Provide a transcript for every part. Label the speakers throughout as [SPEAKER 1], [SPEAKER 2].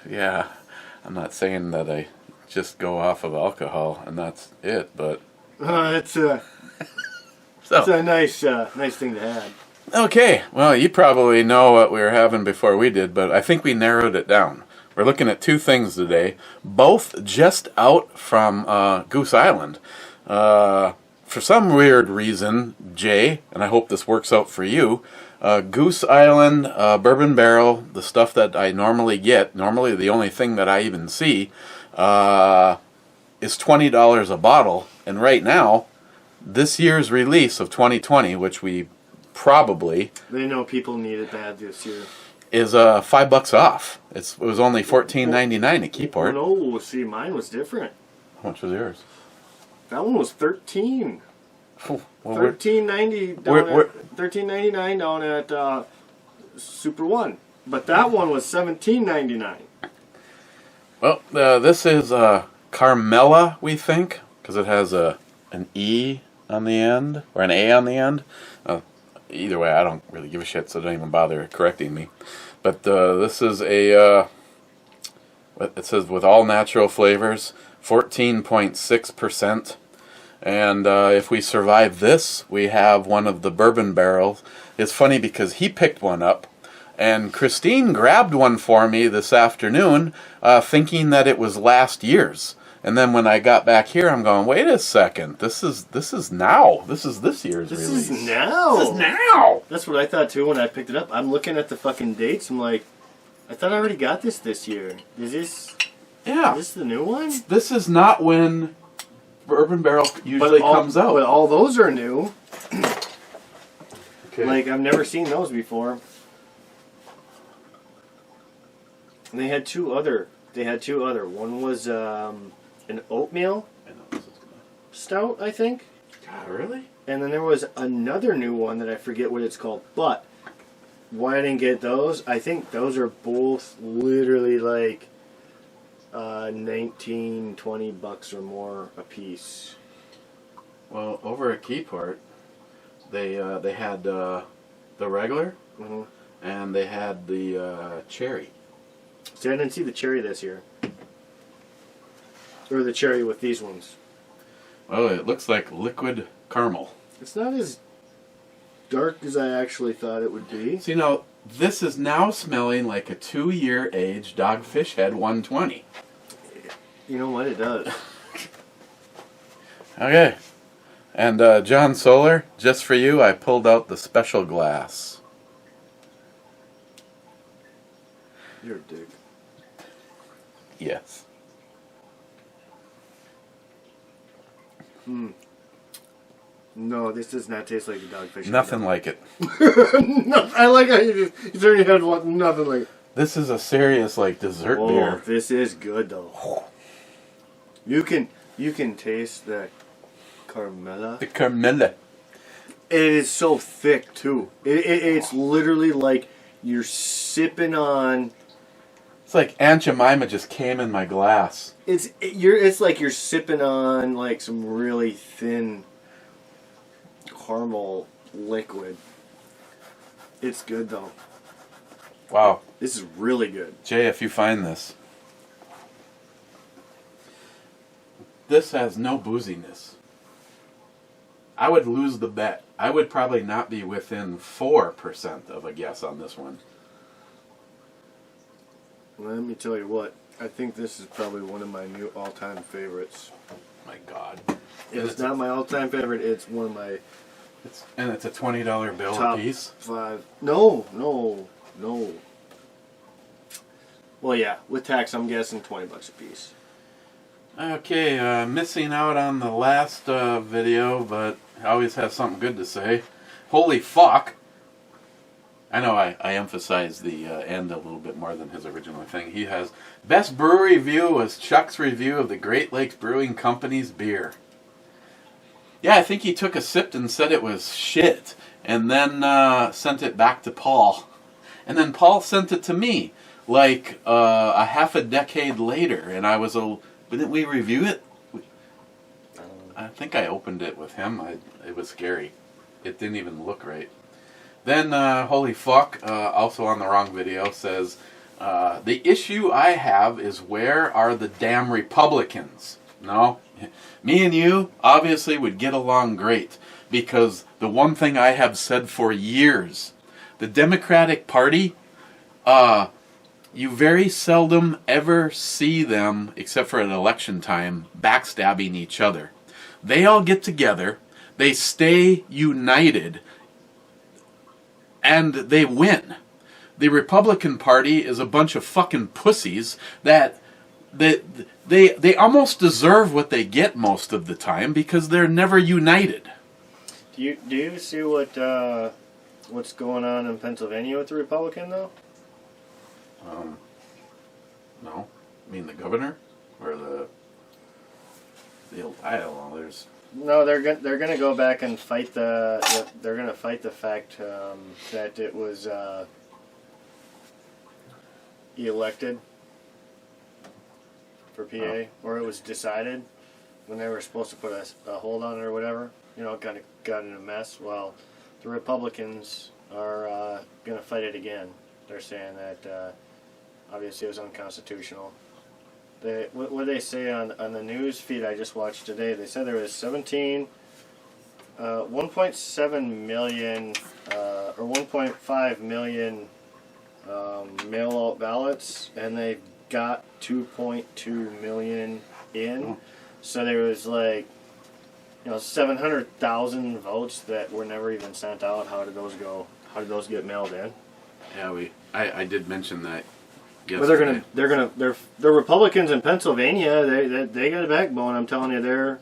[SPEAKER 1] Yeah, I'm not saying that I just go off of alcohol and that's it, but
[SPEAKER 2] It's a nice thing to have.
[SPEAKER 1] Okay, well, you probably know what we were having before we did, but I think we narrowed it down. We're looking at two things today, both just out from Goose Island. For some weird reason, Jay, and I hope this works out for you, Goose Island bourbon barrel, the stuff that I normally get, normally the only thing that I even see, is $20 a bottle. And right now, this year's release of 2020, which we probably...
[SPEAKER 2] They know people need it bad this year.
[SPEAKER 1] Is $5 off. It was only $14.99 at Keyport.
[SPEAKER 2] No, see, mine was different.
[SPEAKER 1] How much was yours?
[SPEAKER 2] That one was $13.
[SPEAKER 1] Well,
[SPEAKER 2] $13.99 down at Super One, but that one was $17.99.
[SPEAKER 1] Well, this is Carmela, we think, because it has an E on the end or an A on the end. Either way, I don't really give a shit, so don't even bother correcting me. But this is a, it says with all natural flavors, 14.6%. And if we survive this, we have one of the bourbon barrels. It's funny because he picked one up, and Christine grabbed one for me this afternoon, thinking that it was last year's. And then when I got back here, I'm going, wait a second, this is now. This is this year's release.
[SPEAKER 2] This is now.
[SPEAKER 1] This is now.
[SPEAKER 2] That's what I thought too when I picked it up. I'm looking at the fucking dates. I'm like, I thought I already got this year. Is this?
[SPEAKER 1] Yeah.
[SPEAKER 2] Is this the new one?
[SPEAKER 1] This is not when bourbon barrel usually comes out.
[SPEAKER 2] But all those are new.
[SPEAKER 1] Okay.
[SPEAKER 2] Like I've never seen those before. And they had two other. One was an oatmeal stout, I think.
[SPEAKER 1] God, really?
[SPEAKER 2] And then there was another new one that I forget what it's called. But why I didn't get those, I think those are both literally like 19, 20 bucks or more a piece.
[SPEAKER 1] Well, over at Keyport, they had the regular, and they had the cherry.
[SPEAKER 2] See, I didn't see the cherry this year. Or the cherry with these ones.
[SPEAKER 1] Well, it looks like liquid caramel.
[SPEAKER 2] It's not as dark as I actually thought it would be.
[SPEAKER 1] See, now, this is now smelling like a 2-year aged Dogfish Head 120.
[SPEAKER 2] You know what? It does.
[SPEAKER 1] Okay. And John Solar, just for you, I pulled out the special glass.
[SPEAKER 2] You're a dick.
[SPEAKER 1] Yes.
[SPEAKER 2] No, this does not taste like a Dogfish Head.
[SPEAKER 1] Nothing like it.
[SPEAKER 2] No, I like how you turn your head one. Nothing like it.
[SPEAKER 1] This is a serious, like, dessert beer.
[SPEAKER 2] This is good though. You can taste the Carmela.
[SPEAKER 1] The Carmela.
[SPEAKER 2] It is so thick too. It's literally like you're sipping on.
[SPEAKER 1] It's like Aunt Jemima just came in my glass.
[SPEAKER 2] It's like you're sipping on like some really thin caramel liquid. It's good though.
[SPEAKER 1] Wow.
[SPEAKER 2] This is really good.
[SPEAKER 1] Jay, if you find this. This has no booziness. I would lose the bet. I would probably not be within 4% of a guess on this one.
[SPEAKER 2] Let me tell you what. I think this is probably one of my new all-time favorites.
[SPEAKER 1] My God.
[SPEAKER 2] It's not my all-time favorite. It's one of my...
[SPEAKER 1] And it's a $20 bill
[SPEAKER 2] top
[SPEAKER 1] a piece?
[SPEAKER 2] 5. No. Well, yeah. With tax, I'm guessing 20 bucks a piece.
[SPEAKER 1] Okay, missing out on the last video, but I always have something good to say. Holy fuck! I know I emphasized the end a little bit more than his original thing. He has, best brewery review was Chuck's review of the Great Lakes Brewing Company's beer. Yeah, I think he took a sip and said it was shit, and then sent it back to Paul. And then Paul sent it to me, like a half a decade later, and I was didn't we review it? I think I opened it with him. It was scary. It didn't even look right. Then, holy fuck, also on the wrong video, says, The issue I have is, where are the damn Republicans? No, me and you obviously would get along great, because the one thing I have said for years, the Democratic Party, you very seldom ever see them, except for at election time, backstabbing each other. They all get together, they stay united, and they win. The Republican Party is a bunch of fucking pussies that they almost deserve what they get most of the time, because they're never united.
[SPEAKER 2] Do you see what's going on in Pennsylvania with the Republican though?
[SPEAKER 1] No, I mean the governor or the I don't know. There's
[SPEAKER 2] No, they're gonna go back and fight they're gonna fight the fact that it was elected for PA, or it was decided when they were supposed to put a hold on it or whatever. You know, kind of got in a mess. Well, the Republicans are gonna fight it again. They're saying that obviously it was unconstitutional. What they say on the news feed I just watched today, they said there was 1.7 million or 1.5 million mail-out ballots, and they got 2.2 million in. So there was 700,000 votes that were never even sent out. How did those go? How did those get mailed in?
[SPEAKER 1] Yeah, I did mention that.
[SPEAKER 2] Well, they're Republicans in Pennsylvania. They got a backbone. I'm telling you, they're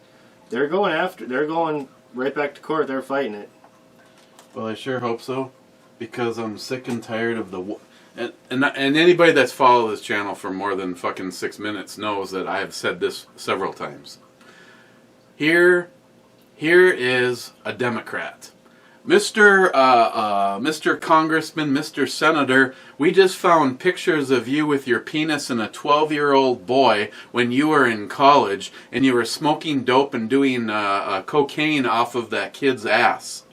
[SPEAKER 2] going right back to court. They're fighting it.
[SPEAKER 1] Well, I sure hope so, because I'm sick and tired of and anybody that's followed this channel for more than fucking 6 minutes knows that I have said this several times. Here is a Democrat. Mr. Congressman, Mr. Senator, we just found pictures of you with your penis and a 12-year-old boy when you were in college, and you were smoking dope and doing cocaine off of that kid's ass.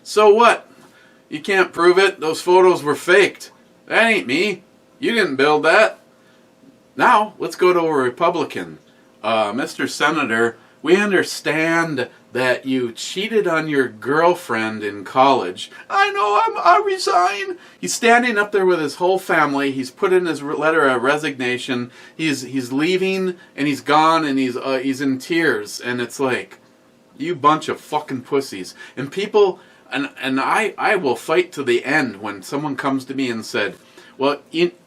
[SPEAKER 1] So what? You can't prove it. Those photos were faked. That ain't me. You didn't build that. Now, let's go to a Republican. Mr. Senator, we understand that you cheated on your girlfriend in college. I know, I resign. He's standing up there with his whole family. He's put in his letter of resignation. He's leaving, and he's gone, and he's in tears. And it's like, you bunch of fucking pussies. And people, and I will fight to the end when someone comes to me and said, well,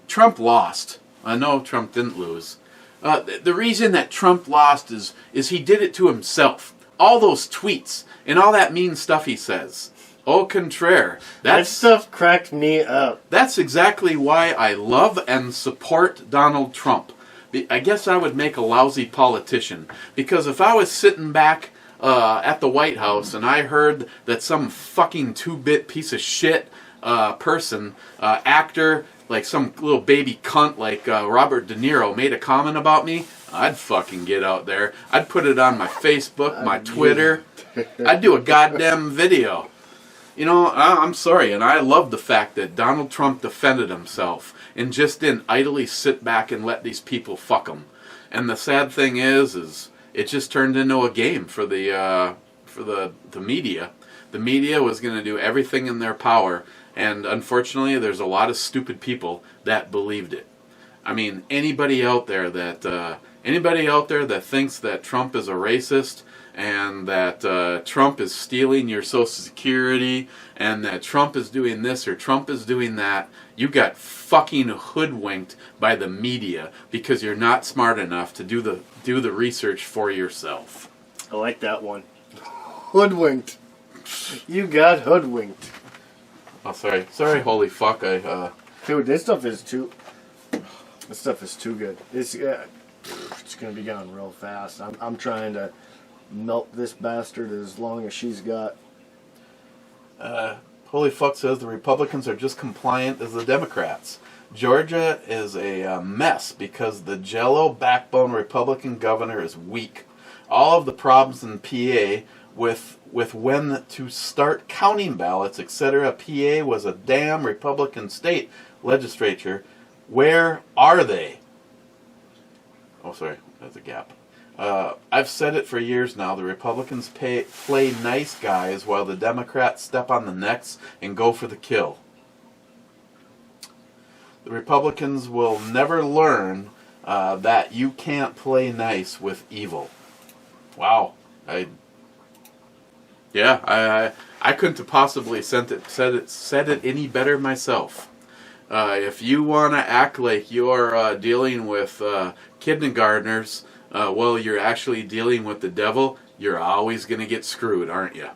[SPEAKER 1] Trump lost. I know Trump didn't lose. The reason that Trump lost is he did it to himself. All those tweets and all that mean stuff he says. Au contraire.
[SPEAKER 2] That stuff cracked me up.
[SPEAKER 1] That's exactly why I love and support Donald Trump. I guess I would make a lousy politician, because if I was sitting back at the White House and I heard that some fucking 2-bit piece of shit person, actor, like some little baby cunt like Robert De Niro made a comment about me, I'd fucking get out there. I'd put it on my Facebook, my Twitter. I'd do a goddamn video. You know, I'm sorry, and I love the fact that Donald Trump defended himself and just didn't idly sit back and let these people fuck him. And the sad thing is it just turned into a game for the media. The media was going to do everything in their power, and unfortunately, there's a lot of stupid people that believed it. I mean, anybody out there that thinks that Trump is a racist, and that Trump is stealing your Social Security, and that Trump is doing this or Trump is doing that, you got fucking hoodwinked by the media because you're not smart enough to do the research for yourself.
[SPEAKER 2] I like that one. Hoodwinked. You got hoodwinked.
[SPEAKER 1] Oh, sorry, holy fuck!
[SPEAKER 2] Dude, this stuff is too good. It's gonna be gone real fast. I'm trying to melt this bastard as long as she's got.
[SPEAKER 1] Holy fuck says the Republicans are just compliant as the Democrats. Georgia is a mess because the jello backbone Republican governor is weak. All of the problems in PA with when to start counting ballots, etc. PA was a damn Republican state legislature. Where are they? Oh, sorry, that's a gap. I've said it for years now. The Republicans play nice guys while the Democrats step on the necks and go for the kill. The Republicans will never learn that you can't play nice with evil. Wow. I couldn't have possibly said it any better myself. If you want to act like you're dealing with kindergartners, well, you're actually dealing with the devil, you're always going to get screwed, aren't you?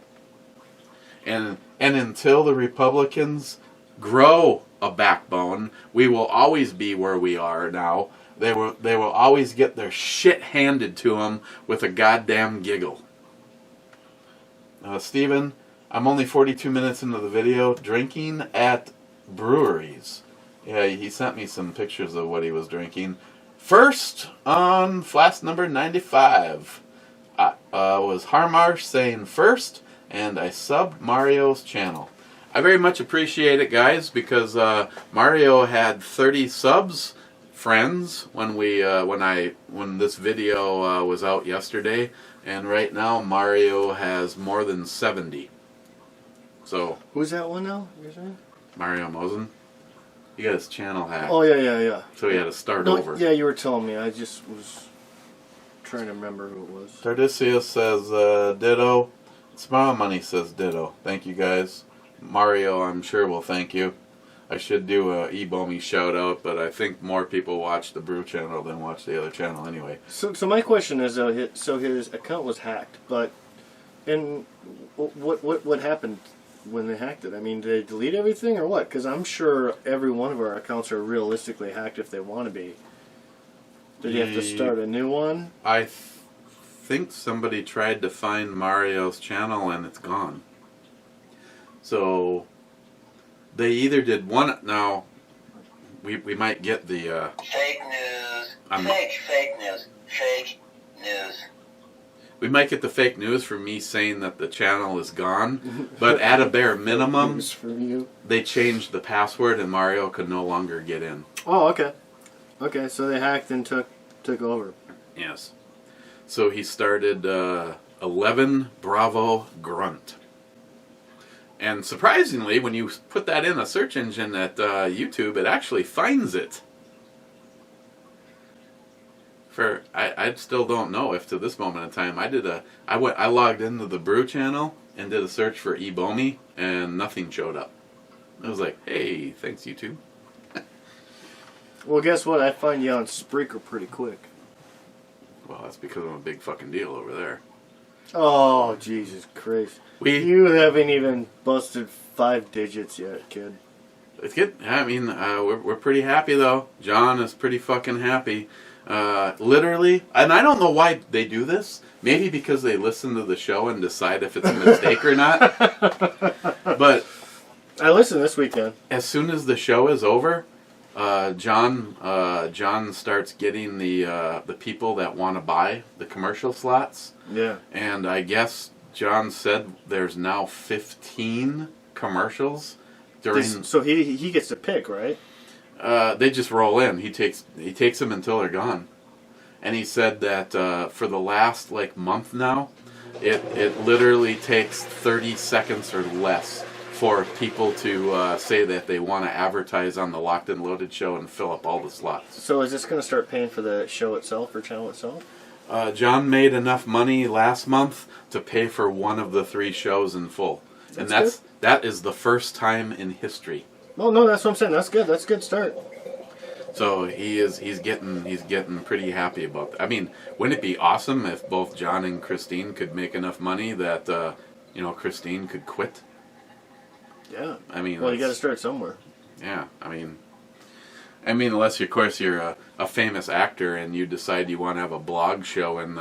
[SPEAKER 1] And until the Republicans grow a backbone, we will always be where we are now. They will always get their shit handed to them with a goddamn giggle. Stephen, I'm only 42 minutes into the video. Drinking at breweries. Yeah, he sent me some pictures of what he was drinking. First on flask number 95 was Harmarsh saying first, and I subbed Mario's channel. I very much appreciate it, guys, because Mario had 30 subs, friends, when this video was out yesterday, and right now Mario has more than 70. So
[SPEAKER 2] who's that one now? You're saying?
[SPEAKER 1] Mario Mosen. He got his channel hacked.
[SPEAKER 2] Oh yeah.
[SPEAKER 1] So he had to start over.
[SPEAKER 2] Yeah, you were telling me. I just was trying to remember who it was.
[SPEAKER 1] Tardisius says ditto. Smile Money says ditto. Thank you, guys. Mario, I'm sure will thank you. I should do a Ebomi shout out, but I think more people watch the Brew channel than watch the other channel anyway.
[SPEAKER 2] So my question is, so his account was hacked, and what happened when they hacked it? I mean, did they delete everything or what? Because I'm sure every one of our accounts are realistically hacked if they want to be. Did you have to start a new one?
[SPEAKER 1] I think somebody tried to find Mario's channel and it's gone. So they either did one. Now we might get the
[SPEAKER 3] fake news. Fake news.
[SPEAKER 1] We might get the fake news from me saying that the channel is gone, but at a bare minimum, they changed the password and Mario could no longer get in.
[SPEAKER 2] Oh, okay. Okay, so they hacked and took over.
[SPEAKER 1] Yes. So he started 11 Bravo Grunt. And surprisingly, when you put that in a search engine at YouTube, it actually finds it. I still don't know if to this moment in time I logged into the Brew channel and did a search for Ebomi and nothing showed up. I was like, hey, thanks YouTube.
[SPEAKER 2] Well, guess what? I find you on Spreaker pretty quick.
[SPEAKER 1] Well, that's because I'm a big fucking deal over there.
[SPEAKER 2] Oh, Jesus Christ. You haven't even busted 5 digits yet, kid.
[SPEAKER 1] It's good. I mean, we're pretty happy though. John is pretty fucking happy. Literally, and I don't know why they do this. Maybe because they listen to the show and decide if it's a mistake or not. But
[SPEAKER 2] I listened this weekend.
[SPEAKER 1] As soon as the show is over, John starts getting the people that want to buy the commercial slots.
[SPEAKER 2] Yeah. And
[SPEAKER 1] I guess John said there's now 15 commercials during.
[SPEAKER 2] So he gets to pick, right?
[SPEAKER 1] They just roll in. He takes them until they're gone. And he said that for the last month now, it literally takes 30 seconds or less for people to say that they want to advertise on the Locked and Loaded show and fill up all the slots.
[SPEAKER 2] So is this going to start paying for the show itself or channel itself?
[SPEAKER 1] John made enough money last month to pay for one of the 3 shows in full. That is the first time in history.
[SPEAKER 2] Well, no, that's what I'm saying. That's good. That's a good start.
[SPEAKER 1] So he's getting pretty happy about that. I mean, wouldn't it be awesome if both John and Christine could make enough money that Christine could quit?
[SPEAKER 2] Yeah.
[SPEAKER 1] I mean,
[SPEAKER 2] well, you got to start somewhere.
[SPEAKER 1] Yeah. I mean, unless of course you're a famous actor and you decide you want to have a blog show and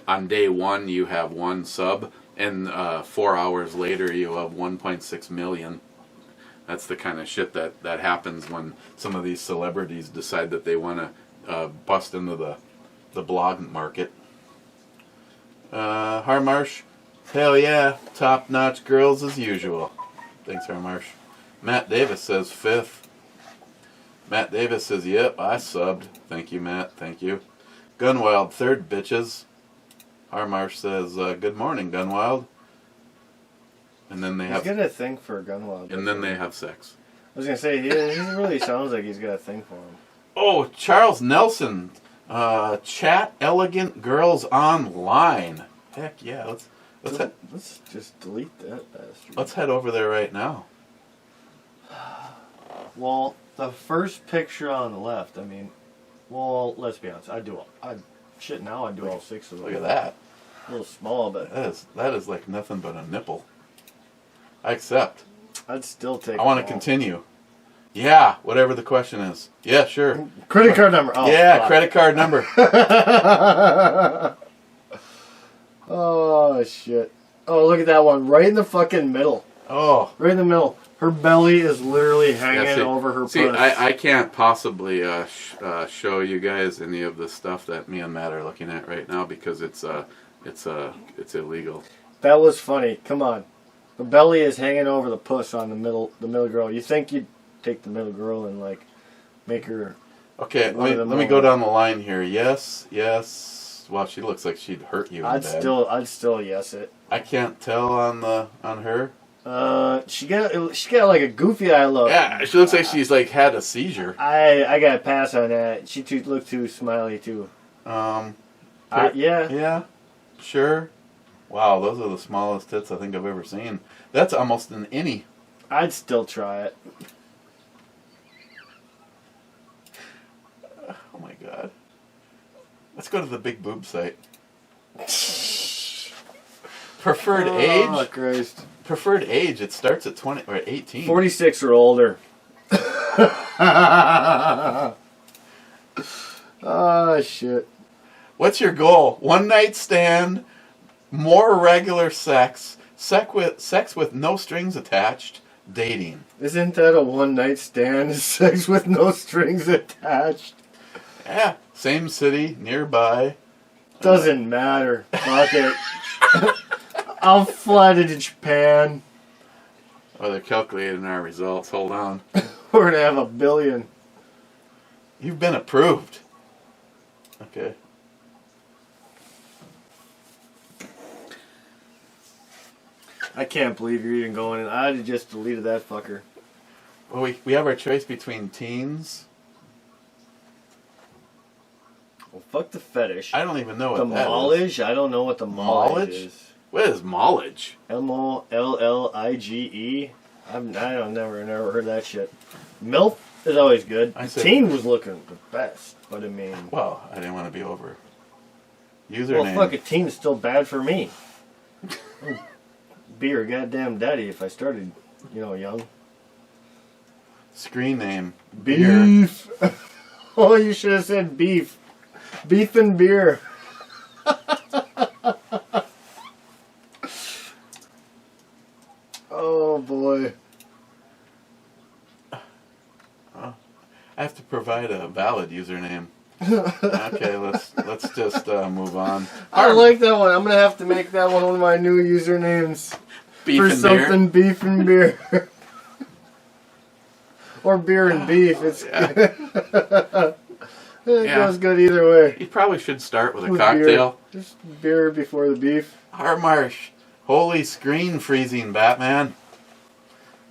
[SPEAKER 1] on day 1 you have 1 sub and 4 hours later you have 1.6 million. That's the kind of shit that happens when some of these celebrities decide that they want to bust into the blog market. Harmarsh, Hell yeah, top-notch girls as usual. Thanks, Marsh. Matt Davis says 5th. Matt Davis says, yep, I subbed. Thank you, Matt. Thank you. Gunwild, 3rd, bitches. Marsh says, good morning, Gunwild. And then they
[SPEAKER 2] He's
[SPEAKER 1] have...
[SPEAKER 2] got a thing for Gunwild.
[SPEAKER 1] And then they have sex.
[SPEAKER 2] I was going to say, he really sounds like he's got a thing for him.
[SPEAKER 1] Oh, Charles Nelson. Chat elegant girls online. Heck yeah,
[SPEAKER 2] Let's just delete that bastard.
[SPEAKER 1] let's head over there right now.
[SPEAKER 2] Well, the first picture on the left, I mean, well, let's be honest. I'd do all 6 of them.
[SPEAKER 1] Look at that.
[SPEAKER 2] A little small, but
[SPEAKER 1] That is like nothing but a nipple. I accept.
[SPEAKER 2] I'd still take
[SPEAKER 1] I want to continue. Yeah, whatever the question is. Yeah, sure.
[SPEAKER 2] Credit card number. Oh,
[SPEAKER 1] yeah,
[SPEAKER 2] fuck.
[SPEAKER 1] credit card number.
[SPEAKER 2] Oh, shit. Oh, look at that one. Right in the fucking middle.
[SPEAKER 1] Oh.
[SPEAKER 2] Right in the middle. Her belly is literally hanging over her
[SPEAKER 1] See,
[SPEAKER 2] puss.
[SPEAKER 1] I can't possibly show you guys any of the stuff that me and Matt are looking at right now because it's illegal.
[SPEAKER 2] That was funny. Come on. The belly is hanging over the puss on the middle girl. You think you'd take the middle girl and like make her...
[SPEAKER 1] Okay, let me go down the line here. Yes. Wow, she looks like she'd hurt you.
[SPEAKER 2] I'd still yes it.
[SPEAKER 1] I can't tell on her.
[SPEAKER 2] She got like a goofy eye look.
[SPEAKER 1] Yeah, she looks like she's like had a seizure.
[SPEAKER 2] I got to pass on that. She looked too smiley too. Yeah.
[SPEAKER 1] Yeah, sure. Wow, those are the smallest tits I think I've ever seen. That's almost an innie.
[SPEAKER 2] I'd still try it.
[SPEAKER 1] Oh my god. Let's go to the big boob site. Preferred age?
[SPEAKER 2] Oh, Christ.
[SPEAKER 1] Preferred age, it starts at 20 or 18.
[SPEAKER 2] 46 or older. Oh, shit.
[SPEAKER 1] What's your goal? One night stand, more regular sex with no strings attached, dating.
[SPEAKER 2] Isn't that a one night stand? Sex with no strings attached?
[SPEAKER 1] Yeah, same city, nearby.
[SPEAKER 2] Doesn't matter. Fuck it. I'll fly to Japan.
[SPEAKER 1] Oh, they're calculating our results. Hold on.
[SPEAKER 2] We're gonna have 1 billion.
[SPEAKER 1] You've been approved. Okay.
[SPEAKER 2] I can't believe you're even going in. I'd have just deleted that fucker.
[SPEAKER 1] Well, we have our choice between teens.
[SPEAKER 2] Well, fuck the fetish.
[SPEAKER 1] I don't even know what
[SPEAKER 2] the
[SPEAKER 1] that
[SPEAKER 2] mollage? I don't know what the mollage is.
[SPEAKER 1] What is mollage?
[SPEAKER 2] MOLLIGE. I've never heard that shit. MILF is always good. Teen was looking the best, but I mean...
[SPEAKER 1] Well, I didn't want to be over. Username.
[SPEAKER 2] Well, fuck, a teen is still bad for me. Be your goddamn daddy if I started, young.
[SPEAKER 1] Screen name.
[SPEAKER 2] Beef. Oh, you should have said beef. Beef and beer. Oh boy.
[SPEAKER 1] I have to provide a valid username. Okay, let's just move on.
[SPEAKER 2] I like that one. I'm gonna have to make that one of my new usernames.
[SPEAKER 1] Beef
[SPEAKER 2] for
[SPEAKER 1] and
[SPEAKER 2] something beer? Beef and beer. Or beer and beef. It goes good either way.
[SPEAKER 1] You probably should start with a cocktail.
[SPEAKER 2] Beer. Just beer before the beef.
[SPEAKER 1] Marsh. Holy screen freezing, Batman.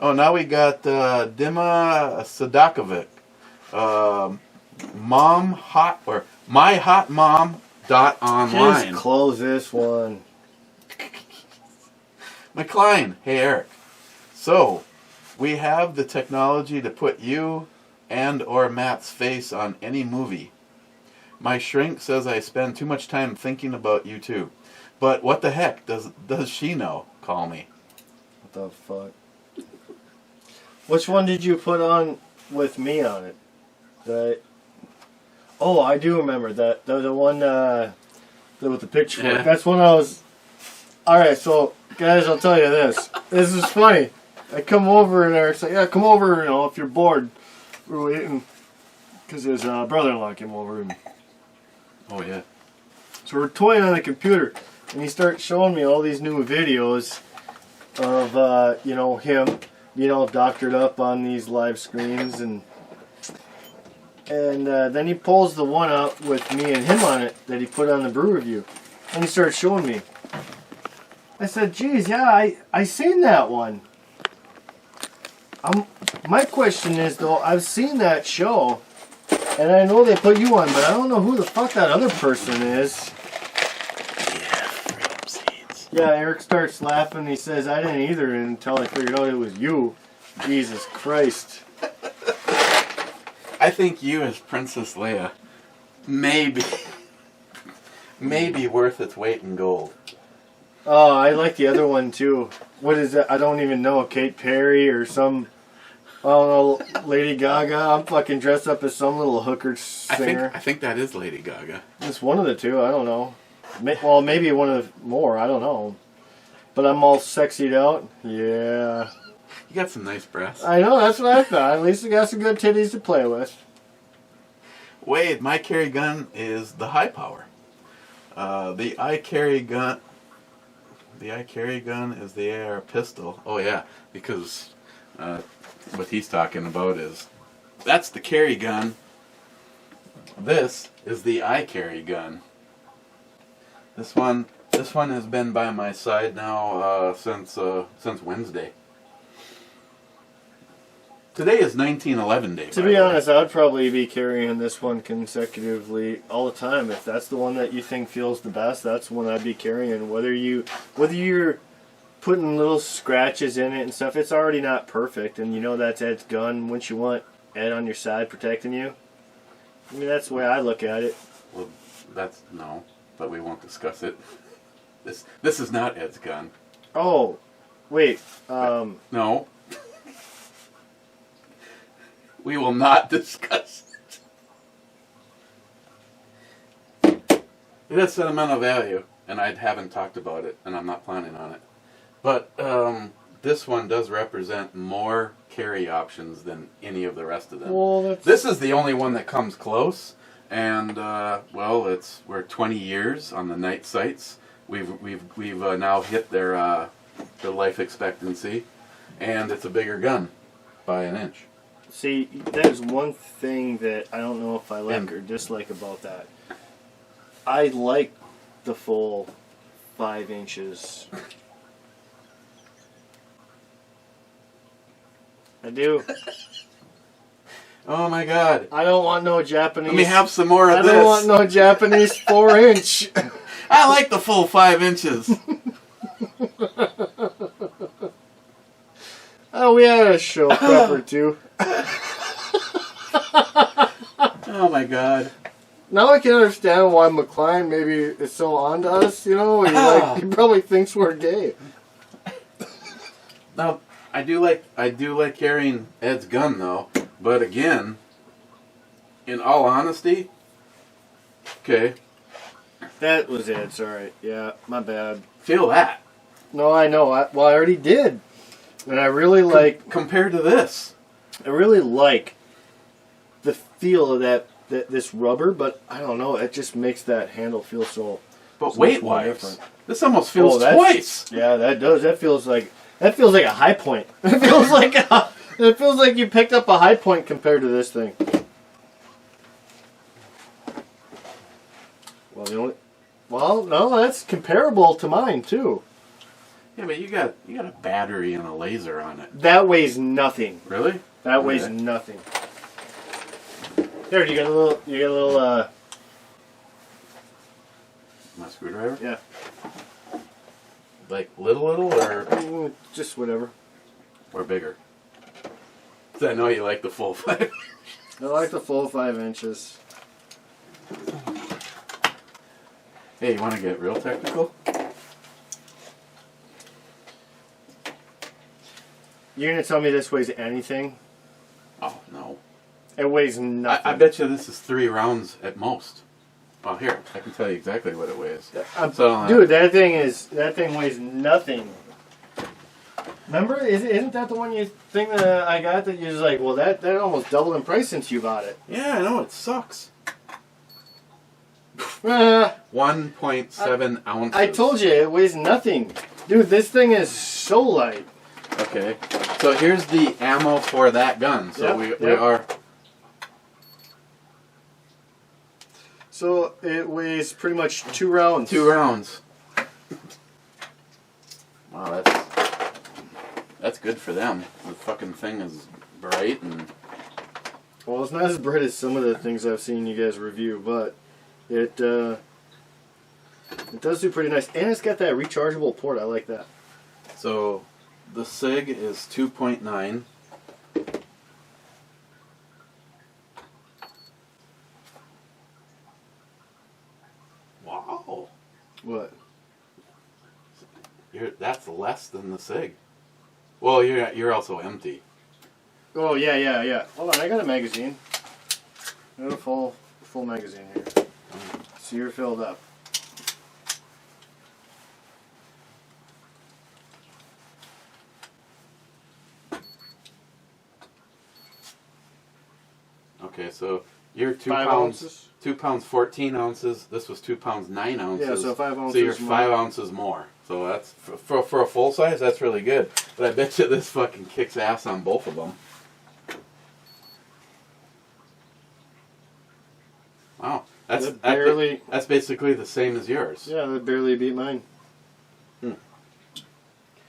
[SPEAKER 1] Oh, now we got Dima Sadakovic. myhotmom.online.
[SPEAKER 2] Just close this one.
[SPEAKER 1] McLean, hey Eric. So, we have the technology to put you and or Matt's face on any movie. My shrink says I spend too much time thinking about you too. But what the heck does she know? Call me.
[SPEAKER 2] What the fuck? Which one did you put on with me on it? Oh, I do remember that. The one with the pitchfork.
[SPEAKER 1] Yeah.
[SPEAKER 2] That's when I was... Alright, so, guys, I'll tell you this. This is funny. I come over and Eric's like, yeah, come over, if you're bored. We're waiting. Because his brother-in-law came over. And
[SPEAKER 1] Oh, yeah.
[SPEAKER 2] so we're toying on the computer. And he starts showing me all these new videos of, you know, him, you know, doctored up on these live screens. And then he pulls the one up with me and him on it that he put on the brew review. And he starts showing me. I said, geez, yeah, I seen that one. My question is, though, I've seen that show, and I know they put you on, but I don't know who the fuck that other person is.
[SPEAKER 1] Yeah, freedom seeds.
[SPEAKER 2] Yeah, Eric starts laughing. He says, I didn't either until I figured out it was you. Jesus Christ.
[SPEAKER 1] I think you as Princess Leia may be worth its weight in gold.
[SPEAKER 2] Oh, I like the other one, too. What is that? I don't even know. Kate Perry or some... I don't know, Lady Gaga. I'm fucking dressed up as some little hooker singer.
[SPEAKER 1] I think that is Lady Gaga.
[SPEAKER 2] It's one of the two. I don't know. Well, maybe one of the more. I don't know. But I'm all sexied out. Yeah.
[SPEAKER 1] You got some nice breasts.
[SPEAKER 2] I know. That's what I thought. At least I got some good titties to play with.
[SPEAKER 1] Wade, my carry gun is the high power. The I carry gun is the AR pistol. Oh yeah, because what he's talking about is that's the carry gun. This is the I carry gun. This one has been by my side now since Wednesday. Today is 1911 day.
[SPEAKER 2] To be honest, I'd probably be carrying this one consecutively all the time. If that's the one that you think feels the best, that's the one I'd be carrying. Whether you're putting little scratches in it and stuff, it's already not perfect, and you know that's Ed's gun. Once you want Ed on your side protecting you, I mean that's the way I look at it.
[SPEAKER 1] Well, but we won't discuss it. This is not Ed's gun.
[SPEAKER 2] Oh, wait.
[SPEAKER 1] No. We will not discuss it. It has sentimental value, and I haven't talked about it, and I'm not planning on it. But this one does represent more carry options than any of the rest of them.
[SPEAKER 2] Well,
[SPEAKER 1] this is the only one that comes close, and well, we're 20 years on the night sights. We've now hit their life expectancy, and it's a bigger gun by an inch.
[SPEAKER 2] See, there's one thing that I don't know if I like or dislike about that. I like the full 5 inches. I do.
[SPEAKER 1] Oh my God!
[SPEAKER 2] I don't want no Japanese.
[SPEAKER 1] Let me have some more of this.
[SPEAKER 2] I don't want no Japanese 4-inch.
[SPEAKER 1] I like the full 5 inches.
[SPEAKER 2] Oh, we had a show prep or two.
[SPEAKER 1] Oh my God!
[SPEAKER 2] Now I can understand why McLean maybe is so on to us. You know, he probably thinks we're gay.
[SPEAKER 1] Now I do like carrying Ed's gun though, but again, in all honesty, okay.
[SPEAKER 2] That was it. Sorry. Yeah, my bad.
[SPEAKER 1] Feel that.
[SPEAKER 2] No, I know. I already did. And I really like...
[SPEAKER 1] Compared to this.
[SPEAKER 2] I really like the feel of this rubber, but I don't know. It just makes that handle feel so...
[SPEAKER 1] But weight-wise, this almost feels twice.
[SPEAKER 2] Yeah, that does. That feels like a high point. It feels like you picked up a high point compared to this thing. Well, no, that's comparable to mine too.
[SPEAKER 1] Yeah, but you got a battery and a laser on it.
[SPEAKER 2] That weighs nothing.
[SPEAKER 1] Really?
[SPEAKER 2] That weighs nothing. There, you got a little.
[SPEAKER 1] My screwdriver?
[SPEAKER 2] Yeah.
[SPEAKER 1] Like little or
[SPEAKER 2] just whatever.
[SPEAKER 1] Or bigger? 'Cause I know you like the full 5.
[SPEAKER 2] I like the full 5 inches.
[SPEAKER 1] Hey, you want to get real technical?
[SPEAKER 2] You're gonna tell me this weighs anything?
[SPEAKER 1] Oh no.
[SPEAKER 2] It weighs nothing.
[SPEAKER 1] I bet you this is 3 rounds at most. Well, here, I can tell you exactly what it weighs.
[SPEAKER 2] Dude, that thing weighs nothing. Remember, isn't that the thing that I got that you're just like, well, that almost doubled in price since you bought it?
[SPEAKER 1] Yeah, I know, it sucks. 1.7 ounces.
[SPEAKER 2] I told you it weighs nothing. Dude, this thing is so light.
[SPEAKER 1] Okay. So here's the ammo for that gun. So we are...
[SPEAKER 2] So it weighs pretty much 2 rounds.
[SPEAKER 1] 2 rounds. Wow, that's good for them. The fucking thing is bright and...
[SPEAKER 2] Well, it's not as bright as some of the things I've seen you guys review, but it does do pretty nice. And it's got that rechargeable port. I like that.
[SPEAKER 1] So the SIG is 2.9. Wow.
[SPEAKER 2] What?
[SPEAKER 1] That's less than the SIG. Well, you're also empty.
[SPEAKER 2] Oh, yeah. Hold on, I got a magazine. I got a full magazine here. So you're filled up.
[SPEAKER 1] Okay, so you're 2
[SPEAKER 2] 5
[SPEAKER 1] pounds.
[SPEAKER 2] ounces?
[SPEAKER 1] 2 pounds 14 ounces. This was 2 pounds 9 ounces.
[SPEAKER 2] Yeah, so 5 ounces.
[SPEAKER 1] So you're 5 ounces more. So that's for a full size. That's really good. But I bet you this fucking kicks ass on both of them. Wow, that's basically the same as yours.
[SPEAKER 2] Yeah, that barely beat mine.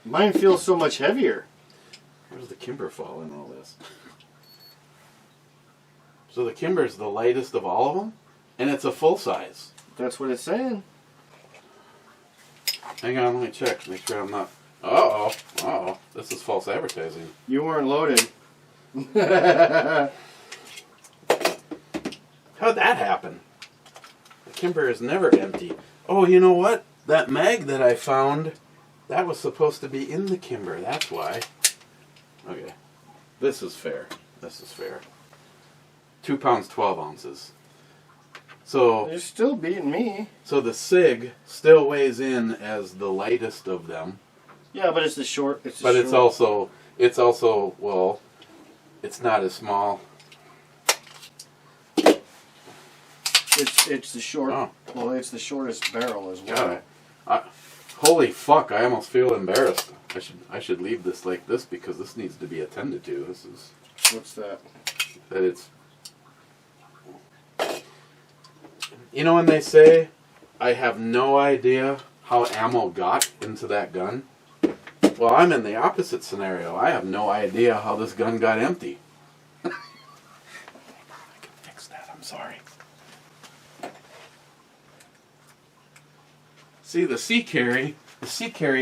[SPEAKER 2] Mine feels so much heavier.
[SPEAKER 1] Where's the Kimber fall in all this? So the Kimber's the lightest of all of them, and it's a full size.
[SPEAKER 2] That's what it's saying.
[SPEAKER 1] Hang on, let me check. Make sure I'm not... Uh-oh. This is false advertising.
[SPEAKER 2] You weren't loaded.
[SPEAKER 1] How'd that happen? The Kimber is never empty. Oh, you know what? That mag that I found, that was supposed to be in the Kimber. That's why. Okay. This is fair. 2 pounds 12 ounces. So
[SPEAKER 2] You're still beating me.
[SPEAKER 1] So the SIG still weighs in as the lightest of them.
[SPEAKER 2] Yeah, but it's the short.
[SPEAKER 1] It's also well, it's not as small.
[SPEAKER 2] It's the short.
[SPEAKER 1] Oh.
[SPEAKER 2] Well, it's the shortest barrel as well.
[SPEAKER 1] Holy fuck! I almost feel embarrassed. I should leave this like this because this needs to be attended to. This is.
[SPEAKER 2] What's that?
[SPEAKER 1] That it's. You know when they say, I have no idea how ammo got into that gun? Well, I'm in the opposite scenario. I have no idea how this gun got empty. I can fix that. I'm sorry. See, the sea carry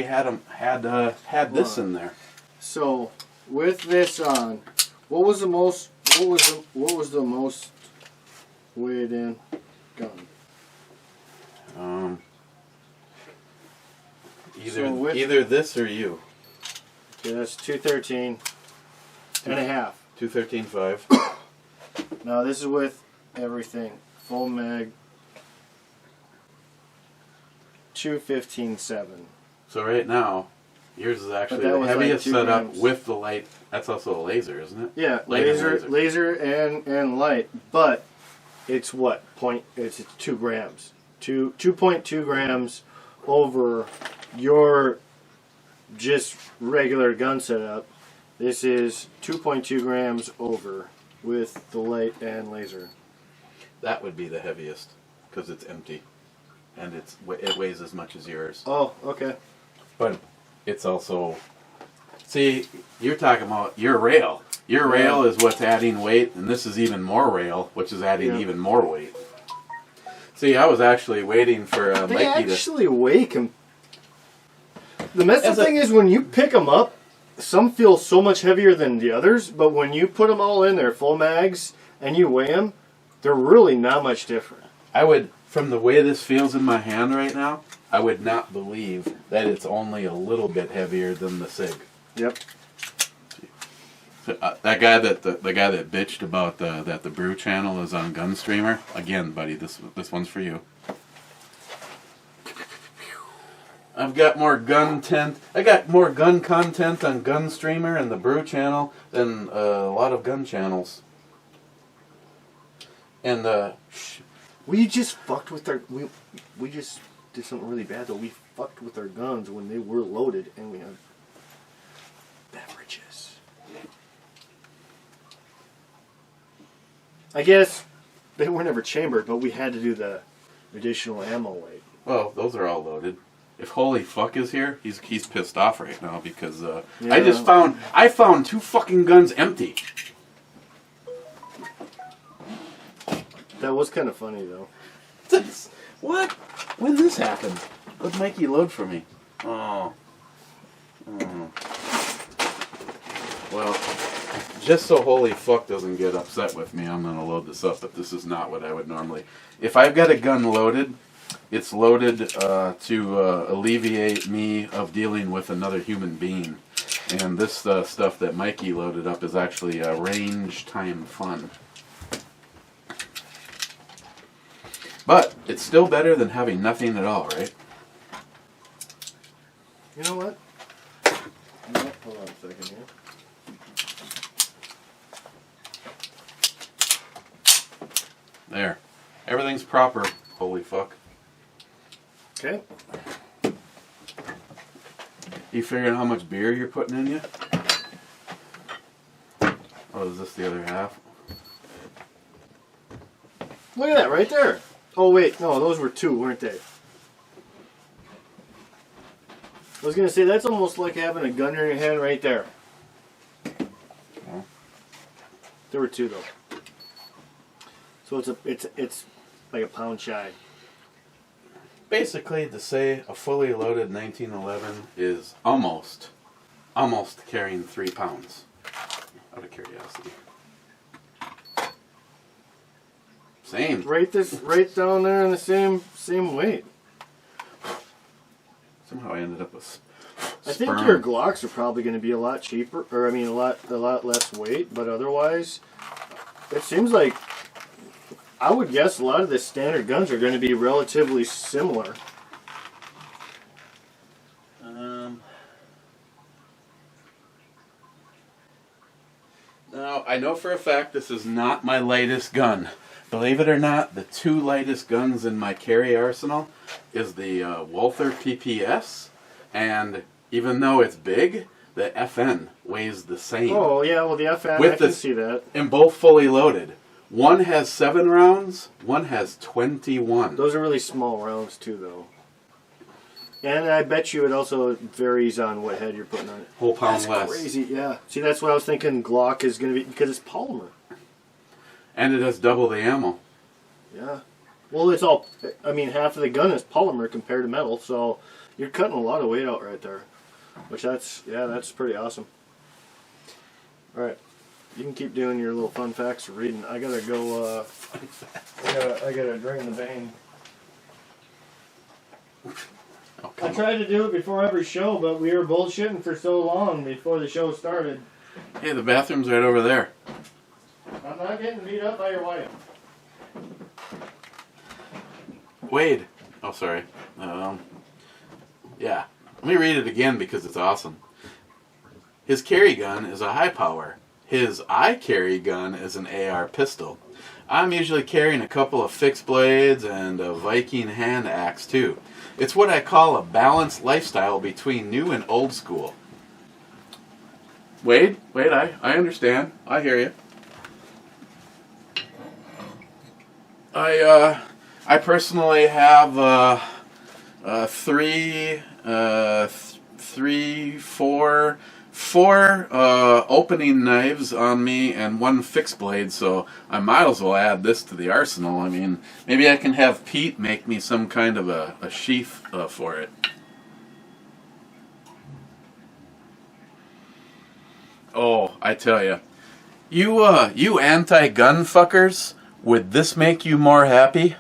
[SPEAKER 1] had this in there.
[SPEAKER 2] So, with this on, what was the most weighed in gun?
[SPEAKER 1] Either this or you.
[SPEAKER 2] Okay, that's 213 and a half.
[SPEAKER 1] 213.5.
[SPEAKER 2] Now this is with everything. Full mag. 215.7.
[SPEAKER 1] So right now, yours is actually the heaviest setup with the light. That's also a laser, isn't it?
[SPEAKER 2] Yeah, laser and light. But it's what? It's 2 grams. 2.2 grams over your just regular gun setup. This is 2.2 grams over with the light and laser.
[SPEAKER 1] That would be the heaviest because it's empty, and it weighs as much as yours.
[SPEAKER 2] Oh, okay.
[SPEAKER 1] But it's also, see, you're talking about your rail. Your rail is what's adding weight, and this is even more rail, which is adding even more weight. See, I was actually waiting for Mikey to...
[SPEAKER 2] They actually weigh The messy thing is when you pick them up, some feel so much heavier than the others, but when you put them all in their full mags and you weigh them, they're really not much different.
[SPEAKER 1] I would, from the way this feels in my hand right now, I would not believe that it's only a little bit heavier than the SIG.
[SPEAKER 2] Yep.
[SPEAKER 1] That guy the guy that bitched about that the Brew channel is on Gunstreamer. Again, buddy, this one's for you. I've got more gun content on Gunstreamer and the Brew channel than a lot of gun channels. And
[SPEAKER 2] We just fucked with our we just did something really bad though. We fucked with our guns when they were loaded, and we had beverages. I guess they were never chambered, but we had to do the additional ammo weight.
[SPEAKER 1] Well, those are all loaded. If Holy Fuck is here, he's pissed off right now because
[SPEAKER 2] Yeah.
[SPEAKER 1] I found 2 fucking guns empty.
[SPEAKER 2] That was kind of funny though.
[SPEAKER 1] What? When this happened? What'd Mikey load for me? Oh. Well, just so Holy Fuck doesn't get upset with me, I'm gonna load this up. But this is not what I would normally. If I've got a gun loaded, it's loaded to alleviate me of dealing with another human being. And this stuff that Mikey loaded up is actually range time fun. But it's still better than having nothing at all, right?
[SPEAKER 2] You know what? Hold on a second here.
[SPEAKER 1] There. Everything's proper. Holy fuck.
[SPEAKER 2] Okay.
[SPEAKER 1] You figuring how much beer you're putting in you? Oh, is this the other half?
[SPEAKER 2] Look at that right there. Oh wait, no, those were 2, weren't they? I was gonna say that's almost like having a gun in your hand right there.
[SPEAKER 1] Well.
[SPEAKER 2] There were 2 though. So it's like a pound shy.
[SPEAKER 1] Basically, to say a fully loaded 1911 is almost carrying 3 pounds. Out of curiosity. Same.
[SPEAKER 2] Right down there in the same weight.
[SPEAKER 1] Somehow I ended up with
[SPEAKER 2] I think your Glocks are probably going to be a lot cheaper, or I mean a lot less weight, but otherwise, it seems like I would guess a lot of the standard guns are going to be relatively similar.
[SPEAKER 1] Now I know for a fact this is not my lightest gun. Believe it or not, the 2 lightest guns in my carry arsenal is the Walther PPS, and even though it's big, the FN weighs the same.
[SPEAKER 2] Oh yeah, well the FN,
[SPEAKER 1] With
[SPEAKER 2] I can
[SPEAKER 1] the-
[SPEAKER 2] see that.
[SPEAKER 1] And both fully loaded. One has 7 rounds, one has 21.
[SPEAKER 2] Those are really small rounds too, though. And I bet you it also varies on what head you're putting on it.
[SPEAKER 1] Whole pound
[SPEAKER 2] That's
[SPEAKER 1] less.
[SPEAKER 2] crazy, yeah. See, that's what I was thinking Glock is going to be, because it's polymer.
[SPEAKER 1] And it has double the ammo.
[SPEAKER 2] Yeah. Well, it's all, I mean, half of the gun is polymer compared to metal, so you're cutting a lot of weight out right there. Which that's pretty awesome. Alright. You can keep doing your little fun facts or reading. I gotta go, I gotta drain the vein.
[SPEAKER 1] Oh,
[SPEAKER 2] I tried to do it before every show, but we were bullshitting for so long before the show started.
[SPEAKER 1] Hey, the bathroom's right over there.
[SPEAKER 2] I'm not getting beat up by your wife.
[SPEAKER 1] Wade. Oh, sorry. Yeah. Let me read it again because it's awesome. His carry gun is a high power. His I carry gun is an AR pistol. I'm usually carrying a couple of fixed blades and a Viking hand axe too. It's what I call a balanced lifestyle between new and old school. Wade, I understand. I hear you. I personally have four opening knives on me and 1 fixed blade, so I might as well add this to the arsenal. I mean, maybe I can have Pete make me some kind of a sheath for it. Oh, I tell you, you anti-gun fuckers, would this make you more happy?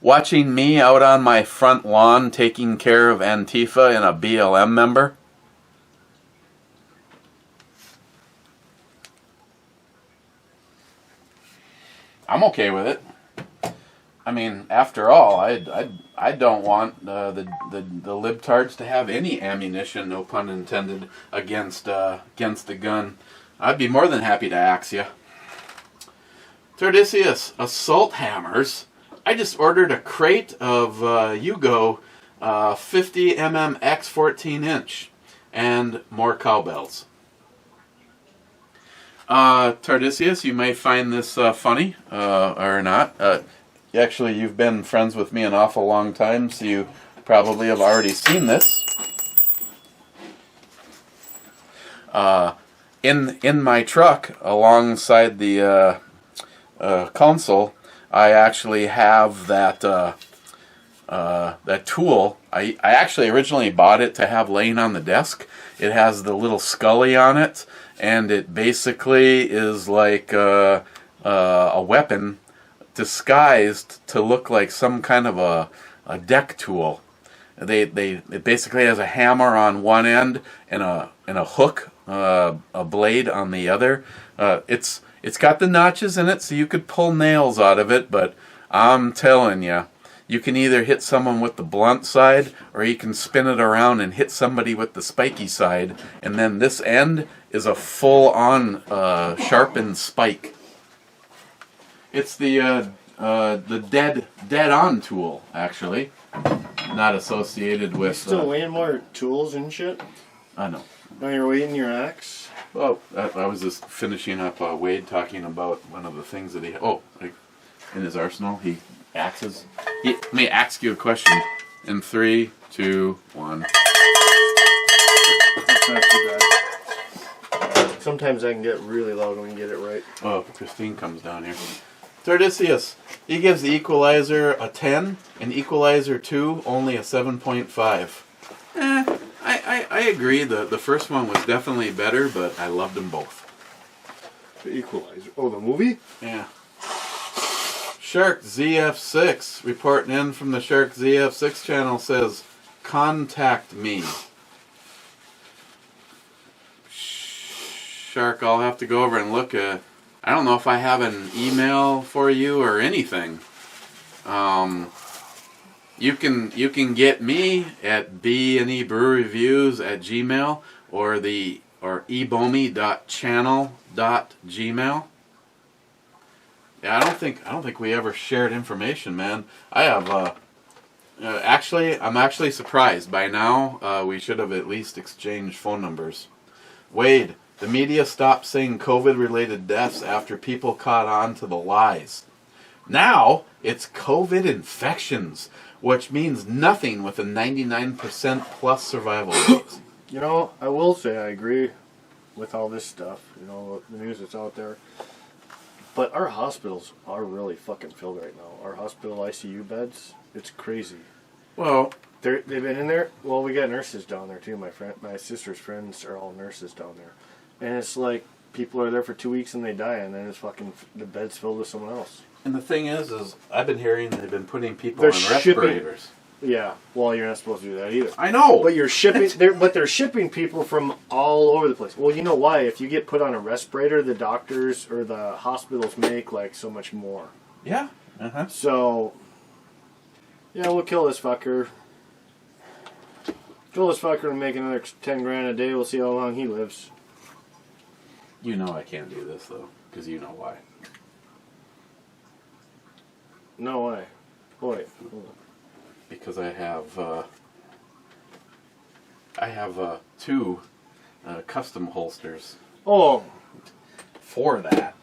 [SPEAKER 1] Watching me out on my front lawn taking care of Antifa and a BLM member? I'm okay with it. I mean, after all, I don't want the libtards to have any ammunition, no pun intended, against the gun. I'd be more than happy to axe you. Tordisius, assault hammers. I just ordered a crate of Yugo 50mm X 14-inch and more cowbells. Tardisius, you may find this funny or not. Actually, you've been friends with me an awful long time, so you probably have already seen this. In my truck, alongside the console, I actually have that that tool. I actually originally bought it to have laying on the desk. It has the little scully on it, and it basically is like a weapon disguised to look like some kind of a deck tool. It basically has a hammer on one end and a hook, a blade on the other. It's got the notches in it, so you could pull nails out of it. But I'm telling you, you can either hit someone with the blunt side, or you can spin it around and hit somebody with the spiky side, and then this end is a full-on sharpened spike. It's the dead-on tool, actually. Not associated with...
[SPEAKER 2] Still weighing more tools and shit?
[SPEAKER 1] I know.
[SPEAKER 2] Now you're weighing your axe?
[SPEAKER 1] Well, I was just finishing up Wade talking about one of the things that he... in his arsenal, he axes. Let me ask you a question. In 3, 2, 1.
[SPEAKER 2] That's not too bad. Sometimes I can get really loud when you get it right.
[SPEAKER 1] Oh, Christine comes down here. Tordisius, he gives the equalizer a 10, and equalizer 2 only a 7.5. I agree. The first one was definitely better, but I loved them both.
[SPEAKER 2] The equalizer. Oh, the movie?
[SPEAKER 1] Yeah. Shark ZF6 reporting in from the Shark ZF6 channel says, contact me. Shark, I'll have to go over and look at... I don't know if I have an email for you or anything. You can get me at bnebrewerreviews@gmail or ebomi.channel.gmail. Yeah, I don't think we ever shared information, man. I have I'm actually surprised. By now, we should have at least exchanged phone numbers. Wade, the media stopped saying COVID-related deaths after people caught on to the lies. Now, it's COVID infections, which means nothing with a 99% plus survival rate.
[SPEAKER 2] You know, I will say I agree with all this stuff, you know, the news that's out there. But our hospitals are really fucking filled right now. Our hospital ICU beds, it's crazy.
[SPEAKER 1] Well,
[SPEAKER 2] they've been in there. Well, we got nurses down there too. My sister's friends are all nurses down there. And it's like people are there for 2 weeks and they die, and then it's fucking the bed's filled with someone else.
[SPEAKER 1] And the thing is I've been hearing they've been putting people on respirators.
[SPEAKER 2] Yeah, well, you're not supposed to do that either.
[SPEAKER 1] I know,
[SPEAKER 2] but you're shipping. They're shipping people from all over the place. Well, you know why? If you get put on a respirator, the doctors or the hospitals make like so much more.
[SPEAKER 1] Yeah.
[SPEAKER 2] So, yeah, we'll kill this fucker. Kill this fucker and make another 10 grand a day. We'll see how long he lives.
[SPEAKER 1] You know I can't do this though, because you know why.
[SPEAKER 2] No way. Wait.
[SPEAKER 1] Because I have 2 custom holsters.
[SPEAKER 2] Oh.
[SPEAKER 1] For that.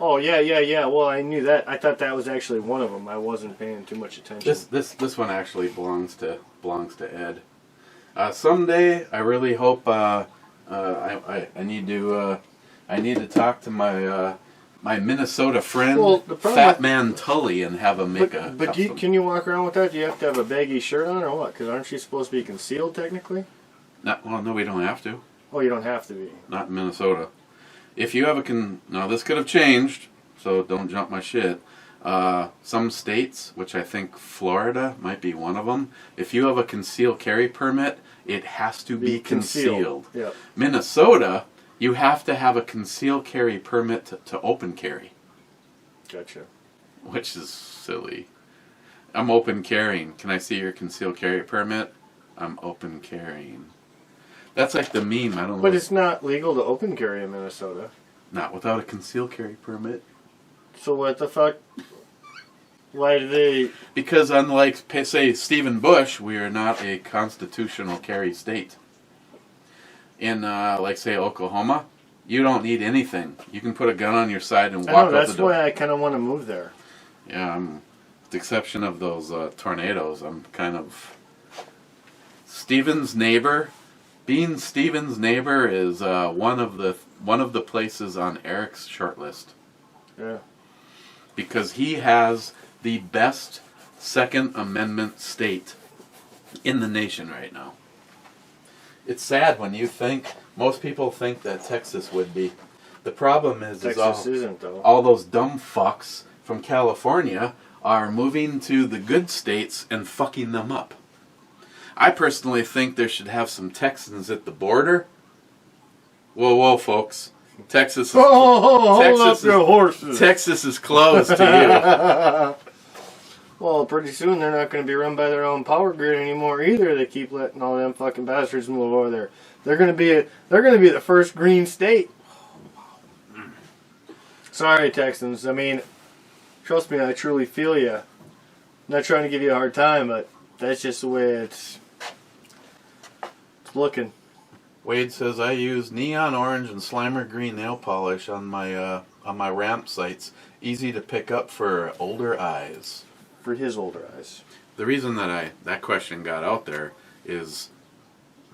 [SPEAKER 2] Oh yeah. Well, I knew that. I thought that was actually one of them. I wasn't paying too much attention.
[SPEAKER 1] This one actually belongs to Ed. Someday, I really hope I need to talk to my my Minnesota friend, Fat Man Tully, and have him make a.
[SPEAKER 2] But can you walk around with that? Do you have to have a baggy shirt on or what? Because aren't you supposed to be concealed technically?
[SPEAKER 1] No, we don't have to.
[SPEAKER 2] Oh, you don't have to be.
[SPEAKER 1] Not in Minnesota. If you have now this could have changed, so don't jump my shit. Some states, which I think Florida might be one of them, if you have a concealed carry permit, it has to be concealed.
[SPEAKER 2] Yep.
[SPEAKER 1] Minnesota, you have to have a concealed carry permit to open carry.
[SPEAKER 2] Gotcha.
[SPEAKER 1] Which is silly. I'm open carrying. Can I see your concealed carry permit? I'm open carrying. That's like the meme. I don't know.
[SPEAKER 2] But it's not legal to open carry in Minnesota.
[SPEAKER 1] Not without a concealed carry permit.
[SPEAKER 2] So what the fuck? Why do they...
[SPEAKER 1] Because unlike, say, Stephen Bush, we are not a constitutional carry state. In, like, say, Oklahoma, you don't need anything. You can put a gun on your side and walk out the door.
[SPEAKER 2] That's why I kind of want to move there.
[SPEAKER 1] Yeah, with the exception of those tornadoes, I'm kind of... Stephen's neighbor... Being Stephen's neighbor is one of the places on Eric's short list.
[SPEAKER 2] Yeah.
[SPEAKER 1] Because he has the best Second Amendment state in the nation right now. It's sad when you think, most people think that Texas would be. The problem is
[SPEAKER 2] isn't, though.
[SPEAKER 1] All those dumb fucks from California are moving to the good states and fucking them up. I personally think there should have some Texans at the border. Whoa, folks. Texas is,
[SPEAKER 2] hold up your horses.
[SPEAKER 1] Texas is closed to you.
[SPEAKER 2] Well, pretty soon they're not going to be run by their own power grid anymore either. They keep letting all them fucking bastards move over there. They're going to be the first green state. Sorry, Texans. I mean, trust me, I truly feel you. I'm not trying to give you a hard time, but that's just the way it's looking.
[SPEAKER 1] Wade says, I use neon orange and Slimer green nail polish on my ramp sites. Easy to pick up for older eyes.
[SPEAKER 2] For his older eyes.
[SPEAKER 1] The reason that question got out there is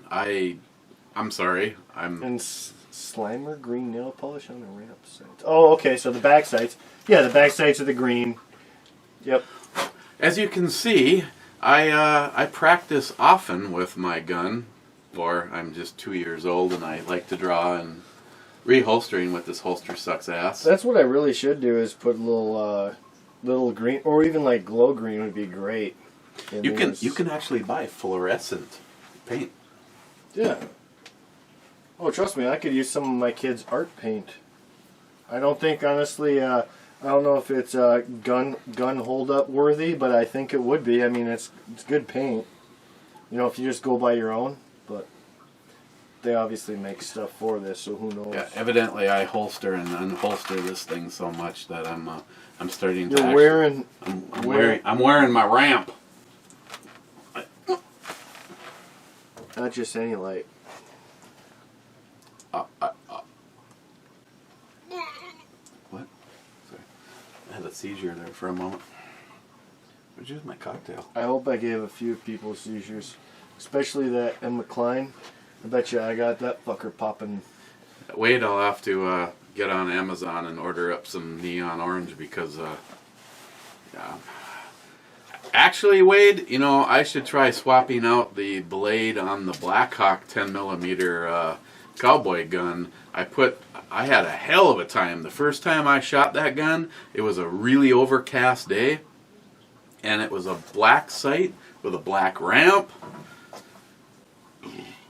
[SPEAKER 1] I'm sorry.
[SPEAKER 2] And Slimer green nail polish on the ramp sites. Oh, okay, so the back sights. Yeah, the back sights are the green. Yep.
[SPEAKER 1] As you can see, I practice often with my gun. Or I'm just 2 years old and I like to draw, and reholstering with this holster sucks ass.
[SPEAKER 2] That's what I really should do, is put little green, or even like glow green would be great.
[SPEAKER 1] You can actually buy fluorescent paint.
[SPEAKER 2] Yeah. Oh, trust me, I could use some of my kids' art paint. I don't think, honestly, I don't know if it's gun hold up worthy, but I think it would be. I mean, it's good paint. You know, if you just go by your own. But they obviously make stuff for this, so who knows?
[SPEAKER 1] Yeah, evidently I holster and unholster this thing so much that I'm starting to. I'm wearing my ramp.
[SPEAKER 2] Not just any light.
[SPEAKER 1] What? Sorry, I had a seizure there for a moment. Where'd you use my cocktail?
[SPEAKER 2] I hope I gave a few people seizures. Especially that M. McLean. I bet you I got that fucker popping.
[SPEAKER 1] Wade, I'll have to get on Amazon and order up some neon orange because, yeah. Actually, Wade, you know, I should try swapping out the blade on the Blackhawk 10mm cowboy gun. I had a hell of a time. The first time I shot that gun, it was a really overcast day, and it was a black sight with a black ramp.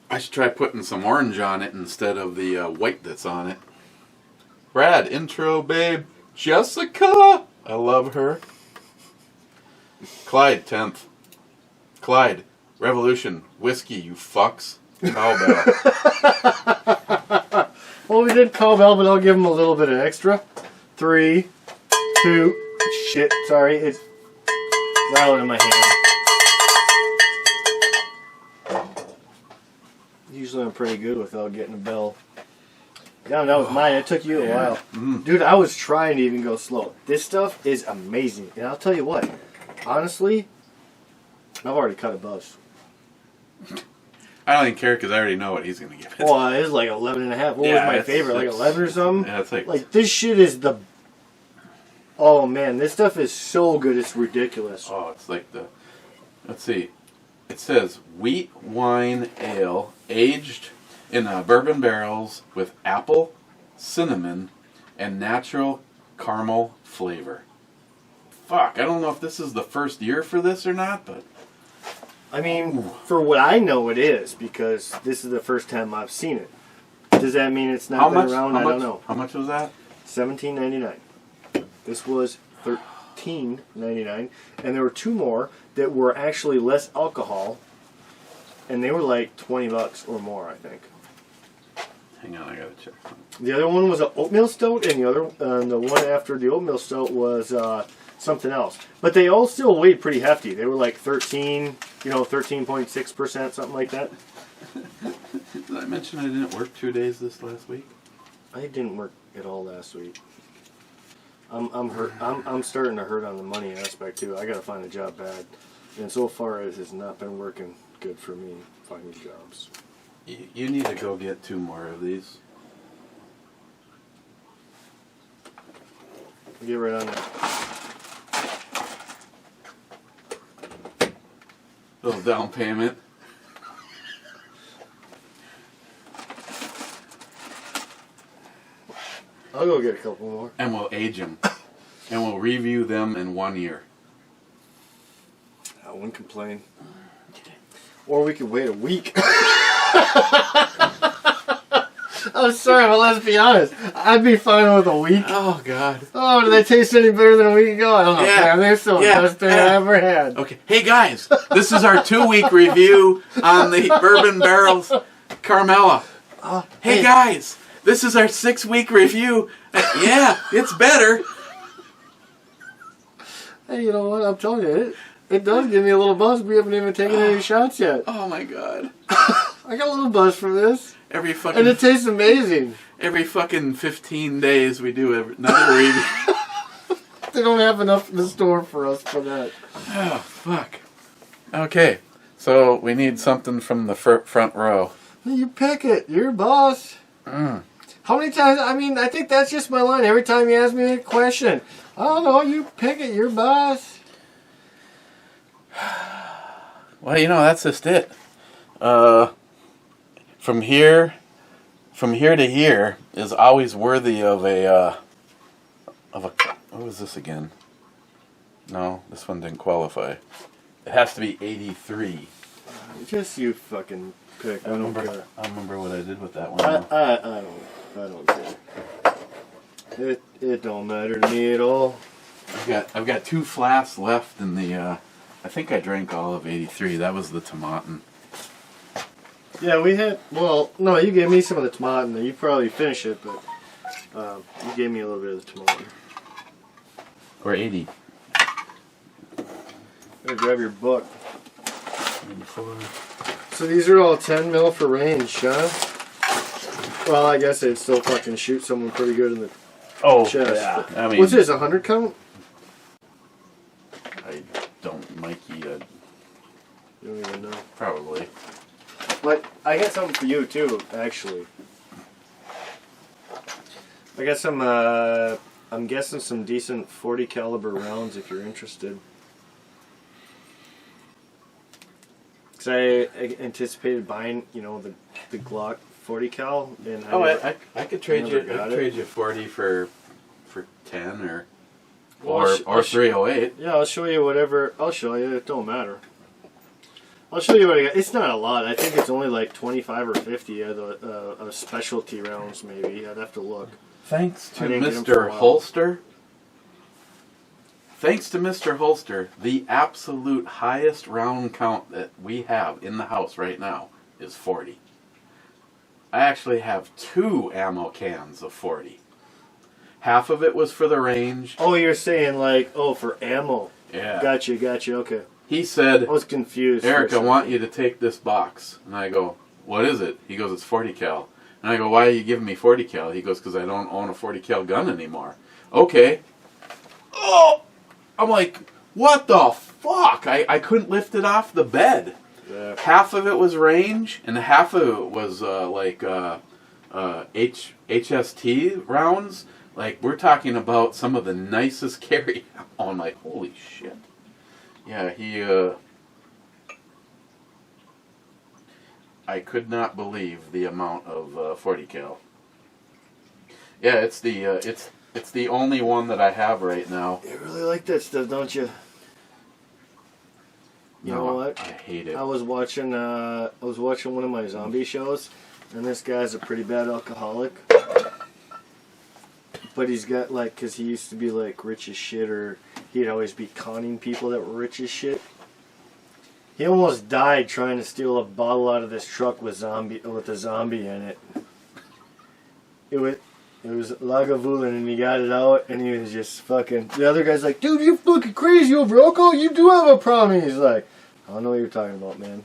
[SPEAKER 1] I should try putting some orange on it instead of the white that's on it. Brad, intro, babe. Jessica! I love her. Clyde, 10th. Clyde, Revolution, whiskey, you fucks. Cowbell.
[SPEAKER 2] Well, we did cowbell, but I'll give him a little bit of extra. 3, 2, shit, sorry, it's rattling in my hand. Usually I'm pretty good without getting a bell. Yeah, that was mine. It took you a while. Dude, I was trying to even go slow. This stuff is amazing. And I'll tell you what, honestly, I've already cut a buzz.
[SPEAKER 1] I don't even care because I already know what he's going to give it.
[SPEAKER 2] Well, it was like 11 and a half. What was my favorite? Like 11 or something?
[SPEAKER 1] Yeah, it's
[SPEAKER 2] like this shit is the... Oh, man, this stuff is so good, it's ridiculous.
[SPEAKER 1] Oh, it's like the... Let's see. It says wheat wine ale aged in bourbon barrels with apple, cinnamon, and natural caramel flavor. Fuck, I don't know if this is the first year for this or not, but...
[SPEAKER 2] I mean, for what I know it is, because this is the first time I've seen it. Does that mean it's not been around? I don't know.
[SPEAKER 1] How much was that?
[SPEAKER 2] $17.99. This was $13.99, and there were two more that were actually less alcohol, and they were like $20 or more, I think.
[SPEAKER 1] Hang on, I gotta check.
[SPEAKER 2] The other one was an oatmeal stout, and the one after the oatmeal stout was something else. But they all still weighed pretty hefty. They were like 13.6%, something like that.
[SPEAKER 1] Did I mention I didn't work 2 days this last week?
[SPEAKER 2] I didn't work at all last week. I'm hurt. I'm starting to hurt on the money aspect too. I gotta find a job bad, and so far it has not been working good for me finding jobs.
[SPEAKER 1] You need to go get 2 more of these.
[SPEAKER 2] Get right on that.
[SPEAKER 1] Little down payment.
[SPEAKER 2] I'll go get a couple more.
[SPEAKER 1] And we'll age them. And we'll review them in 1 year.
[SPEAKER 2] I wouldn't complain. Or we could wait a week. I'm sorry, but let's be honest. I'd be fine with a week.
[SPEAKER 1] Oh, God.
[SPEAKER 2] Oh, do they taste any better than a week ago? I don't know.
[SPEAKER 1] Yeah.
[SPEAKER 2] Man, they're still the best thing I ever had.
[SPEAKER 1] Okay. Hey, guys. This is our 2-week review on the Bourbon Barrels Carmela. Hey, guys. This is our 6-week review. Yeah, it's better.
[SPEAKER 2] Hey, you know what? I'm telling you, it does give me a little buzz. We haven't even taken any shots yet.
[SPEAKER 1] Oh, my God.
[SPEAKER 2] I got a little buzz from this. And it tastes amazing.
[SPEAKER 1] Every fucking 15 days we do another review.
[SPEAKER 2] They don't have enough in the store for us for that.
[SPEAKER 1] Oh, fuck. Okay, so we need something from the front row.
[SPEAKER 2] You pick it. You're boss.
[SPEAKER 1] Mm.
[SPEAKER 2] How many times? I mean, I think that's just my line. Every time you ask me a question, I don't know. You pick it. You're boss.
[SPEAKER 1] Well, you know, that's just it. From here to here is always worthy of a what was this again? No, this one didn't qualify. It has to be 83.
[SPEAKER 2] Just you fucking pick. I don't care.
[SPEAKER 1] I remember what I did with that one.
[SPEAKER 2] I don't care. It don't matter to me at all.
[SPEAKER 1] I've got 2 flasks left in the. I think I drank all of 83. That was the tomatin.
[SPEAKER 2] Yeah, we had. Well, no, you gave me some of the tomatin. You probably finished it, but you gave me a little bit of the tomatin.
[SPEAKER 1] Or 80.
[SPEAKER 2] Gotta grab your book.
[SPEAKER 1] 84.
[SPEAKER 2] So these are all 10 mil for range, huh? Well, I guess they'd still fucking shoot someone pretty good in the chest.
[SPEAKER 1] Yeah. I mean,
[SPEAKER 2] what's this, 100 count?
[SPEAKER 1] I don't, Mikey.
[SPEAKER 2] You don't even know.
[SPEAKER 1] Probably.
[SPEAKER 2] But I got something for you too, actually. I got some, I'm guessing some decent 40 caliber rounds if you're interested. Because I anticipated buying, you know, the Glock 40 cal. And
[SPEAKER 1] I could trade you. I could trade you 40 for 10 or 308.
[SPEAKER 2] Yeah, I'll show you whatever. I'll show you. It don't matter. I'll show you what I got. It's not a lot. I think it's only like 25 or 50 of the specialty rounds, maybe. I'd have to look.
[SPEAKER 1] Thanks to Mr. Holster. Thanks to Mr. Holster, the absolute highest round count that we have in the house right now is 40. I actually have 2 ammo cans of 40. Half of it was for the range.
[SPEAKER 2] Oh, you're saying like, for ammo.
[SPEAKER 1] Yeah.
[SPEAKER 2] Gotcha, okay.
[SPEAKER 1] He said,
[SPEAKER 2] I was confused.
[SPEAKER 1] Eric, I want you to take this box. And I go, what is it? He goes, it's 40 cal. And I go, why are you giving me 40 cal? He goes, because I don't own a 40 cal gun anymore. Okay. Oh! I'm like, what the fuck? I couldn't lift it off the bed.
[SPEAKER 2] Yeah.
[SPEAKER 1] Half of it was range, and half of it was HST rounds. Like, we're talking about some of the nicest carry. I'm like, holy shit. Yeah, I could not believe the amount of 40 cal. Yeah, it's the only one that I have right now.
[SPEAKER 2] You really like that stuff, don't you? You know what?
[SPEAKER 1] I hate it.
[SPEAKER 2] I was watching one of my zombie shows, and this guy's a pretty bad alcoholic. But he's got like, cause he used to be like rich as shit, or he'd always be conning people that were rich as shit. He almost died trying to steal a bottle out of this truck with a zombie in it. It was Lagavulin, and he got it out, and he was just fucking. The other guy's like, dude, you fucking crazy over alcohol? You do have a problem. And he's like, I don't know what you're talking about, man.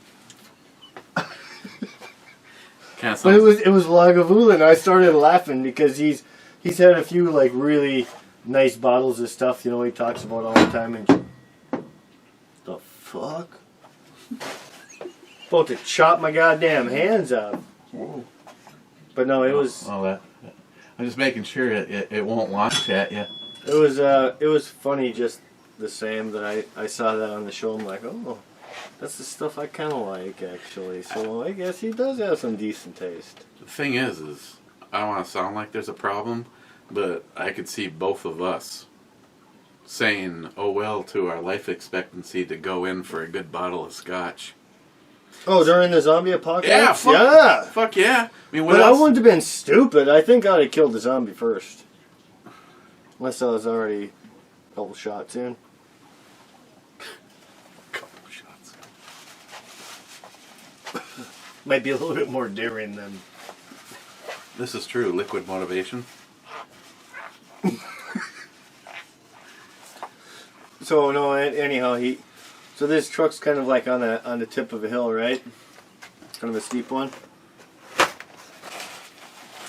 [SPEAKER 2] But it was Lagavulin. I started laughing because he's had a few like really nice bottles of stuff, you know, he talks about all the time, and the fuck? About to chop my goddamn hands off. Whoa. But no, it was.
[SPEAKER 1] Well, that. I'm just making sure it won't launch at you.
[SPEAKER 2] It was funny just the same that I saw that on the show. I'm like, oh, that's the stuff I kind of like actually. So I guess he does have some decent taste.
[SPEAKER 1] The thing is I don't want to sound like there's a problem, but I could see both of us saying, oh well, to our life expectancy to go in for a good bottle of scotch.
[SPEAKER 2] Oh, during the zombie apocalypse?
[SPEAKER 1] Yeah, fuck yeah. I mean, what else?
[SPEAKER 2] I wouldn't have been stupid. I think I'd have killed the zombie first. Unless I was already a couple shots in.
[SPEAKER 1] Couple shots.
[SPEAKER 2] Might be a little bit more daring than...
[SPEAKER 1] This is true. Liquid motivation.
[SPEAKER 2] So, no, anyhow, so this truck's kind of like on the tip of a hill, right? Kind of a steep one.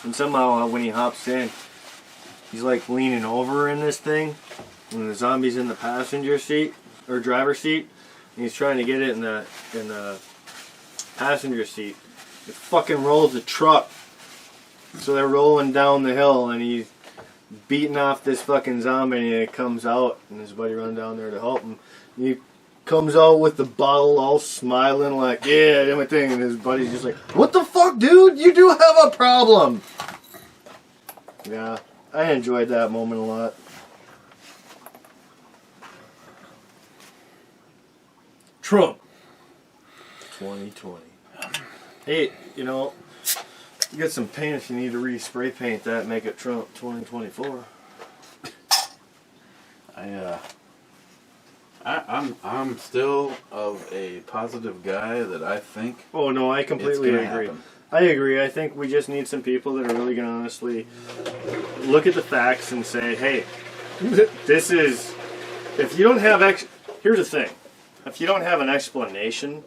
[SPEAKER 2] And somehow when he hops in, he's like leaning over in this thing, and the zombie's in the passenger seat or driver's seat, and he's trying to get it in the passenger seat. It fucking rolls the truck. So they're rolling down the hill, and he's beating off this fucking zombie, and it comes out, and his buddy runs down there to help him. And he comes out with the bottle all smiling like, yeah, everything, and his buddy's just like, what the fuck, dude? You do have a problem. Yeah, I enjoyed that moment a lot. Trump 2020. Hey, you know, you got some paint if you need to re-spray paint that and make it Trump 2024.
[SPEAKER 1] I'm still of a positive guy that I think.
[SPEAKER 2] Oh no, I completely agree. Happen. I agree. I think we just need some people that are really going to honestly look at the facts and say, hey, this is. If you don't have here's the thing. If you don't have an explanation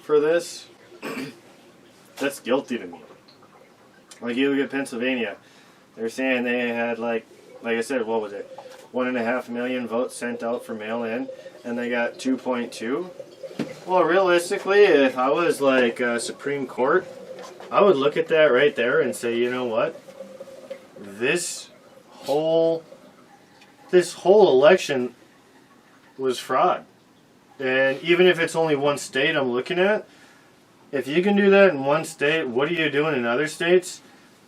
[SPEAKER 2] for this, that's guilty to me. Like you look at Pennsylvania, they're saying they had like I said, what was it? 1.5 million votes sent out for mail-in, and they got 2.2. Well, realistically, if I was like Supreme Court, I would look at that right there and say, you know what? This whole election was fraud. And even if it's only one state I'm looking at, if you can do that in one state, what are you doing in other states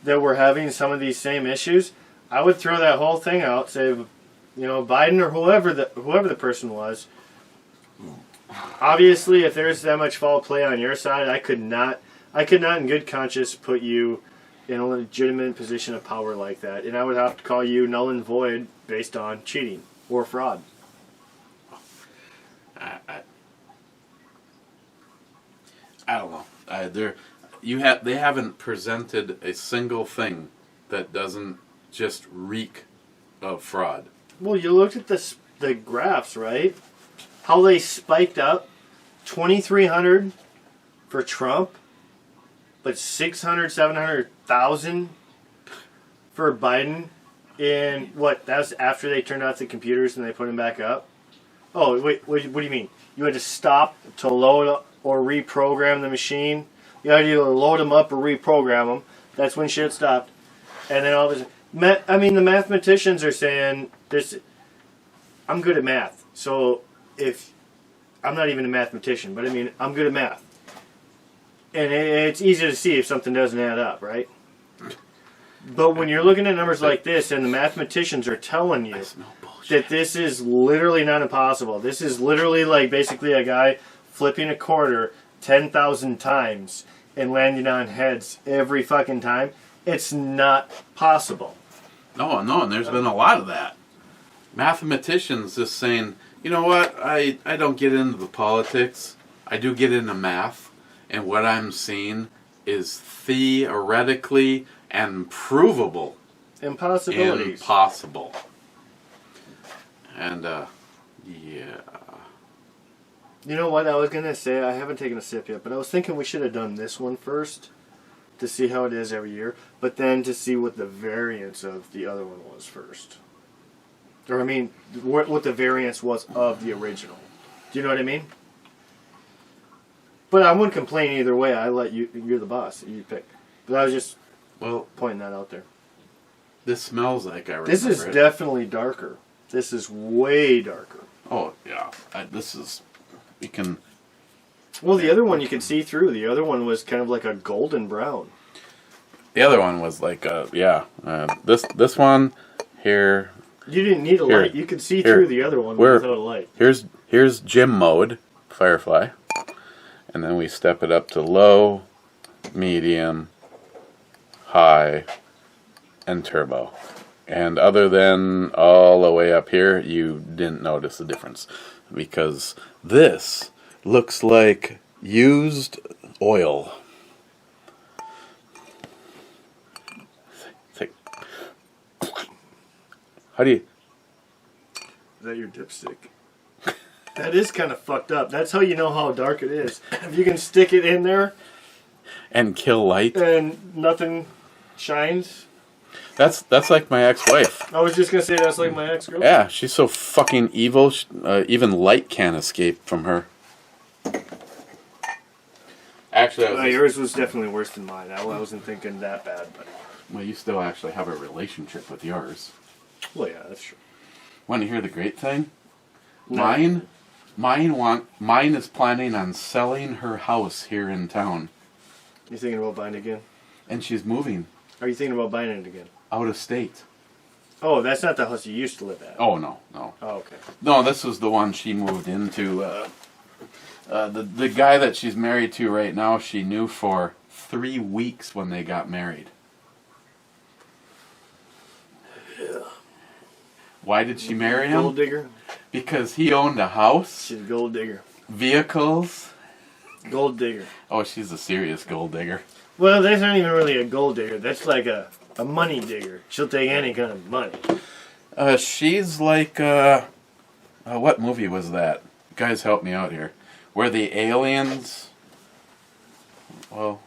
[SPEAKER 2] that were having some of these same issues? I would throw that whole thing out, say, you know, Biden or whoever the person was. Obviously, if there's that much foul play on your side, I could not in good conscience put you in a legitimate position of power like that. And I would have to call you null and void based on cheating or fraud.
[SPEAKER 1] I don't know. They haven't presented a single thing that doesn't just reek of fraud.
[SPEAKER 2] Well, you looked at the graphs, right? How they spiked up 2,300 for Trump, but 600, 700,000 for Biden. And what? That was after they turned off the computers and they put them back up. Oh, wait, what do you mean? You had to stop to load or reprogram the machine? You had to either load them up or reprogram them. That's when shit stopped. And then all of a sudden, I mean, the mathematicians are saying this. I'm good at math, so if I'm not even a mathematician, but I mean, I'm good at math, and it's easy to see if something doesn't add up, right? But when you're looking at numbers like this, and the mathematicians are telling you that this is literally not impossible. This is literally like basically a guy flipping a quarter 10,000 times and landing on heads every fucking time. It's not possible.
[SPEAKER 1] No, and there's been a lot of that. Mathematicians just saying, you know what, I don't get into the politics. I do get into math. And what I'm seeing is theoretically and provable.
[SPEAKER 2] Impossibilities.
[SPEAKER 1] Impossible. And, yeah.
[SPEAKER 2] You know what I was going to say? I haven't taken a sip yet, but I was thinking we should have done this one first to see how it is every year, but then to see what the variance of the other one was first. Or, I mean, what the variance was of the original. Do you know what I mean? But I wouldn't complain either way. I let you, you're the boss. You pick. But I was just pointing that out there.
[SPEAKER 1] This smells like I remember
[SPEAKER 2] This is definitely darker. This is way darker.
[SPEAKER 1] Oh, yeah. This is... You can...
[SPEAKER 2] Well, the other one you can see through. The other one was kind of like a golden brown.
[SPEAKER 1] The other one was like this one here.
[SPEAKER 2] You didn't need a light. You could see through the other one without a light.
[SPEAKER 1] Here's gym mode, Firefly, and then we step it up to low, medium, high, and turbo. And other than all the way up here, you didn't notice the difference because this looks like used oil. How do you...
[SPEAKER 2] Is that your dipstick? That is kind of fucked up. That's how you know how dark it is. If you can stick it in there
[SPEAKER 1] and kill light
[SPEAKER 2] and nothing shines.
[SPEAKER 1] That's like my ex-wife.
[SPEAKER 2] I was just gonna say that's like my ex-girlfriend.
[SPEAKER 1] Yeah, she's so fucking evil. Even light can't escape from her. Actually,
[SPEAKER 2] yours was definitely worse than mine. I wasn't thinking that bad, but
[SPEAKER 1] well, you still actually have a relationship with yours.
[SPEAKER 2] Well, yeah, that's true.
[SPEAKER 1] Want to hear the great thing?
[SPEAKER 2] No.
[SPEAKER 1] Mine is planning on selling her house here in town.
[SPEAKER 2] You thinking about buying it again?
[SPEAKER 1] And she's moving.
[SPEAKER 2] Are you thinking about buying it again?
[SPEAKER 1] Out of state.
[SPEAKER 2] Oh, that's not the house you used to live at.
[SPEAKER 1] Oh, no.
[SPEAKER 2] Oh, okay.
[SPEAKER 1] No, this was the one she moved into. The guy that she's married to right now, she knew for 3 weeks when they got married.
[SPEAKER 2] Yeah.
[SPEAKER 1] Why did she marry him?
[SPEAKER 2] Gold digger?
[SPEAKER 1] Because he owned a house.
[SPEAKER 2] She's a gold digger.
[SPEAKER 1] Vehicles.
[SPEAKER 2] Gold digger.
[SPEAKER 1] Oh, she's a serious gold digger.
[SPEAKER 2] Well, that's not even really a gold digger. That's like a money digger. She'll take any kind of money.
[SPEAKER 1] She's like, what movie was that? Guys, help me out here. Where the aliens, where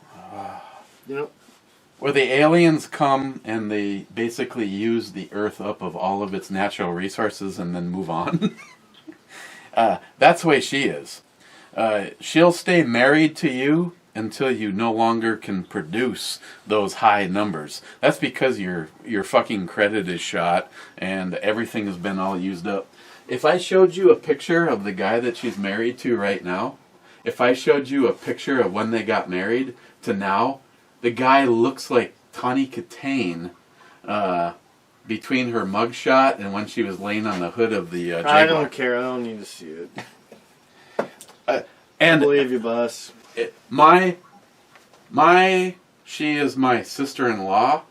[SPEAKER 1] the aliens come and they basically use the Earth up of all of its natural resources and then move on. That's the way she is. She'll stay married to you until you no longer can produce those high numbers. That's because your fucking credit is shot and everything has been all used up. If I showed you a picture of the guy that she's married to right now, if I showed you a picture of when they got married to now, the guy looks like Tawny Katane between her mugshot and when she was laying on the hood of the Jaguar.
[SPEAKER 2] I don't care. I don't need to see it. I believe you, boss.
[SPEAKER 1] She is my sister-in-law,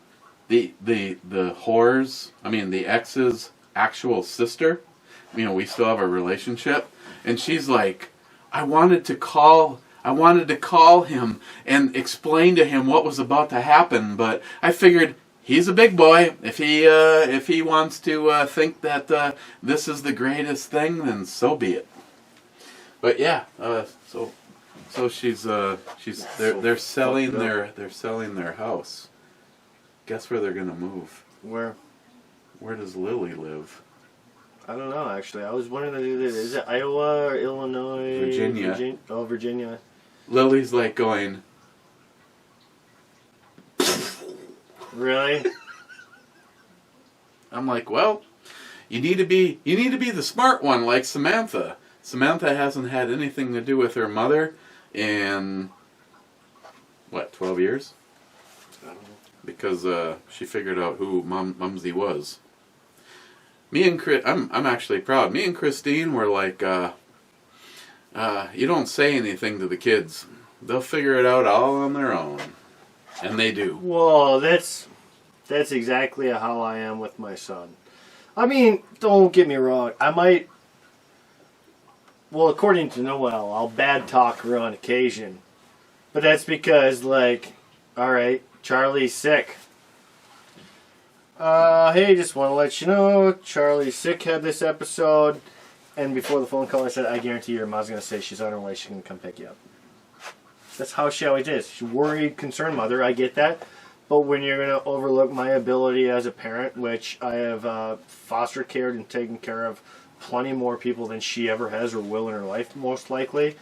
[SPEAKER 1] the ex's actual sister. You know, we still have a relationship, and she's like, I wanted to call him and explain to him what was about to happen, but I figured he's a big boy. If he wants to think that this is the greatest thing, then so be it. But yeah, so they're selling their house. Guess where they're gonna move?
[SPEAKER 2] Where?
[SPEAKER 1] Where does Lily live?
[SPEAKER 2] I don't know, actually. I was wondering, is it Iowa or Illinois?
[SPEAKER 1] Virginia.
[SPEAKER 2] Oh, Virginia.
[SPEAKER 1] Lily's like going...
[SPEAKER 2] Really?
[SPEAKER 1] I'm like, well, you need to be the smart one like Samantha. Samantha hasn't had anything to do with her mother in, 12 years?
[SPEAKER 2] I don't know.
[SPEAKER 1] Because she figured out who Mumsy was. Me and I'm actually proud. Me and Christine were like, you don't say anything to the kids. They'll figure it out all on their own. And they do.
[SPEAKER 2] Whoa, that's exactly how I am with my son. I mean, don't get me wrong. I might, according to Noel, I'll bad talk her on occasion. But that's because, like, alright, Charlie's sick. Hey, just want to let you know, Charlie's sick had this episode, and before the phone call I said, I guarantee your mom's going to say she's on her way, she's going to come pick you up. That's how she always is. She's worried, concerned mother, I get that. But when you're going to overlook my ability as a parent, which I have foster cared and taken care of plenty more people than she ever has or will in her life, most likely.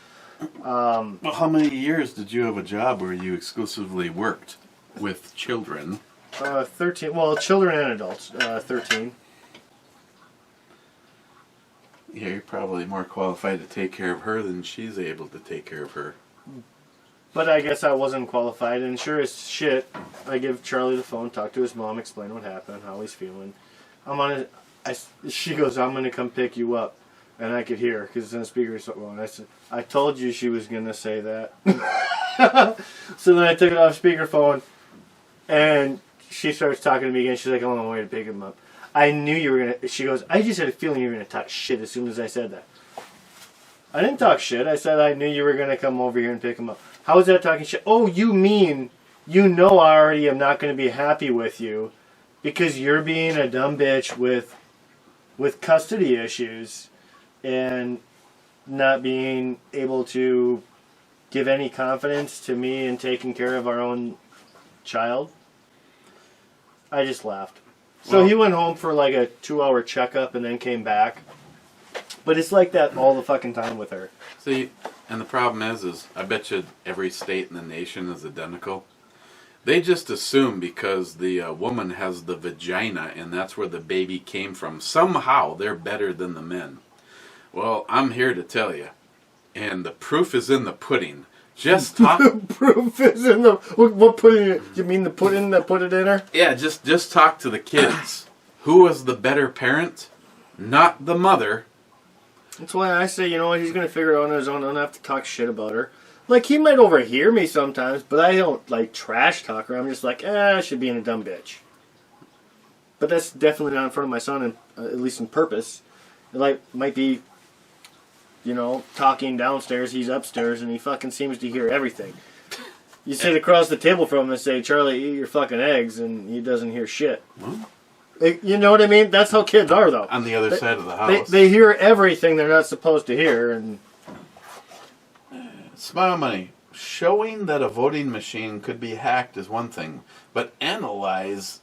[SPEAKER 1] Well, how many years did you have a job where you exclusively worked with children?
[SPEAKER 2] 13. Well, children and adults. 13.
[SPEAKER 1] Yeah, you're probably more qualified to take care of her than she's able to take care of her.
[SPEAKER 2] But I guess I wasn't qualified, and sure as shit, I give Charlie the phone, talk to his mom, explain what happened, how he's feeling. She goes, I'm gonna come pick you up, and I could hear because it's in the speaker. And I said, I told you she was gonna say that. So then I took it off speakerphone, and she starts talking to me again. She's like, I'm on my way to pick him up. I knew you were gonna. She goes, I just had a feeling you were gonna talk shit as soon as I said that. I didn't talk shit. I said I knew you were gonna come over here and pick him up. How is that talking shit? Oh, you mean you know I already am not going to be happy with you because you're being a dumb bitch with custody issues and not being able to give any confidence to me in taking care of our own child? I just laughed. So he went home for like a 2-hour checkup and then came back. But it's like that all the fucking time with her.
[SPEAKER 1] See, and the problem is I bet you every state in the nation is identical. They just assume because the woman has the vagina and that's where the baby came from, somehow they're better than the men. Well, I'm here to tell you, and the proof is in the pudding. Just talk.
[SPEAKER 2] Proof is in the what pudding? You mean the pudding that put it in her?
[SPEAKER 1] Yeah, just talk to the kids. Who was the better parent? Not the mother.
[SPEAKER 2] That's why I say, you know what, he's going to figure it out on his own. I don't have to talk shit about her. Like, he might overhear me sometimes, but I don't, like, trash talk her. I'm just like, I should be in a dumb bitch. But that's definitely not in front of my son, at least in purpose. It, like, might be, you know, talking downstairs, he's upstairs, and he fucking seems to hear everything. You sit across the table from him and say, Charlie, eat your fucking eggs, and he doesn't hear shit.
[SPEAKER 1] What?
[SPEAKER 2] You know what I mean? That's how kids are, though.
[SPEAKER 1] On the other side of the house.
[SPEAKER 2] They hear everything they're not supposed to hear, and...
[SPEAKER 1] Smile money. Showing that a voting machine could be hacked is one thing, but analysis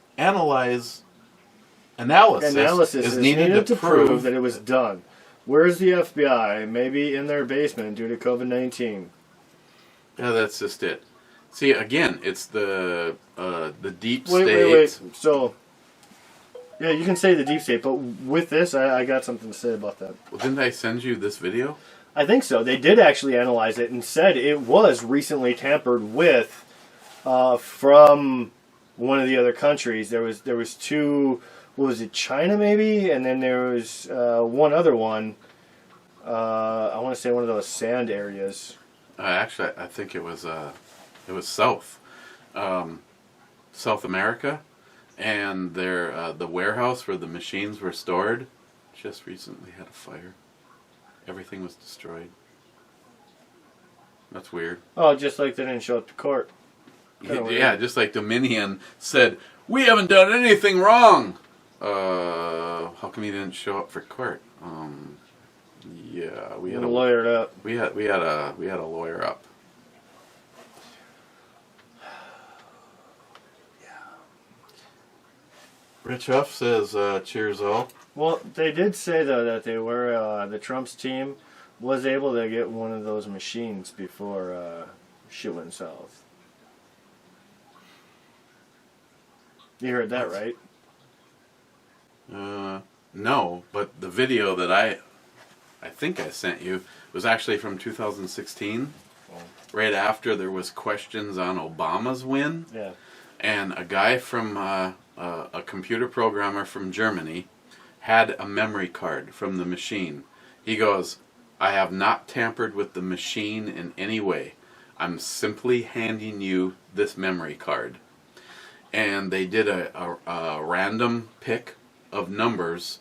[SPEAKER 1] is needed to prove
[SPEAKER 2] that it was done. Where's the FBI? Maybe in their basement due to COVID-19.
[SPEAKER 1] Yeah, that's just it. See, again, it's the deep state.
[SPEAKER 2] Wait. So... Yeah, you can say the deep state, but with this, I got something to say about that.
[SPEAKER 1] Well, didn't I send you this video?
[SPEAKER 2] I think so. They did actually analyze it and said it was recently tampered with from one of the other countries. There was two, what was it, China maybe? And then there was one other one, I want to say one of those sand areas.
[SPEAKER 1] Actually, I think it was South America. And the warehouse where the machines were stored just recently had a fire. Everything was destroyed. That's weird.
[SPEAKER 2] Oh, just like they didn't show up to court.
[SPEAKER 1] Yeah, just like Dominion said, we haven't done anything wrong. How come you didn't show up for court? Yeah, we had a
[SPEAKER 2] lawyer up.
[SPEAKER 1] We had a lawyer up. Rich Huff says, cheers all.
[SPEAKER 2] Well, they did say, though, that they were, the Trump's team was able to get one of those machines before shit went south. You heard that, right?
[SPEAKER 1] No, but the video that I think I sent you was actually from 2016, right after there was questions on Obama's win.
[SPEAKER 2] Yeah.
[SPEAKER 1] And a guy from... a computer programmer from Germany had a memory card from the machine. He goes, I have not tampered with the machine in any way. I'm simply handing you this memory card. And they did a random pick of numbers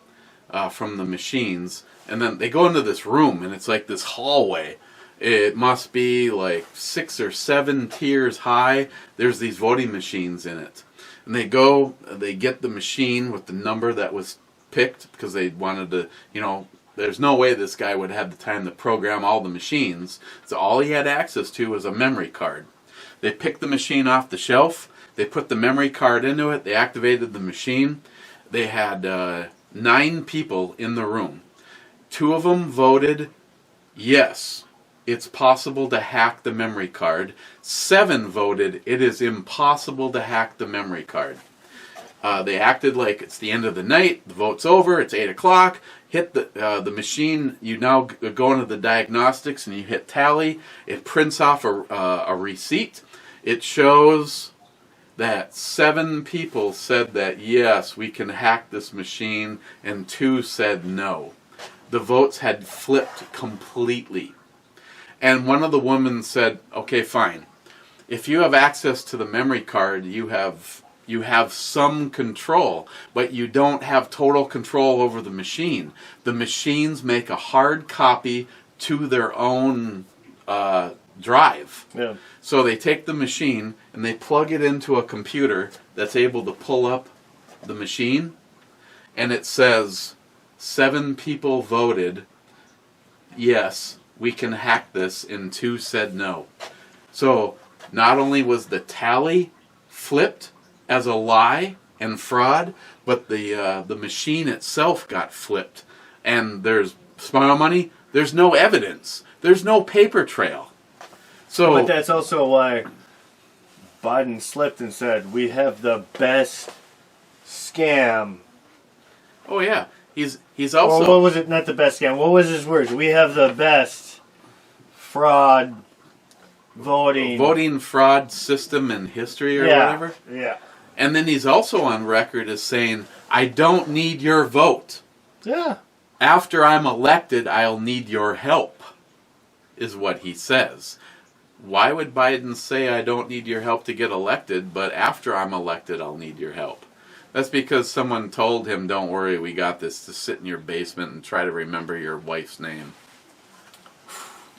[SPEAKER 1] from the machines. And then they go into this room, and it's like this hallway. It must be like 6 or 7 tiers high. There's these voting machines in it. And they get the machine with the number that was picked because they wanted to, there's no way this guy would have the time to program all the machines. So all he had access to was a memory card. They picked the machine off the shelf. They put the memory card into it. They activated the machine. They had 9 people in the room. 2 of them voted yes, it's possible to hack the memory card. 7 voted it is impossible to hack the memory card. They acted like it's the end of the night. The vote's over. It's 8 o'clock. Hit the machine. You now go into the diagnostics and you hit tally. It prints off a receipt. It shows that 7 people said that yes, we can hack this machine, and 2 said no. The votes had flipped completely. And one of the women said, okay, fine. If you have access to the memory card, you have some control, but you don't have total control over the machine. The machines make a hard copy to their own drive.
[SPEAKER 2] Yeah.
[SPEAKER 1] So they take the machine and they plug it into a computer that's able to pull up the machine, and it says 7 people voted yes, we can hack this, and 2 said no. So not only was the tally flipped as a lie and fraud, but the machine itself got flipped. And there's smile money. There's no evidence. There's no paper trail. So,
[SPEAKER 2] but that's also why Biden slipped and said we have the best scam.
[SPEAKER 1] Oh yeah, he's also.
[SPEAKER 2] Or what was it? Not the best scam. What was his words? We have the best fraud voting
[SPEAKER 1] fraud system in history or whatever.
[SPEAKER 2] Yeah.
[SPEAKER 1] And then he's also on record as saying, I don't need your vote.
[SPEAKER 2] Yeah.
[SPEAKER 1] After I'm elected, I'll need your help, is what he says. Why would Biden say I don't need your help to get elected, but after I'm elected, I'll need your help? That's because someone told him, don't worry, we got this, to sit in your basement and try to remember your wife's name.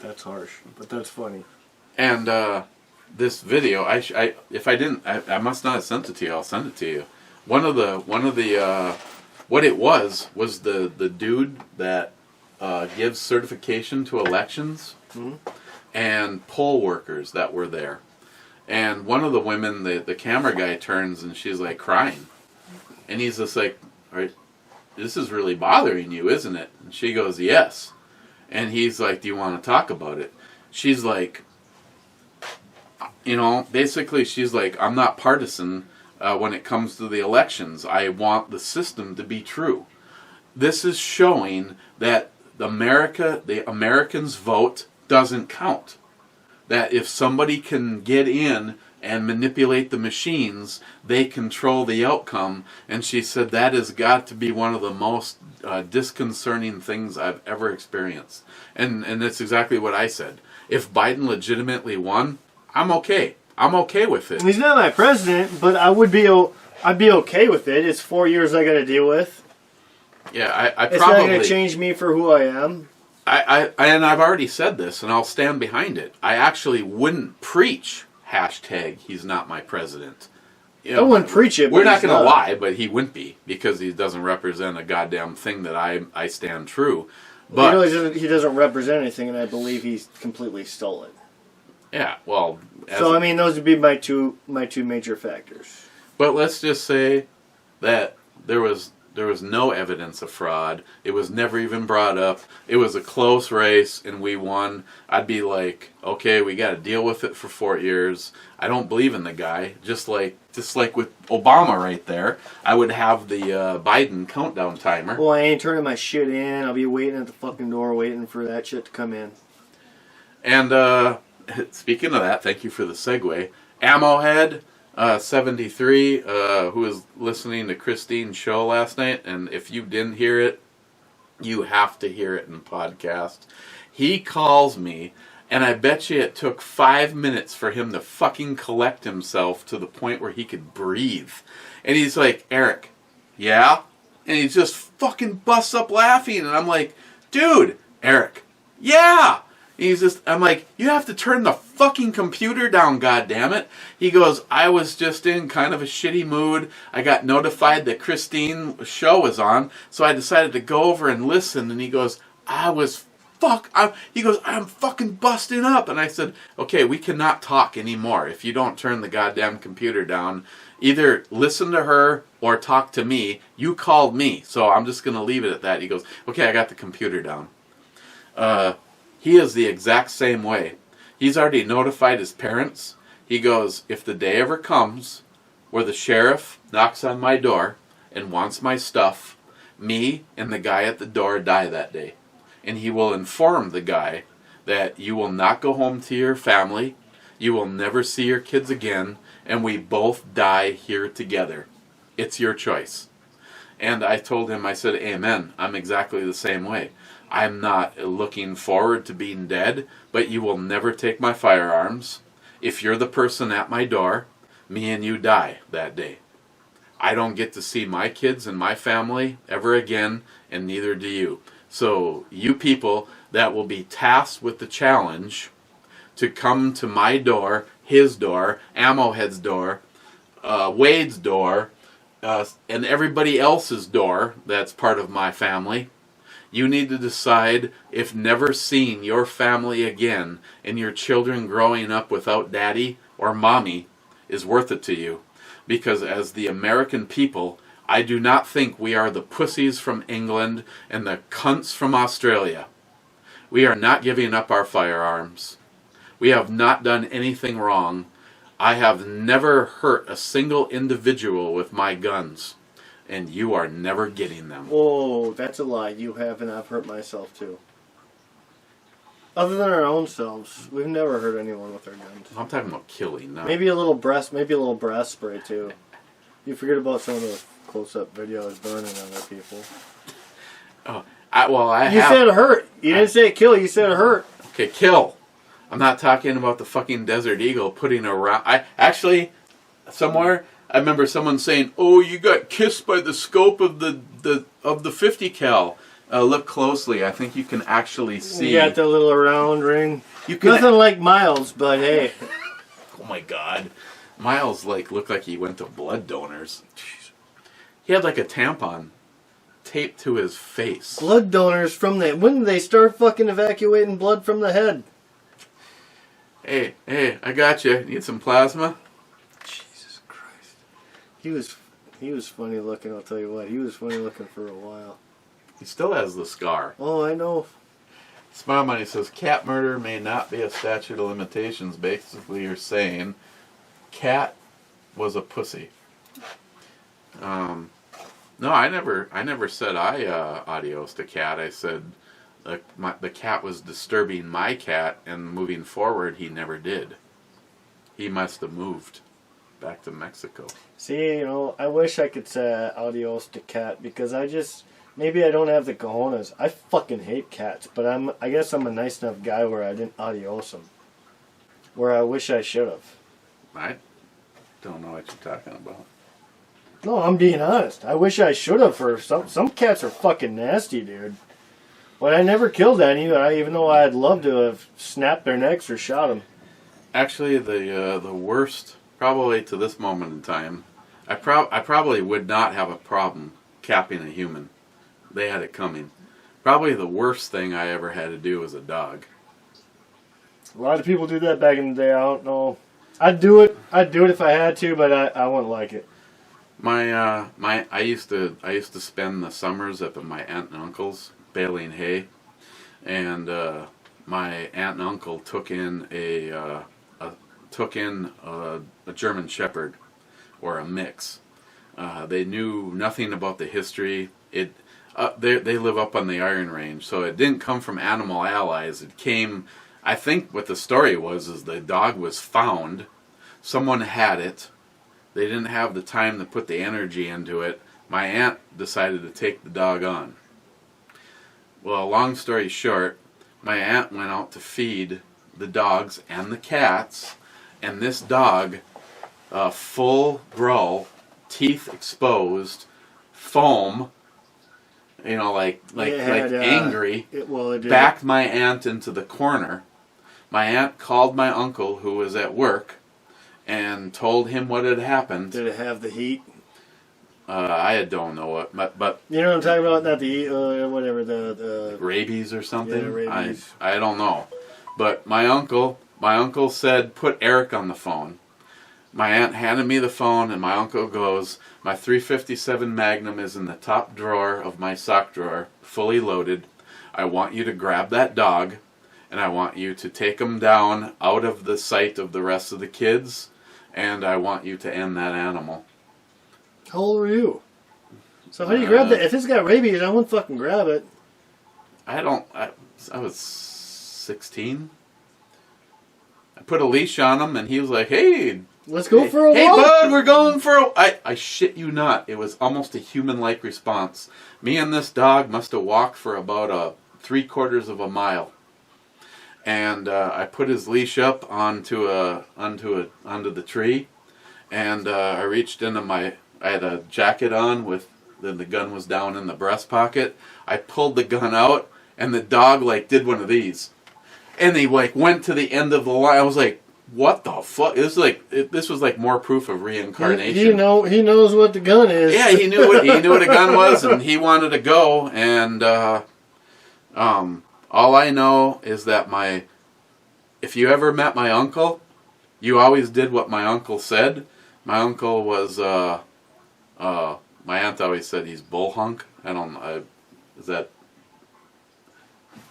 [SPEAKER 2] That's harsh, but that's funny.
[SPEAKER 1] And this video, if I didn't, I must not have sent it to you. I'll send it to you. One of the what it was the dude that gives certification to elections, and poll workers that were there. And one of the women, the camera guy turns and she's like crying, and he's just like, "All right, this is really bothering you, isn't it?" And she goes, "Yes." And he's like, "Do you want to talk about it?" She's like, basically she's like, "I'm not partisan when it comes to the elections. I want the system to be true." This is showing that the Americans' vote doesn't count. That if somebody can get in and manipulate the machines, they control the outcome. And she said that has got to be one of the most disconcerting things I've ever experienced. And that's exactly what I said. If Biden legitimately won, I'm okay. I'm okay with it.
[SPEAKER 2] He's not my president, but I'd be okay with it. It's 4 years I got to deal with.
[SPEAKER 1] Yeah, I
[SPEAKER 2] it's
[SPEAKER 1] probably...
[SPEAKER 2] not going to change me for who I am.
[SPEAKER 1] And I've already said this, and I'll stand behind it. I actually wouldn't preach hashtag he's not my president.
[SPEAKER 2] I wouldn't preach it.
[SPEAKER 1] We're not going to lie, but he wouldn't be, because he doesn't represent a goddamn thing that I stand true. But
[SPEAKER 2] he doesn't represent anything, and I believe he's completely stolen.
[SPEAKER 1] Yeah, well...
[SPEAKER 2] So, I mean, those would be my two major factors.
[SPEAKER 1] But let's just say that there was no evidence of fraud. It was never even brought up. It was a close race, and we won. I'd be like, okay, we got to deal with it for 4 years. I don't believe in the guy. Just like with Obama right there, I would have the Biden countdown timer.
[SPEAKER 2] Well, I ain't turning my shit in. I'll be waiting at the fucking door, waiting for that shit to come in.
[SPEAKER 1] And speaking of that, thank you for the segue. Ammohead 73, who was listening to Christine's show last night, and if you didn't hear it, you have to hear it in podcast. He calls me, and I bet you it took 5 minutes for him to fucking collect himself to the point where he could breathe. And he's like, "Eric, yeah?" And he just fucking busts up laughing, and I'm like, "Dude, Eric, yeah! He's just, I'm like, you have to turn the fucking computer down, goddammit. He goes, I was just in kind of a shitty mood. I got notified that Christine's show was on, so I decided to go over and listen. And he goes, he goes, I'm fucking busting up. And I said, okay, we cannot talk anymore if you don't turn the goddamn computer down. Either listen to her or talk to me. You called me, so I'm just going to leave it at that. He goes, okay, I got the computer down. He is the exact same way. He's already notified his parents. He goes, if the day ever comes where the sheriff knocks on my door and wants my stuff, me and the guy at the door die that day. And he will inform the guy that you will not go home to your family, you will never see your kids again, and we both die here together. It's your choice. And I told him, I said, amen. I'm exactly the same way. I'm not looking forward to being dead, but you will never take my firearms. If you're the person at my door, me and you die that day. I don't get to see my kids and my family ever again, and neither do you. So you people that will be tasked with the challenge to come to my door, his door, Ammohead's door, Wade's door, and everybody else's door that's part of my family, you need to decide if never seeing your family again and your children growing up without daddy or mommy is worth it to you. Because as the American people, I do not think we are the pussies from England and the cunts from Australia. We are not giving up our firearms. We have not done anything wrong. I have never hurt a single individual with my guns. And you are never getting them.
[SPEAKER 2] Whoa, that's a lie. You have, and I've hurt myself too. Other than our own selves, we've never hurt anyone with our guns.
[SPEAKER 1] I'm talking about killing, not...
[SPEAKER 2] Maybe a little breast spray too. You forget about some of those close-up videos burning other people.
[SPEAKER 1] Oh, I
[SPEAKER 2] You said hurt. You didn't say kill. You said hurt.
[SPEAKER 1] Okay, kill. I'm not talking about the fucking Desert Eagle putting a round... somewhere... I remember someone saying, "Oh, you got kissed by the scope of the 50 cal." Look closely. I think you can actually see.
[SPEAKER 2] You got the little round ring.
[SPEAKER 1] You can
[SPEAKER 2] Nothing like Miles, but hey.
[SPEAKER 1] Oh my God, Miles looked like he went to blood donors. Jeez. He had like a tampon taped to his face.
[SPEAKER 2] Blood donors from the... When did they start fucking evacuating blood from the head?
[SPEAKER 1] Hey, I got you. Need some plasma?
[SPEAKER 2] He was funny looking, I'll tell you what. He was funny looking for a while.
[SPEAKER 1] He still has the scar.
[SPEAKER 2] Oh, I know.
[SPEAKER 1] Smile Money says, cat murder may not be a statute of limitations. Basically, you're saying cat was a pussy. No, I never said adios to cat. I said the cat was disturbing my cat, and moving forward, he never did. He must have moved back to Mexico.
[SPEAKER 2] See, I wish I could say adios to cat because maybe I don't have the cojones. I fucking hate cats, but I guess I'm a nice enough guy where I didn't adios them. Where I wish I should have.
[SPEAKER 1] I don't know what you're talking about.
[SPEAKER 2] No, I'm being honest. I wish I should have. For some cats are fucking nasty, dude. But I never killed any, even though I'd love to have snapped their necks or shot them.
[SPEAKER 1] Actually, the worst, probably to this moment in time, I probably would not have a problem capping a human. They had it coming. Probably the worst thing I ever had to do was a dog.
[SPEAKER 2] A lot of people do that back in the day. I don't know. I'd do it if I had to, but I wouldn't like it.
[SPEAKER 1] I used to spend the summers up at my aunt and uncle's baling hay, and my aunt and uncle took in a German Shepherd, or a mix. They knew nothing about the history. They live up on the Iron Range, so it didn't come from Animal Allies. It came, I think what the story was is the dog was found, someone had it, they didn't have the time to put the energy into it. My aunt decided to take the dog on. Well, long story short, my aunt went out to feed the dogs and the cats, and this dog, full growl, teeth exposed, foam, you know, like
[SPEAKER 2] It had,
[SPEAKER 1] angry,
[SPEAKER 2] it did.
[SPEAKER 1] backed my aunt into the corner. My aunt called my uncle, who was at work, and told him what had happened.
[SPEAKER 2] Did it have the heat?
[SPEAKER 1] I don't know what, but
[SPEAKER 2] you know what I'm talking about? Not the heat, whatever the
[SPEAKER 1] rabies or something.
[SPEAKER 2] Yeah, rabies.
[SPEAKER 1] I don't know, but my uncle said put Eric on the phone. My aunt handed me the phone, and my uncle goes, my .357 Magnum is in the top drawer of my sock drawer, fully loaded. I want you to grab that dog, and I want you to take him down out of the sight of the rest of the kids, and I want you to end that animal.
[SPEAKER 2] How old were you? So how do you grab that? If it's got rabies, I wouldn't fucking grab it.
[SPEAKER 1] I was 16. I put a leash on him, and he was like, hey...
[SPEAKER 2] Let's go for a walk.
[SPEAKER 1] Hey, bud, we're going for a... I shit you not. It was almost a human-like response. Me and this dog must have walked for about 3/4 of a mile. And I put his leash up onto the tree. And I reached into my... I had a jacket on with... Then the gun was down in the breast pocket. I pulled the gun out, and the dog, like, did one of these. And he, like, went to the end of the line. I was like... What the fuck? This was like more proof of reincarnation.
[SPEAKER 2] He knows what the gun is.
[SPEAKER 1] Yeah, he knew what a gun was, and he wanted to go. And all I know is that if you ever met my uncle, you always did what my uncle said. My uncle was my aunt always said he's bull hunk. I don't know.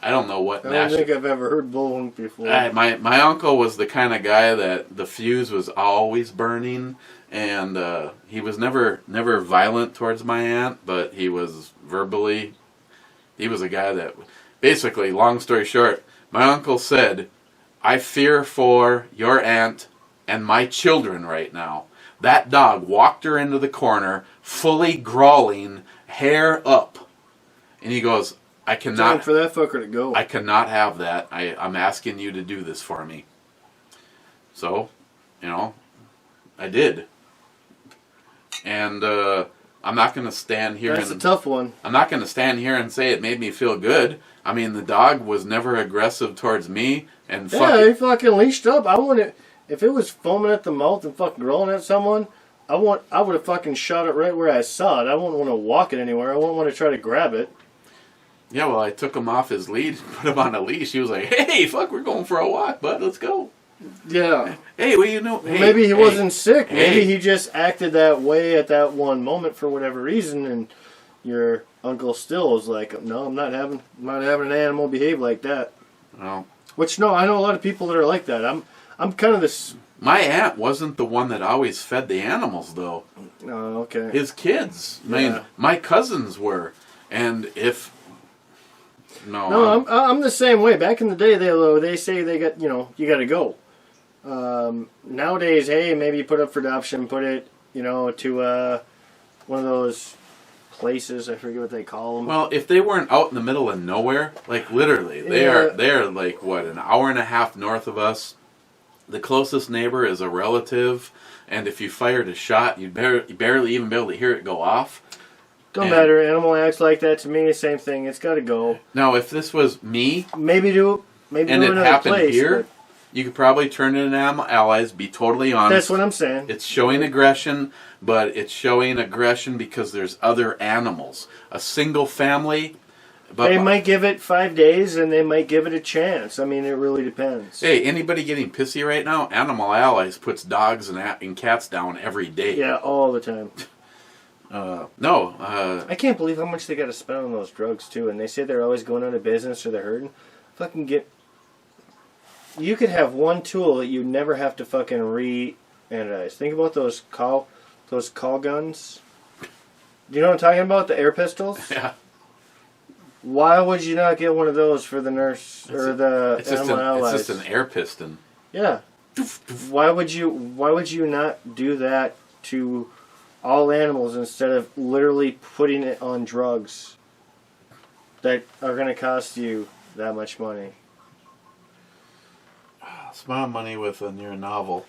[SPEAKER 1] I don't know what.
[SPEAKER 2] I don't think I've ever heard bullhunk before.
[SPEAKER 1] My uncle was the kind of guy that the fuse was always burning, and he was never violent towards my aunt, but he was verbally. He was a guy that, basically, long story short, my uncle said, "I fear for your aunt and my children right now." That dog walked her into the corner, fully growling, hair up, and he goes, I cannot.
[SPEAKER 2] Time for that fucker to go.
[SPEAKER 1] I cannot have that. I'm asking you to do this for me. So, I did. And I'm not going to stand here.
[SPEAKER 2] That's a tough one.
[SPEAKER 1] I'm not going to stand here and say it made me feel good. I mean, the dog was never aggressive towards me, and
[SPEAKER 2] he fucking leashed up. I wouldn't. If it was foaming at the mouth and fucking growling at someone, I would have fucking shot it right where I saw it. I wouldn't want to walk it anywhere. I wouldn't want to try to grab it.
[SPEAKER 1] Yeah, well, I took him off his lead, put him on a leash. He was like, hey, fuck, we're going for a walk, bud. Let's go.
[SPEAKER 2] Yeah.
[SPEAKER 1] Hey, well, hey,
[SPEAKER 2] maybe he wasn't sick. Maybe he just acted that way at that one moment for whatever reason, and your uncle still was like, no, I'm not having an animal behave like that.
[SPEAKER 1] Well.
[SPEAKER 2] Which, no, I know a lot of people that are like that. I'm kind of this...
[SPEAKER 1] My aunt wasn't the one that always fed the animals, though.
[SPEAKER 2] Oh, okay.
[SPEAKER 1] His kids.
[SPEAKER 2] Yeah.
[SPEAKER 1] I mean, my cousins were. And if...
[SPEAKER 2] No, I'm the same way. Back in the day, they say they got, you got to go. Nowadays, hey, maybe you put up for adoption, put it, to one of those places. I forget what they call them.
[SPEAKER 1] Well, if they weren't out in the middle of nowhere, like literally, they're like what, an hour and a half north of us. The closest neighbor is a relative, and if you fired a shot, you'd barely even be able to hear it go off.
[SPEAKER 2] Don't matter. Animal acts like that to me. Same thing. It's got to go.
[SPEAKER 1] Now, if this was me,
[SPEAKER 2] maybe do
[SPEAKER 1] it
[SPEAKER 2] another
[SPEAKER 1] happened
[SPEAKER 2] place,
[SPEAKER 1] here, you could probably turn it into Animal Allies. Be totally honest.
[SPEAKER 2] That's what I'm saying.
[SPEAKER 1] It's showing aggression, but it's showing aggression because there's other animals. A single family. But
[SPEAKER 2] they might give it 5 days, and they might give it a chance. I mean, it really depends.
[SPEAKER 1] Hey, anybody getting pissy right now? Animal Allies puts dogs and cats down every day.
[SPEAKER 2] Yeah, all the time.
[SPEAKER 1] No.
[SPEAKER 2] I can't believe how much they got to spend on those drugs, too. And they say they're always going out of business or they're hurting. Fucking get... You could have one tool that you never have to fucking re-anodize. Think about those call guns. Do you know what I'm talking about? The air pistols?
[SPEAKER 1] Yeah.
[SPEAKER 2] Why would you not get one of those for the nurse or the Animal Allies?
[SPEAKER 1] It's just an air piston.
[SPEAKER 2] Yeah. Why would you not do that to all animals instead of literally putting it on drugs that are going to cost you that much money?
[SPEAKER 1] Small money with a near novel.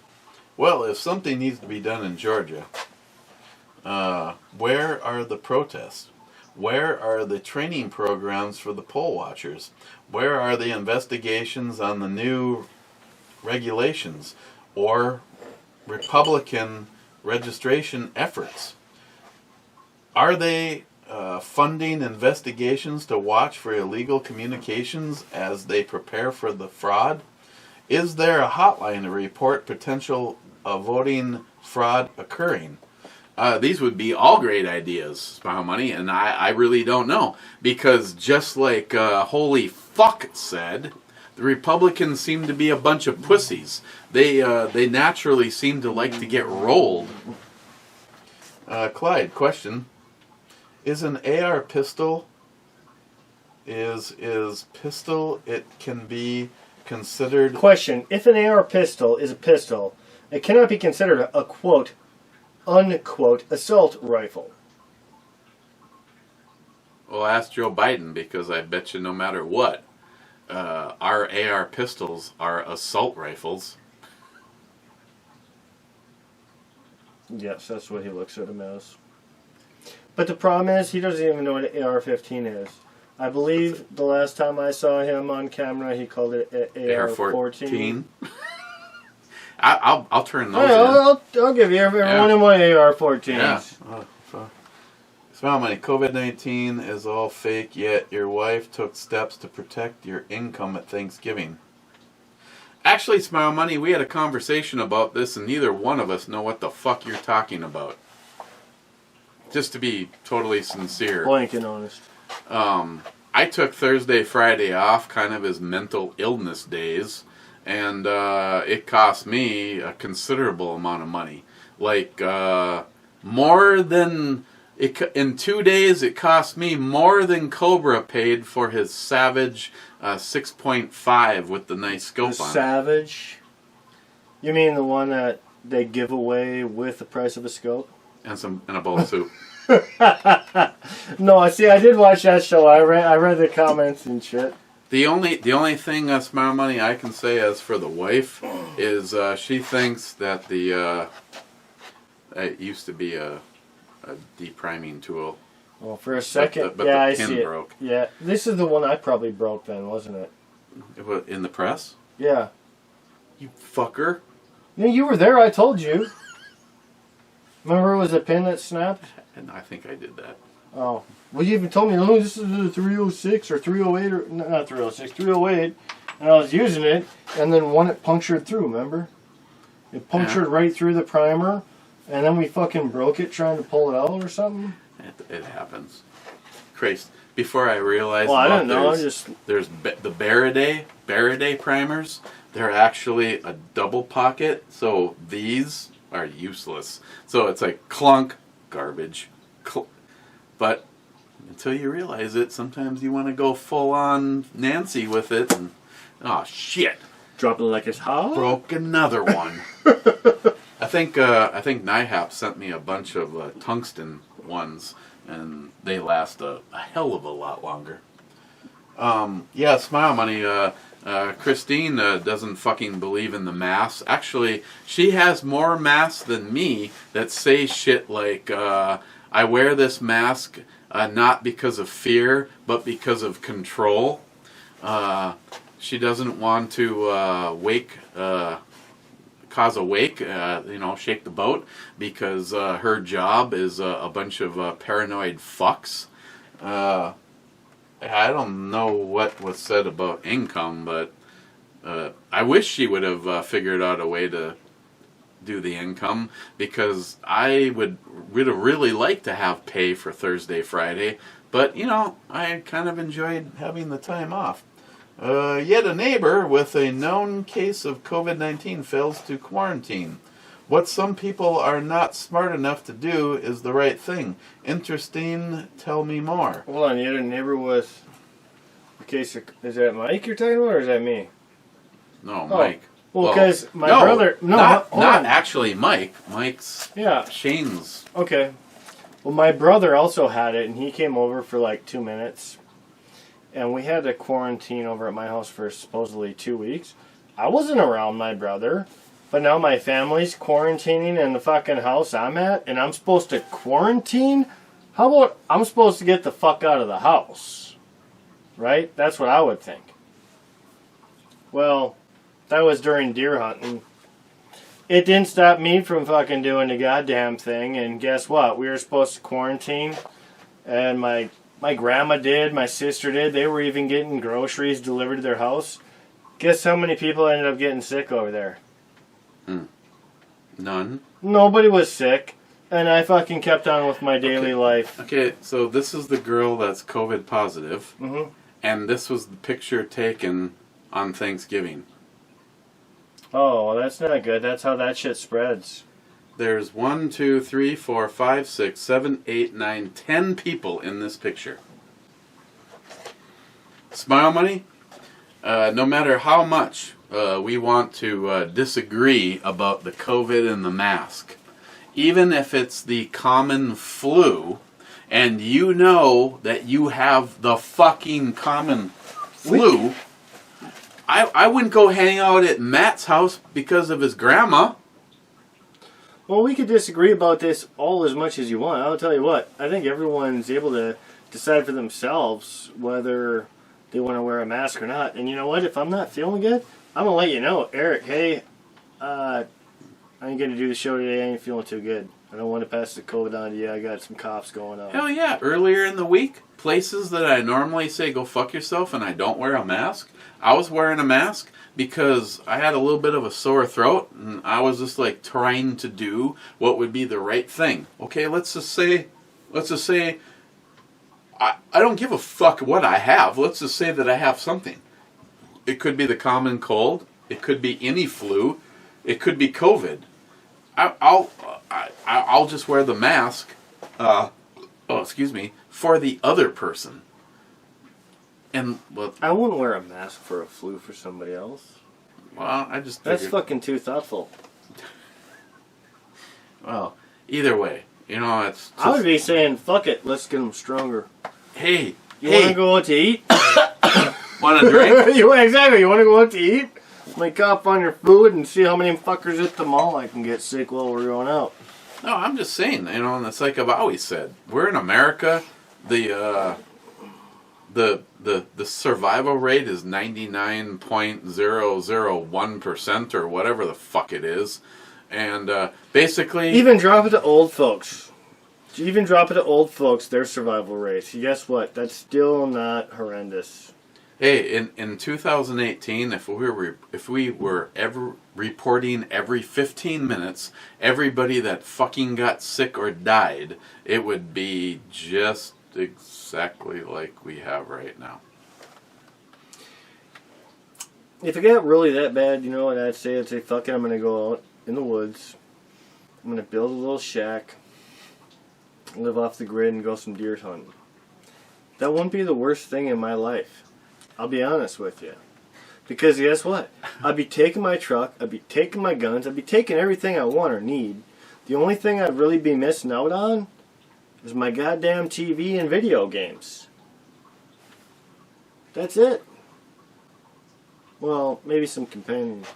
[SPEAKER 1] Well, if something needs to be done in Georgia, where are the protests? Where are the training programs for the poll watchers? Where are the investigations on the new regulations or Republican registration efforts? Are they funding investigations to watch for illegal communications as they prepare for the fraud? Is there a hotline to report potential voting fraud occurring? These would be all great ideas, Smile Money, and I really don't know. Because just like Holy Fuck said, the Republicans seem to be a bunch of pussies. They naturally seem to like to get rolled. Clyde, question. Is an AR pistol, is pistol, it can be considered...
[SPEAKER 2] Question. If an AR pistol is a pistol, it cannot be considered a quote, unquote, assault rifle.
[SPEAKER 1] Well, ask Joe Biden, because I bet you no matter what, our AR pistols are assault rifles.
[SPEAKER 2] Yes, that's what he looks at them as. But the problem is, he doesn't even know what an AR-15 is. I believe the last time I saw him on camera, he called it AR-14.
[SPEAKER 1] I'll turn those in.
[SPEAKER 2] I'll give you every one of my AR-14s.
[SPEAKER 1] Yeah. Smile Money, COVID-19 is all fake, yet your wife took steps to protect your income at Thanksgiving. Actually, Smile Money, we had a conversation about this, and neither one of us know what the fuck you're talking about. Just to be totally sincere.
[SPEAKER 2] Blank and honest.
[SPEAKER 1] I took Thursday, Friday off, kind of as mental illness days, and it cost me a considerable amount of money. Like, more than... in 2 days, it cost me more than Cobra paid for his Savage 6.5 with the nice scope on it.
[SPEAKER 2] Savage? You mean the one that they give away with the price of a scope?
[SPEAKER 1] And a bowl of soup.
[SPEAKER 2] No, see, I did watch that show. I read the comments and shit.
[SPEAKER 1] The only thing, Smile Money, I can say as for the wife is she thinks that it used to be a depriming tool.
[SPEAKER 2] Well, for a second,
[SPEAKER 1] but
[SPEAKER 2] yeah,
[SPEAKER 1] the
[SPEAKER 2] I
[SPEAKER 1] pin
[SPEAKER 2] see it.
[SPEAKER 1] broke.
[SPEAKER 2] Yeah, this is the one I probably broke then, wasn't it?
[SPEAKER 1] It was in the press?
[SPEAKER 2] Yeah.
[SPEAKER 1] You fucker.
[SPEAKER 2] Yeah, you were there. I told you. Remember, it was a pin that snapped.
[SPEAKER 1] And I think I did that.
[SPEAKER 2] Oh, well, you even told me, "Oh, this is a 306 or 308 or not 306, 308," and I was using it, and then one it punctured through. Remember? It punctured right through the primer, and then we fucking broke it trying to pull it out or something.
[SPEAKER 1] It happens. Christ. Before I realized,
[SPEAKER 2] well, I don't know.
[SPEAKER 1] There's the Baraday primers. They're actually a double pocket, so these are useless. So it's like clunk, garbage. But until you realize it, sometimes you want to go full on Nancy with it, and oh shit,
[SPEAKER 2] drop it like it's hot.
[SPEAKER 1] Broke another one. I think NIHAP sent me a bunch of tungsten ones, and they last a hell of a lot longer. Yeah, Smile Money. Christine doesn't fucking believe in the masks. Actually, she has more masks than me that say shit like, I wear this mask not because of fear, but because of control. She doesn't want to cause a wake, shake the boat, because her job is a bunch of paranoid fucks. I don't know what was said about income, but I wish she would have figured out a way to do the income, because I would really like to have pay for Thursday, Friday, but I kind of enjoyed having the time off. Yet a neighbor with a known case of COVID-19 fails to quarantine. What some people are not smart enough to do is the right thing. Interesting, tell me more.
[SPEAKER 2] Hold on, you had a neighbor with a case of... Is that Mike you're talking about, or is that me?
[SPEAKER 1] No, Mike.
[SPEAKER 2] Well, because my brother... No,
[SPEAKER 1] not actually Mike. Mike's...
[SPEAKER 2] Yeah.
[SPEAKER 1] Shane's...
[SPEAKER 2] Okay. Well, my brother also had it, and he came over for like 2 minutes. And we had to quarantine over at my house for supposedly 2 weeks. I wasn't around my brother, but now my family's quarantining in the fucking house I'm at, and I'm supposed to quarantine? How about I'm supposed to get the fuck out of the house? Right? That's what I would think. Well, that was during deer hunting. It didn't stop me from fucking doing the goddamn thing, and guess what? We were supposed to quarantine, and my grandma did, my sister did. They were even getting groceries delivered to their house. Guess how many people ended up getting sick over there?
[SPEAKER 1] None.
[SPEAKER 2] Nobody was sick, and I fucking kept on with my daily life.
[SPEAKER 1] Okay, so this is the girl that's COVID positive,
[SPEAKER 2] Mm-hmm.
[SPEAKER 1] and this was the picture taken on Thanksgiving.
[SPEAKER 2] Oh, well, that's not good. That's how that shit spreads.
[SPEAKER 1] There's 1, 2, 3, 4, 5, 6, 7, 8, 9, 10 people in this picture. Smile Money, no matter how much we want to disagree about the COVID and the mask, even if it's the common flu, and you know that you have the fucking common flu, I wouldn't go hang out at Matt's house because of his grandma.
[SPEAKER 2] Well, we could disagree about this all as much as you want. I'll tell you what. I think everyone's able to decide for themselves whether they want to wear a mask or not. And you know what? If I'm not feeling good, I'm going to let you know. Eric, hey, I ain't going to do the show today. I ain't feeling too good. I don't want to pass the COVID on to you. I got some coughs going on.
[SPEAKER 1] Hell yeah. Earlier in the week, places that I normally say go fuck yourself and I don't wear a mask, I was wearing a mask because I had a little bit of a sore throat and I was just like trying to do what would be the right thing. Okay, let's just say I don't give a fuck what I have. Let's just say that I have something. It could be the common cold. It could be any flu. It could be COVID. I'll just wear the mask. For the other person. And well,
[SPEAKER 2] I wouldn't wear a mask for a flu for somebody else.
[SPEAKER 1] Well, I just
[SPEAKER 2] That's
[SPEAKER 1] figured,
[SPEAKER 2] fucking too thoughtful.
[SPEAKER 1] well, either way, you know, it's just,
[SPEAKER 2] I would be saying, fuck it, let's get them stronger.
[SPEAKER 1] hey,
[SPEAKER 2] You want to go out to eat?
[SPEAKER 1] want a drink?
[SPEAKER 2] Exactly, you want to go out to eat? Like up on your food and see how many fuckers at the mall I can get sick while we're going out.
[SPEAKER 1] No, I'm just saying, you know, and it's like I've always said, we're in America. The survival rate is 99.001% or whatever the fuck it is, and basically
[SPEAKER 2] Even drop it to old folks. Even drop it to old folks, their survival rate. Guess what? That's still not horrendous.
[SPEAKER 1] hey, in 2018, if we were ever reporting every 15 minutes everybody that fucking got sick or died, it would be just exactly like we have right now.
[SPEAKER 2] If it got really that bad, you know what I'd say? I'd say, fuck it, I'm going to go out in the woods. I'm going to build a little shack, live off the grid, and go some deer hunting. That wouldn't be the worst thing in my life. I'll be honest with you. Because guess what? I'd be taking my truck, I'd be taking my guns, I'd be taking everything I want or need. The only thing I'd really be missing out on is my goddamn TV and video games. That's it. Well, maybe some companions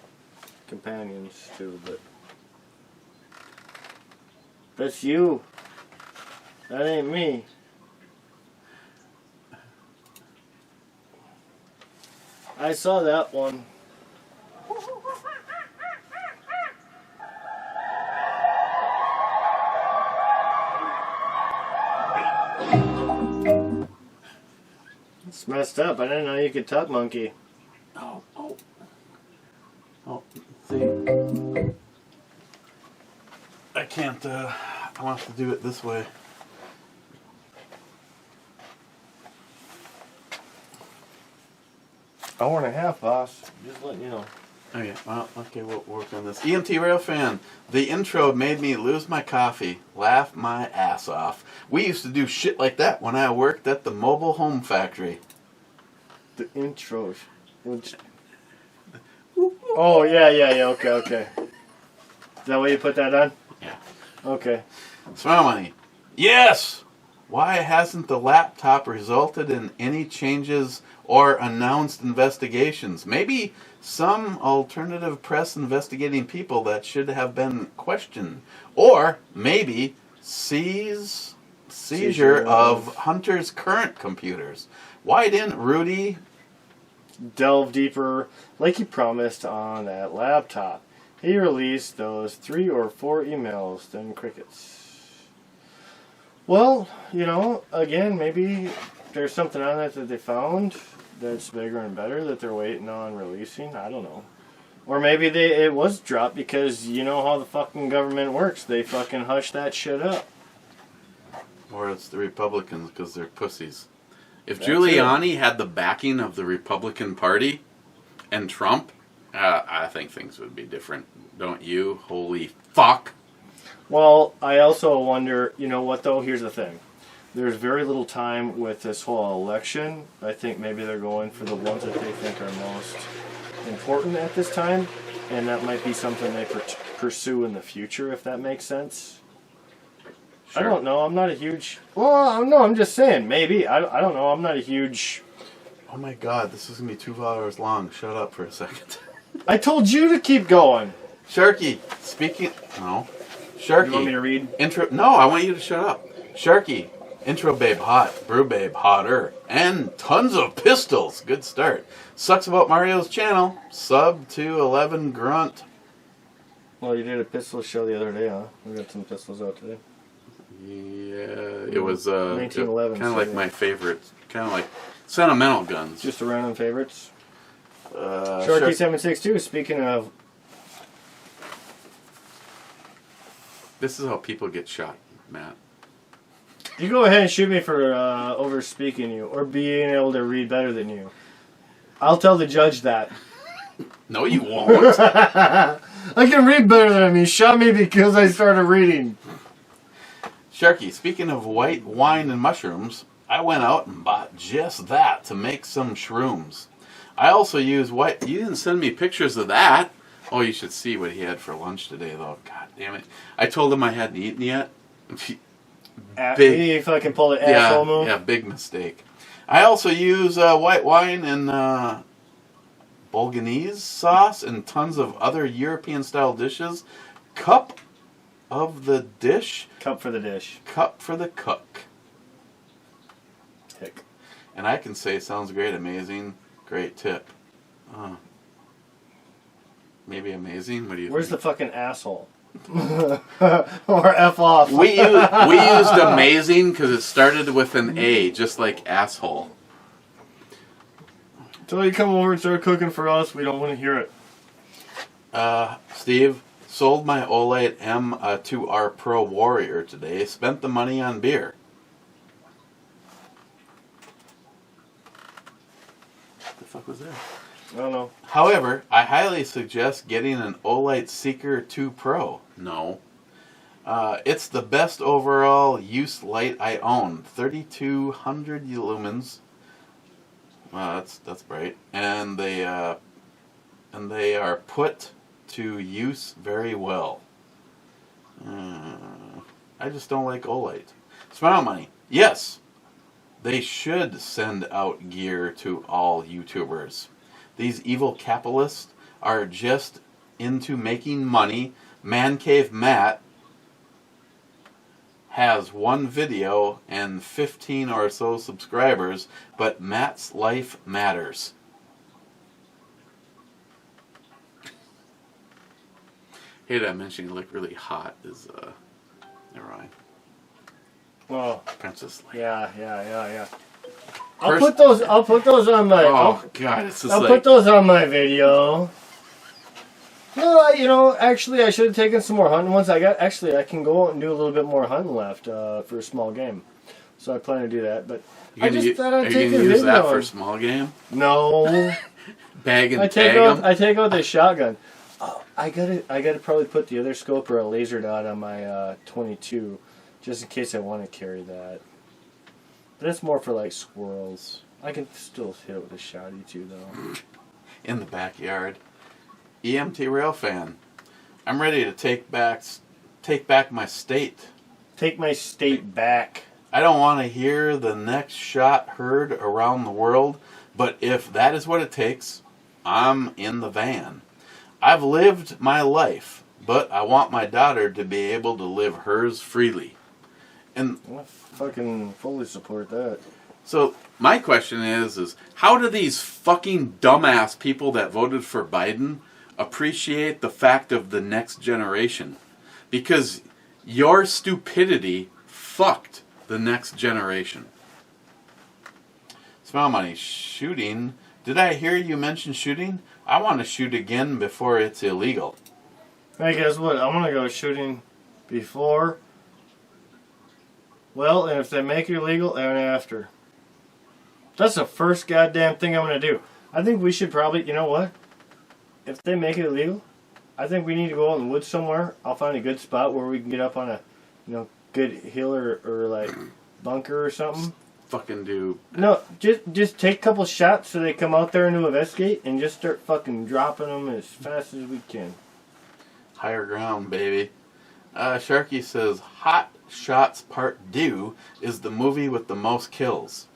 [SPEAKER 2] too, but that's you. That ain't me. I saw that one. It's messed up. I didn't know you could talk monkey.
[SPEAKER 1] Oh, see, I can't. I'll have to do it this way.
[SPEAKER 2] Hour and a half, boss. Just letting you know.
[SPEAKER 1] Okay, well, okay, we'll work on this. EMT Railfan, the intro made me lose my coffee, laugh my ass off. We used to do shit like that when I worked at the mobile home factory.
[SPEAKER 2] The intro. Oh, yeah, okay. Is that why you put that on?
[SPEAKER 1] Yeah.
[SPEAKER 2] Okay.
[SPEAKER 1] Smile Money. Yes! Why hasn't the laptop resulted in any changes or announced investigations? Maybe some alternative press investigating people that should have been questioned. Or maybe seize seizure of Hunter's current computers. Why didn't Rudy
[SPEAKER 2] delve deeper like he promised on that laptop? He released those 3 or 4 emails, then crickets. Well, again, maybe there's something on it that they found that's bigger and better that they're waiting on releasing. I don't know. Or maybe it was dropped because you know how the fucking government works. They fucking hush that shit up.
[SPEAKER 1] Or it's the Republicans because they're pussies. If
[SPEAKER 2] That's
[SPEAKER 1] Giuliani had the backing of the Republican Party and Trump, I think things would be different. Don't you? Holy fuck.
[SPEAKER 2] Well, I also wonder, you know what though? Here's the thing. There's very little time with this whole election. I think maybe they're going for the ones that they think are most important at this time. And that might be something they pursue in the future, if that makes sense. Sure. I don't know. I'm not a huge... Well, no, I'm just saying. Maybe. I don't know. I'm not a huge...
[SPEAKER 1] Oh my god, this is going to be 2 hours long. Shut up for a second.
[SPEAKER 2] I told you to keep going.
[SPEAKER 1] Sharky, speaking... No. Sharky.
[SPEAKER 2] You want me to read?
[SPEAKER 1] Intro... No, I want you to shut up. Sharky, intro babe hot, brew babe hotter, and tons of pistols. Good start. Sucks about Mario's channel. Sub to 11 grunt.
[SPEAKER 2] Well, you did a pistol show the other day, huh? We got some pistols out today.
[SPEAKER 1] Yeah, it was
[SPEAKER 2] 1911.
[SPEAKER 1] Kind of like my favorite. Kind of like sentimental guns.
[SPEAKER 2] Just a random favorites. Sharky762, speaking of...
[SPEAKER 1] This is how people get shot, Matt.
[SPEAKER 2] You go ahead and shoot me for over speaking you or being able to read better than you. I'll tell the judge that.
[SPEAKER 1] No, you won't.
[SPEAKER 2] I can read better than him. He shot me because I started reading.
[SPEAKER 1] Sharky, speaking of white wine and mushrooms, I went out and bought just that to make some shrooms. I also use white... You didn't send me pictures of that. Oh, you should see what he had for lunch today, though. God damn it. I told him I hadn't eaten yet.
[SPEAKER 2] He fucking pulled an asshole move.
[SPEAKER 1] Yeah, big mistake. I also use white wine and Bolognese sauce and tons of other European-style dishes. Cup of the dish.
[SPEAKER 2] Cup for the dish.
[SPEAKER 1] Cup for the cook.
[SPEAKER 2] Tick.
[SPEAKER 1] And I can say, sounds great, amazing, great tip. Maybe amazing? What do you
[SPEAKER 2] Where's
[SPEAKER 1] think?
[SPEAKER 2] the fucking asshole? Or F off.
[SPEAKER 1] We used amazing because it started with an A, just like asshole.
[SPEAKER 2] Until you come over and start cooking for us, we don't want to hear it.
[SPEAKER 1] Steve, sold my Olight M2R Pro Warrior today. Spent the money on beer. What the fuck was that?
[SPEAKER 2] I don't know.
[SPEAKER 1] However, I highly suggest getting an Olight Seeker 2 Pro. No. It's the best overall use light I own. 3200 lumens. That's bright. And they are put to use very well. I just don't like Olight. Smile money. Yes, they should send out gear to all YouTubers. These evil capitalists are just into making money. Man Cave Matt has 1 video and 15 or so subscribers, but Matt's life matters. Hey, did I mention you look really hot? Never mind.
[SPEAKER 2] Well,
[SPEAKER 1] Princess Leia.
[SPEAKER 2] Yeah. I'll put those on my.
[SPEAKER 1] Oh God, it's just
[SPEAKER 2] I'll
[SPEAKER 1] like.
[SPEAKER 2] put those on my video. No, actually, I should have taken some more hunting ones. I can go out and do a little bit more hunting left for a small game. So I plan to do that, but I just thought I'd take a video.
[SPEAKER 1] Are you gonna use that for small game?
[SPEAKER 2] No.
[SPEAKER 1] Bag and tag 'em?
[SPEAKER 2] I take out the shotgun. Oh, I gotta probably put the other scope or a laser dot on my 22, just in case I want to carry that. But it's more for like squirrels. I can still hit it with a shotty too, though.
[SPEAKER 1] In the backyard. EMT Rail fan. I'm ready to take back my state.
[SPEAKER 2] Take my state back.
[SPEAKER 1] I don't want to hear the next shot heard around the world, but if that is what it takes, I'm in the van. I've lived my life, but I want my daughter to be able to live hers freely. And
[SPEAKER 2] I fucking fully support that.
[SPEAKER 1] so my question is how do these fucking dumbass people that voted for Biden appreciate the fact of the next generation? Because your stupidity fucked the next generation. Smell money. Shooting. Did I hear you mention shooting? I want to shoot again before it's illegal.
[SPEAKER 2] Hey, guess what? I'm gonna go shooting before. Well, and if they make it illegal, and after. That's the first goddamn thing I'm gonna do. I think we should probably, you know what? If they make it illegal, I think we need to go out in the woods somewhere. I'll find a good spot where we can get up on a, good hill or like bunker or something.
[SPEAKER 1] Fucking do.
[SPEAKER 2] No, just take a couple shots so they come out there and do investigate and just start fucking dropping them as fast as we can.
[SPEAKER 1] Higher ground, baby. Sharky says, Hot Shots Part 2 is the movie with the most kills.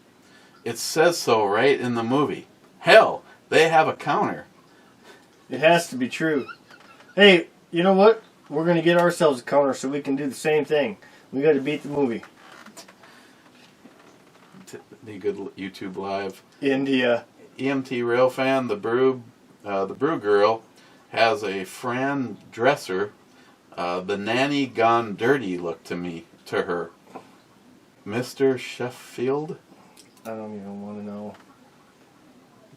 [SPEAKER 1] It says so right in the movie. Hell, they have a counter.
[SPEAKER 2] It has to be true. Hey, you know what? We're going to get ourselves a counter so we can do the same thing. We got to beat the movie.
[SPEAKER 1] The good YouTube live.
[SPEAKER 2] India.
[SPEAKER 1] EMT Rail Fan, the brew girl, has a Fran Dresser, the nanny gone dirty look to her. Mr. Sheffield?
[SPEAKER 2] I don't even want to know.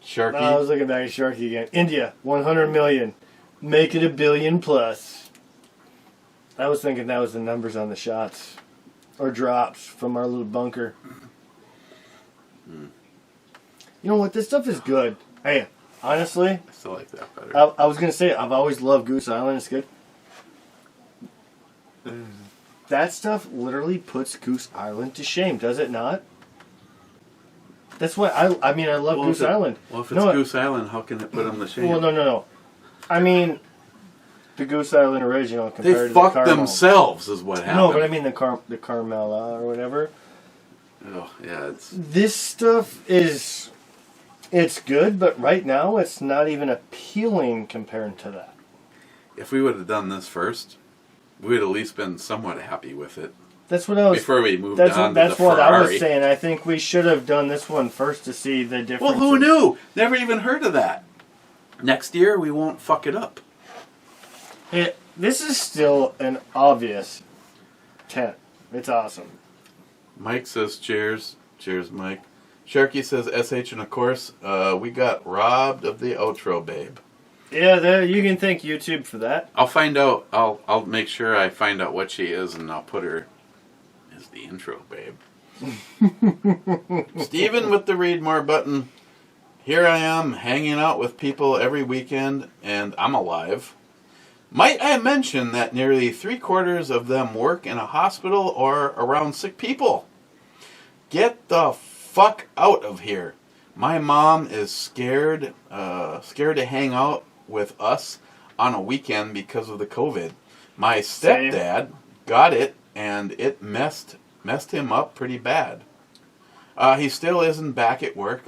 [SPEAKER 1] Sharky?
[SPEAKER 2] I was looking back at Sharky again. India, 100 million. Make it 1 billion plus. I was thinking that was the numbers on the shots. Or drops from our little bunker. You know what? This stuff is good. Hey, honestly,
[SPEAKER 1] I still like that better.
[SPEAKER 2] I was going to say, I've always loved Goose Island. It's good. That stuff literally puts Goose Island to shame, does it not? That's why I love Goose Island.
[SPEAKER 1] Well, if it's Goose Island, how can it put them to shame?
[SPEAKER 2] Well, no. I mean, the Goose Island original compared
[SPEAKER 1] They
[SPEAKER 2] to the
[SPEAKER 1] fucked
[SPEAKER 2] Carmel.
[SPEAKER 1] themselves is what happened.
[SPEAKER 2] No, but I mean the Carmela or whatever.
[SPEAKER 1] Oh, yeah,
[SPEAKER 2] This stuff is... It's good, but right now it's not even appealing compared to that.
[SPEAKER 1] If we would have done this first, we would at least been somewhat happy with it.
[SPEAKER 2] That's what I was...
[SPEAKER 1] Before we moved on to the Ferrari.
[SPEAKER 2] That's what I was saying. I think we should have done this one first to see the difference.
[SPEAKER 1] Well, who knew? Never even heard of that. Next year, we won't fuck it up.
[SPEAKER 2] This is still an obvious 10. It's awesome.
[SPEAKER 1] Mike says cheers. Cheers, Mike. Sharky says SH, and of course, we got robbed of the outro, babe.
[SPEAKER 2] Yeah, you can thank YouTube for that.
[SPEAKER 1] I'll find out. I'll make sure I find out what she is, and I'll put her as the intro, babe. Steven with the read more button. Here I am, hanging out with people every weekend, and I'm alive. Might I mention that nearly 3/4 of them work in a hospital or around sick people? Get the fuck out of here. My mom is scared to hang out with us on a weekend because of the COVID. My stepdad got it, and it messed him up pretty bad. He still isn't back at work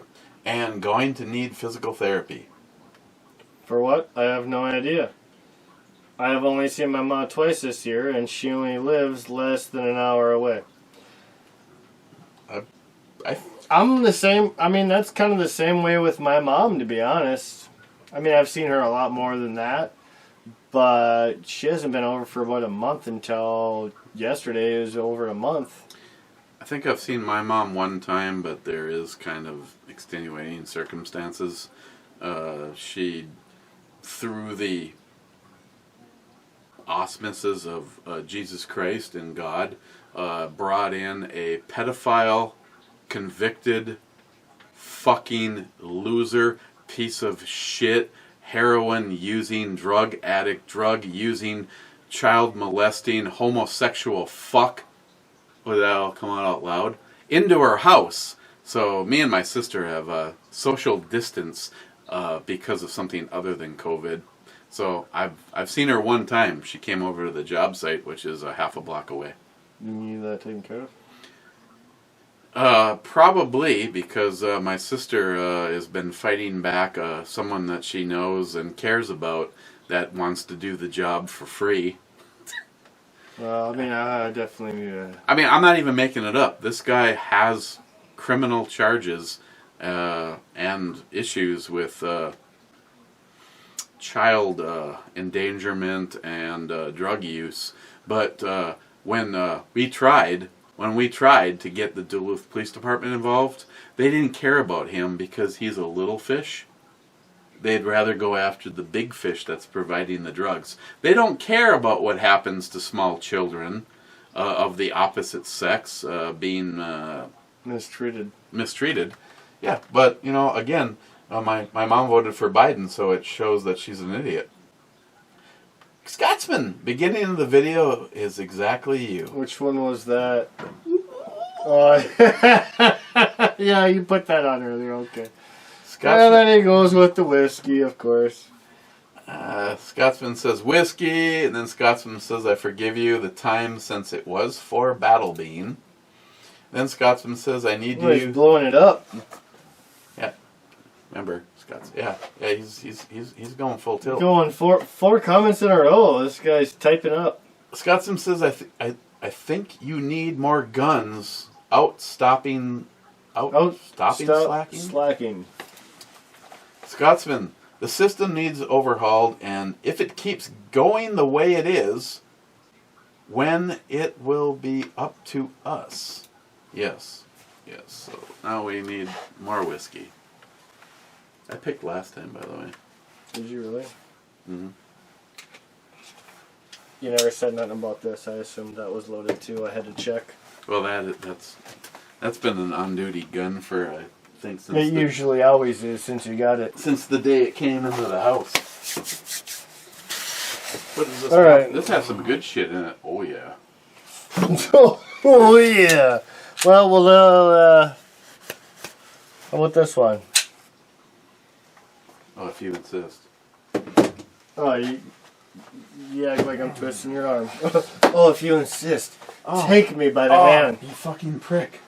[SPEAKER 1] and going to need physical therapy.
[SPEAKER 2] For what? I have no idea. I have only seen my mom twice this year, and she only lives less than an hour away. I'm the same. I mean, that's kind of the same way with my mom, to be honest. I mean, I've seen her a lot more than that, but she hasn't been over for about a month until yesterday. It was over a month.
[SPEAKER 1] I think I've seen my mom one time, but there is kind of extenuating circumstances. She, through the auspices of Jesus Christ and God, brought in a pedophile, convicted, fucking loser, piece of shit, heroin using, drug addict, drug using, child molesting, homosexual fuck, that'll come out loud, into her house. So me and my sister have a social distance because of something other than COVID. So I've seen her one time. She came over to the job site, which is a half a block away.
[SPEAKER 2] You need that taken care of?
[SPEAKER 1] Probably because my sister has been fighting back someone that she knows and cares about that wants to do the job for free.
[SPEAKER 2] Well, I mean, I definitely.
[SPEAKER 1] I mean, I'm not even making it up. This guy has criminal charges and issues with child endangerment and drug use. But when we tried to get the Duluth Police Department involved, they didn't care about him because he's a little fish. They'd rather go after the big fish that's providing the drugs. They don't care about what happens to small children of the opposite sex being mistreated. Yeah, but, you know, again, my mom voted for Biden, so it shows that she's an idiot. Scotsman, beginning of the video is exactly you.
[SPEAKER 2] Which one was that? Yeah, you put that on earlier, okay. And then he goes with the whiskey, of course.
[SPEAKER 1] Scotsman says whiskey, and then Scotsman says, I forgive you the time since it was for Battle Bean. Then Scotsman says, I need you.
[SPEAKER 2] He's blowing it up.
[SPEAKER 1] Yeah. Remember, Scots. Yeah, he's going full tilt.
[SPEAKER 2] Going four comments in a row. This guy's typing up.
[SPEAKER 1] Scotsman says, I think you need more guns slacking. Scotsman, the system needs overhauled, and if it keeps going the way it is, when it will be up to us. Yes. So now we need more whiskey. I picked last time, by the way.
[SPEAKER 2] Did you really?
[SPEAKER 1] Mm-hmm.
[SPEAKER 2] You never said nothing about this. I assumed that was loaded too. I had to check.
[SPEAKER 1] Well, that's been an on-duty gun for, I think, since
[SPEAKER 2] it usually always is since you got it.
[SPEAKER 1] Since the day it came into the house. What is this?
[SPEAKER 2] All right.
[SPEAKER 1] This has some good shit in it. Oh yeah.
[SPEAKER 2] Oh yeah. Well, how about this one?
[SPEAKER 1] Oh, if you insist.
[SPEAKER 2] Oh, you act like I'm twisting your arm. Oh, if you insist. Oh. Take me by the hand.
[SPEAKER 1] You fucking prick.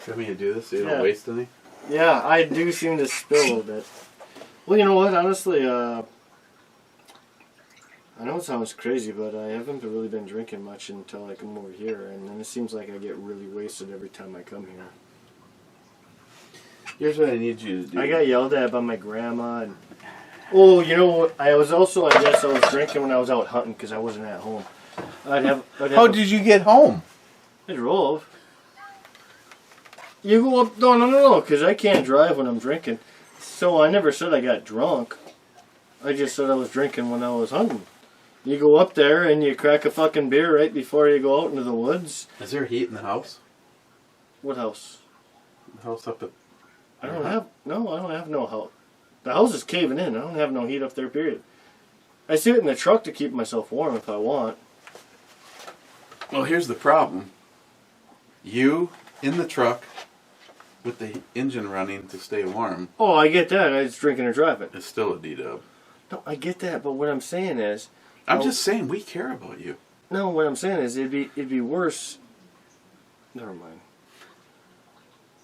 [SPEAKER 1] You want me to do this so you don't waste any?
[SPEAKER 2] Yeah, I do seem to spill a little bit. Well, you know what? Honestly, I know it sounds crazy, but I haven't really been drinking much until I come over here, and then it seems like I get really wasted every time I come here.
[SPEAKER 1] Here's what I need you to do.
[SPEAKER 2] I got yelled at by my grandma. And oh, you know what? I guess I was drinking when I was out hunting because I wasn't at home.
[SPEAKER 1] How did you get home?
[SPEAKER 2] I drove. You go up... No, because I can't drive when I'm drinking. So I never said I got drunk. I just said I was drinking when I was hunting. You go up there and you crack a fucking beer right before you go out into the woods.
[SPEAKER 1] Is there heat in the house?
[SPEAKER 2] What house?
[SPEAKER 1] The house up at...
[SPEAKER 2] I don't have no house. The house is caving in. I don't have no heat up there, period. I sit in the truck to keep myself warm if I want.
[SPEAKER 1] Well, here's the problem. You, in the truck, with the engine running to stay warm.
[SPEAKER 2] Oh, I get that. I was drinking or driving.
[SPEAKER 1] It's still a D-dub.
[SPEAKER 2] No, I get that, but what I'm saying is...
[SPEAKER 1] I'm just saying we care about you.
[SPEAKER 2] No, what I'm saying is it'd be worse... Never mind.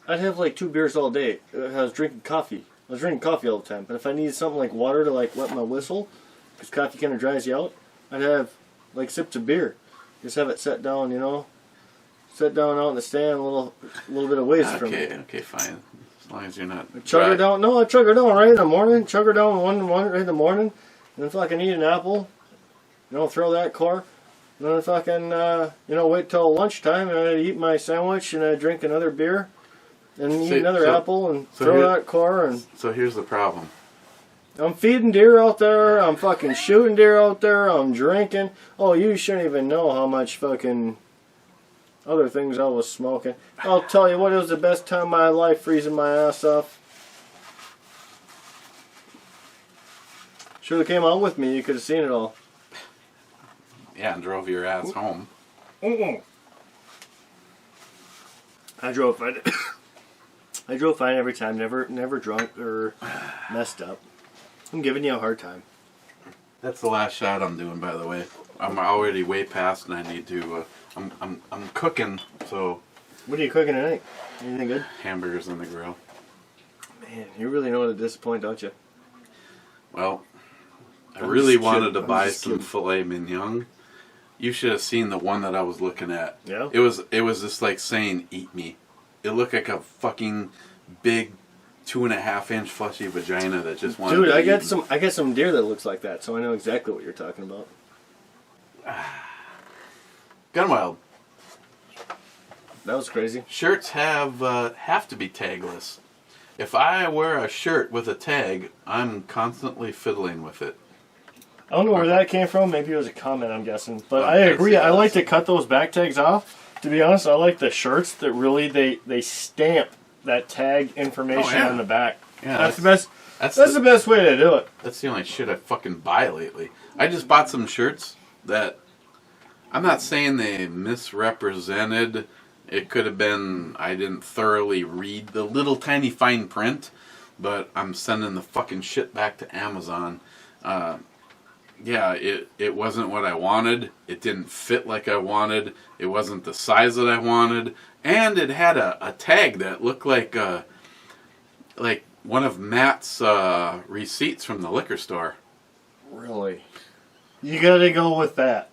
[SPEAKER 2] I'd have like 2 beers all day. I was drinking coffee. I was drinking coffee all the time. But if I needed something like water to like wet my whistle, because coffee kind of dries you out, I'd have like sips of beer. Just have it set down, you know. Set down out in the stand a little bit of waste from me.
[SPEAKER 1] Okay, fine. As long as you're not...
[SPEAKER 2] I chug her down. No, I chug her down right in the morning. Chug her down one right in the morning. And then fucking eat an apple. You know, throw that core. And then fucking, wait till lunchtime and I'd eat my sandwich and I'd drink another beer. And eat another apple and throw that core. And
[SPEAKER 1] so here's the problem.
[SPEAKER 2] I'm feeding deer out there. I'm fucking shooting deer out there. I'm drinking. Oh, you shouldn't even know how much fucking other things I was smoking. I'll tell you what, it was the best time of my life freezing my ass off. Should have came out with me. You could have seen it all.
[SPEAKER 1] Yeah, and drove your ass home.
[SPEAKER 2] I drove fine. I drove fine every time. Never drunk or messed up. I'm giving you a hard time.
[SPEAKER 1] That's the last shot I'm doing, by the way. I'm already way past, and I need to. I'm cooking, so.
[SPEAKER 2] What are you cooking tonight? Anything good?
[SPEAKER 1] Hamburgers on the grill.
[SPEAKER 2] Man, you really know how to disappoint, don't you?
[SPEAKER 1] Well, I really wanted to buy some filet mignon, You should have seen the one that I was looking at.
[SPEAKER 2] Yeah.
[SPEAKER 1] It was just like saying, "Eat me." It looked like a fucking big 2.5-inch fleshy vagina that just wanted.
[SPEAKER 2] Dude,
[SPEAKER 1] to
[SPEAKER 2] I
[SPEAKER 1] eat
[SPEAKER 2] got
[SPEAKER 1] me.
[SPEAKER 2] I got some deer that looks like that, so I know exactly what you're talking about.
[SPEAKER 1] Gunwild.
[SPEAKER 2] That was crazy.
[SPEAKER 1] Shirts have to be tagless. If I wear a shirt with a tag, I'm constantly fiddling with it.
[SPEAKER 2] I don't know where that came from. Maybe it was a comment, I'm guessing. But
[SPEAKER 1] Oh,
[SPEAKER 2] I agree.
[SPEAKER 1] I
[SPEAKER 2] I like to cut those back tags off. To be honest, I like the shirts that really they stamp that tag information on the back.
[SPEAKER 1] Yeah,
[SPEAKER 2] that's the best.
[SPEAKER 1] That's
[SPEAKER 2] the best way to do it.
[SPEAKER 1] That's the only shit I fucking buy lately. I just bought some shirts that I'm not saying they misrepresented. It could have been I didn't thoroughly read the little tiny fine print, but I'm sending the fucking shit back to Amazon. Yeah, it wasn't what I wanted. It didn't fit like I wanted. It wasn't the size that I wanted. And it had a tag that looked like one of Matt's receipts from the liquor store.
[SPEAKER 2] Really? You gotta go with that.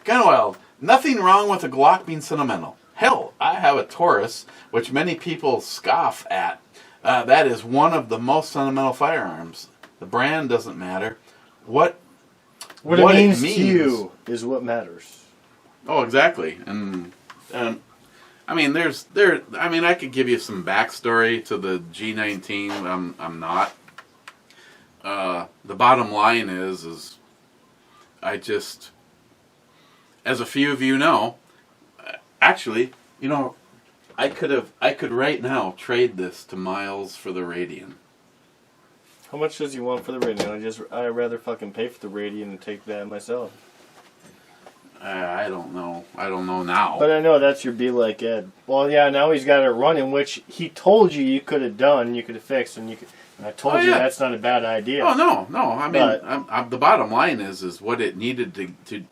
[SPEAKER 1] Gunwild, nothing wrong with a Glock being sentimental. Hell, I have a Taurus, which many people scoff at. That is one of the most sentimental firearms. The brand doesn't matter. What
[SPEAKER 2] it means to you is what matters.
[SPEAKER 1] Oh, exactly. And I mean, I could give you some backstory to the G19. I'm not. The bottom line is I just, as a few of you know, actually, I could right now trade this to Miles for the Radian.
[SPEAKER 2] How much does he want for the Radian? I'd rather fucking pay for the Radian and take that myself.
[SPEAKER 1] I don't know. I don't know now.
[SPEAKER 2] But I know that's your be like Ed. Well, yeah, now he's got it running, which he told you could have done, you could have fixed, and I told you that's not a bad idea.
[SPEAKER 1] Oh no. I mean, the bottom line is what it needed to.
[SPEAKER 2] You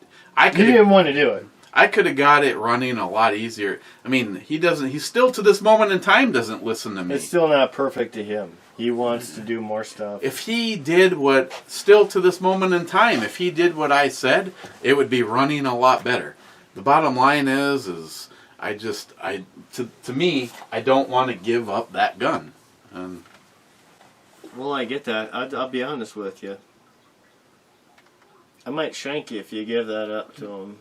[SPEAKER 2] didn't want to do it.
[SPEAKER 1] I could have got it running a lot easier. I mean, he doesn't. He still to this moment in time doesn't listen to me.
[SPEAKER 2] It's still not perfect to him. He wants to do more stuff.
[SPEAKER 1] If he did still to this moment in time, if he did what I said, it would be running a lot better. The bottom line is to me, I don't want to give up that gun.
[SPEAKER 2] Well, I get that. I'll be honest with you. I might shank you if you give that up to him.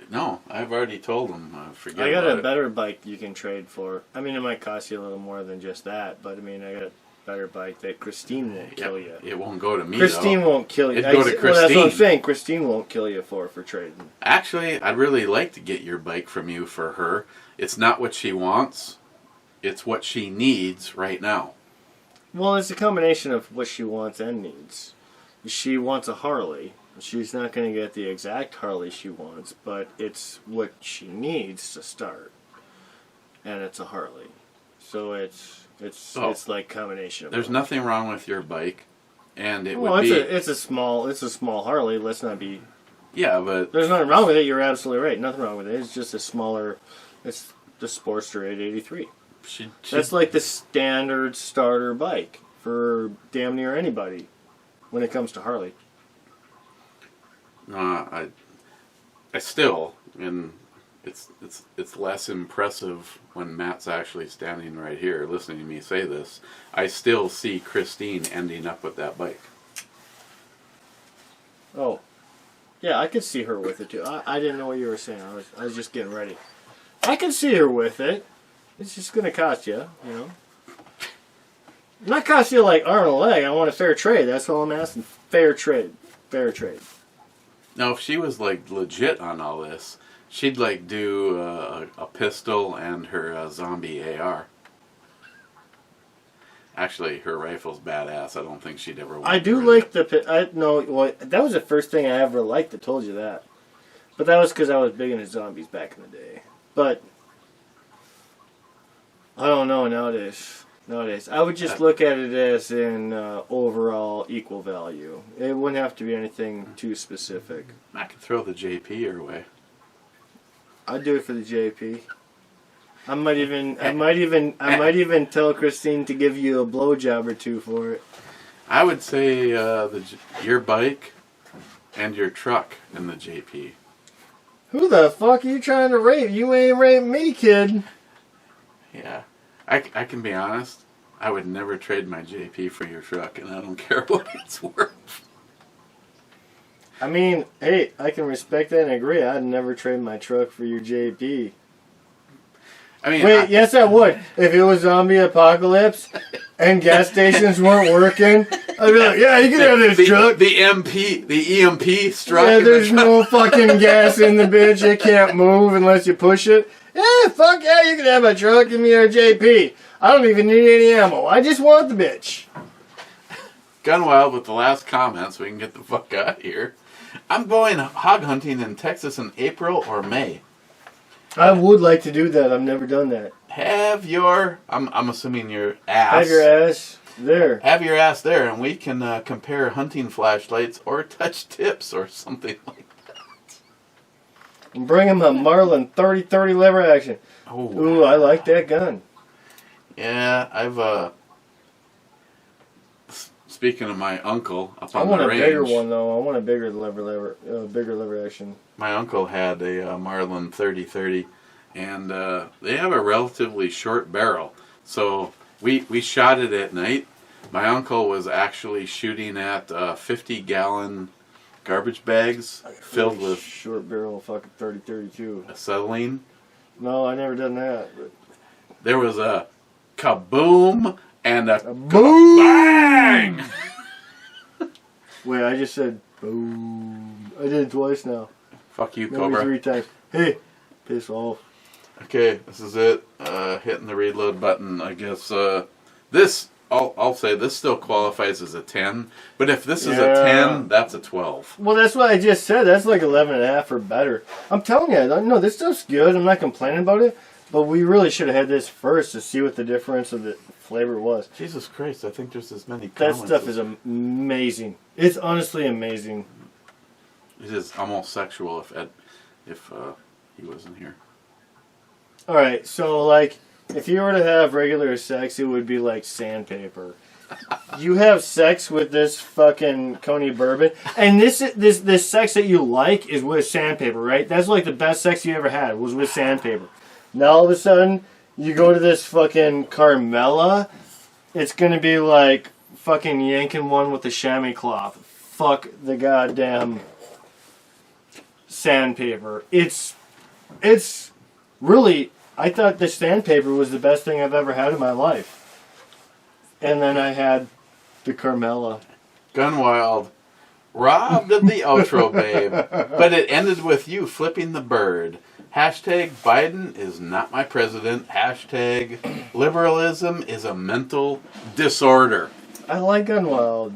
[SPEAKER 1] No, I've already told him. Forget
[SPEAKER 2] I got
[SPEAKER 1] about
[SPEAKER 2] a better bike you can trade for. I mean, it might cost you a little more than just that, but I mean, I got a better bike that Christine won't kill you.
[SPEAKER 1] It won't go to me.
[SPEAKER 2] Christine won't kill you.
[SPEAKER 1] It'd go to Christine.
[SPEAKER 2] Well, that's what I'm saying. Christine won't kill you for trading.
[SPEAKER 1] Actually, I'd really like to get your bike from you for her. It's not what she wants. It's what she needs right now.
[SPEAKER 2] Well, it's a combination of what she wants and needs. She wants a Harley. She's not going to get the exact Harley she wants, but it's what she needs to start. And it's a Harley. So it's like a combination of
[SPEAKER 1] There's
[SPEAKER 2] both.
[SPEAKER 1] nothing wrong with your bike, and
[SPEAKER 2] it's a small Harley. Let's not be.
[SPEAKER 1] Yeah, but
[SPEAKER 2] there's nothing wrong with it. You're absolutely right. Nothing wrong with it. It's just a smaller. It's the Sportster 883. That's like the standard starter bike for damn near anybody when it comes to Harley.
[SPEAKER 1] I still, and it's less impressive when Matt's actually standing right here listening to me say this. I still see Christine ending up with that bike.
[SPEAKER 2] Oh, yeah, I could see her with it too. I didn't know what you were saying. I was just getting ready. I can see her with it. It's just gonna cost you, Not cost you like arm and a leg. I want a fair trade. That's all I'm asking. Fair trade. Fair trade.
[SPEAKER 1] Now, if she was like legit on all this, she'd like do a pistol and her zombie AR. Actually, her rifle's badass. I don't think she'd ever want
[SPEAKER 2] I do like that was the first thing I ever liked. I told you that. But that was because I was big into zombies back in the day. But I don't know nowadays. I would just look at it as an overall equal value. It wouldn't have to be anything too specific.
[SPEAKER 1] I could throw the JP her way.
[SPEAKER 2] I'd do it for the JP. I might even tell Christine to give you a blowjob or two for it.
[SPEAKER 1] I would say your bike and your truck in the JP.
[SPEAKER 2] Who the fuck are you trying to rape? You ain't raping me, kid.
[SPEAKER 1] Yeah. I can be honest. I would never trade my JP for your truck, and I don't care what it's worth.
[SPEAKER 2] I mean, hey, I can respect that and agree. I'd never trade my truck for your JP.
[SPEAKER 1] I mean,
[SPEAKER 2] Wait, yes, I would. If it was zombie apocalypse and gas stations weren't working, I'd be like, yeah, you can have this truck.
[SPEAKER 1] The EMP struck.
[SPEAKER 2] Yeah, there's no fucking gas in the bitch. It can't move unless you push it. Yeah, fuck yeah, you can have my truck. Give me your JP. I don't even need any ammo. I just want the bitch.
[SPEAKER 1] Gunwild with the last comment so we can get the fuck out of here. I'm going hog hunting in Texas in April or May.
[SPEAKER 2] I would like to do that. I've never done that.
[SPEAKER 1] Have your, I'm assuming your ass.
[SPEAKER 2] Have your ass there.
[SPEAKER 1] Have your ass there, and we can compare hunting flashlights or touch tips or something like that.
[SPEAKER 2] And bring him a Marlin 30-30 lever action.
[SPEAKER 1] Oh,
[SPEAKER 2] ooh, I like that gun.
[SPEAKER 1] Yeah, I've speaking of my uncle up
[SPEAKER 2] I
[SPEAKER 1] on
[SPEAKER 2] want
[SPEAKER 1] the
[SPEAKER 2] a
[SPEAKER 1] range.
[SPEAKER 2] bigger one though. I want a bigger lever action.
[SPEAKER 1] My uncle had a Marlin 30-30, and they have a relatively short barrel. So we shot it at night. My uncle was actually shooting at 50-gallon garbage bags filled with
[SPEAKER 2] short barrel fucking 30-32
[SPEAKER 1] acetylene.
[SPEAKER 2] No, I never done that. But
[SPEAKER 1] There was a kaboom and a
[SPEAKER 2] boom!
[SPEAKER 1] bang.
[SPEAKER 2] Wait, I just said boom. I did it twice now.
[SPEAKER 1] Fuck you,
[SPEAKER 2] Maybe
[SPEAKER 1] Cobra.
[SPEAKER 2] 3 times. Hey, piss off.
[SPEAKER 1] Okay, this is it. Hitting the reload button. I guess this. I'll say this still qualifies as a 10. But if this is a 10, that's a 12.
[SPEAKER 2] Well, that's what I just said. That's like 11.5 or better. I'm telling you, no, this stuff's good. I'm not complaining about it. But we really should have had this first to see what the difference of the flavor was.
[SPEAKER 1] Jesus Christ, I think there's as many
[SPEAKER 2] That
[SPEAKER 1] comments.
[SPEAKER 2] stuff is amazing. It's honestly amazing.
[SPEAKER 1] It is almost sexual if he wasn't here.
[SPEAKER 2] Alright, so like, if you were to have regular sex, it would be like sandpaper. You have sex with this fucking Coney bourbon, and this sex that you like is with sandpaper, right? That's like the best sex you ever had was with sandpaper. Now all of a sudden, you go to this fucking Carmella, it's gonna be like fucking yanking one with the chamois cloth. Fuck the goddamn sandpaper. It's really, I thought the sandpaper was the best thing I've ever had in my life. And then I had the Carmella.
[SPEAKER 1] Gunwild robbed of the outro, babe. But it ended with you flipping the bird. Hashtag Biden is not my president. Hashtag liberalism is a mental disorder.
[SPEAKER 2] I like Gunwild.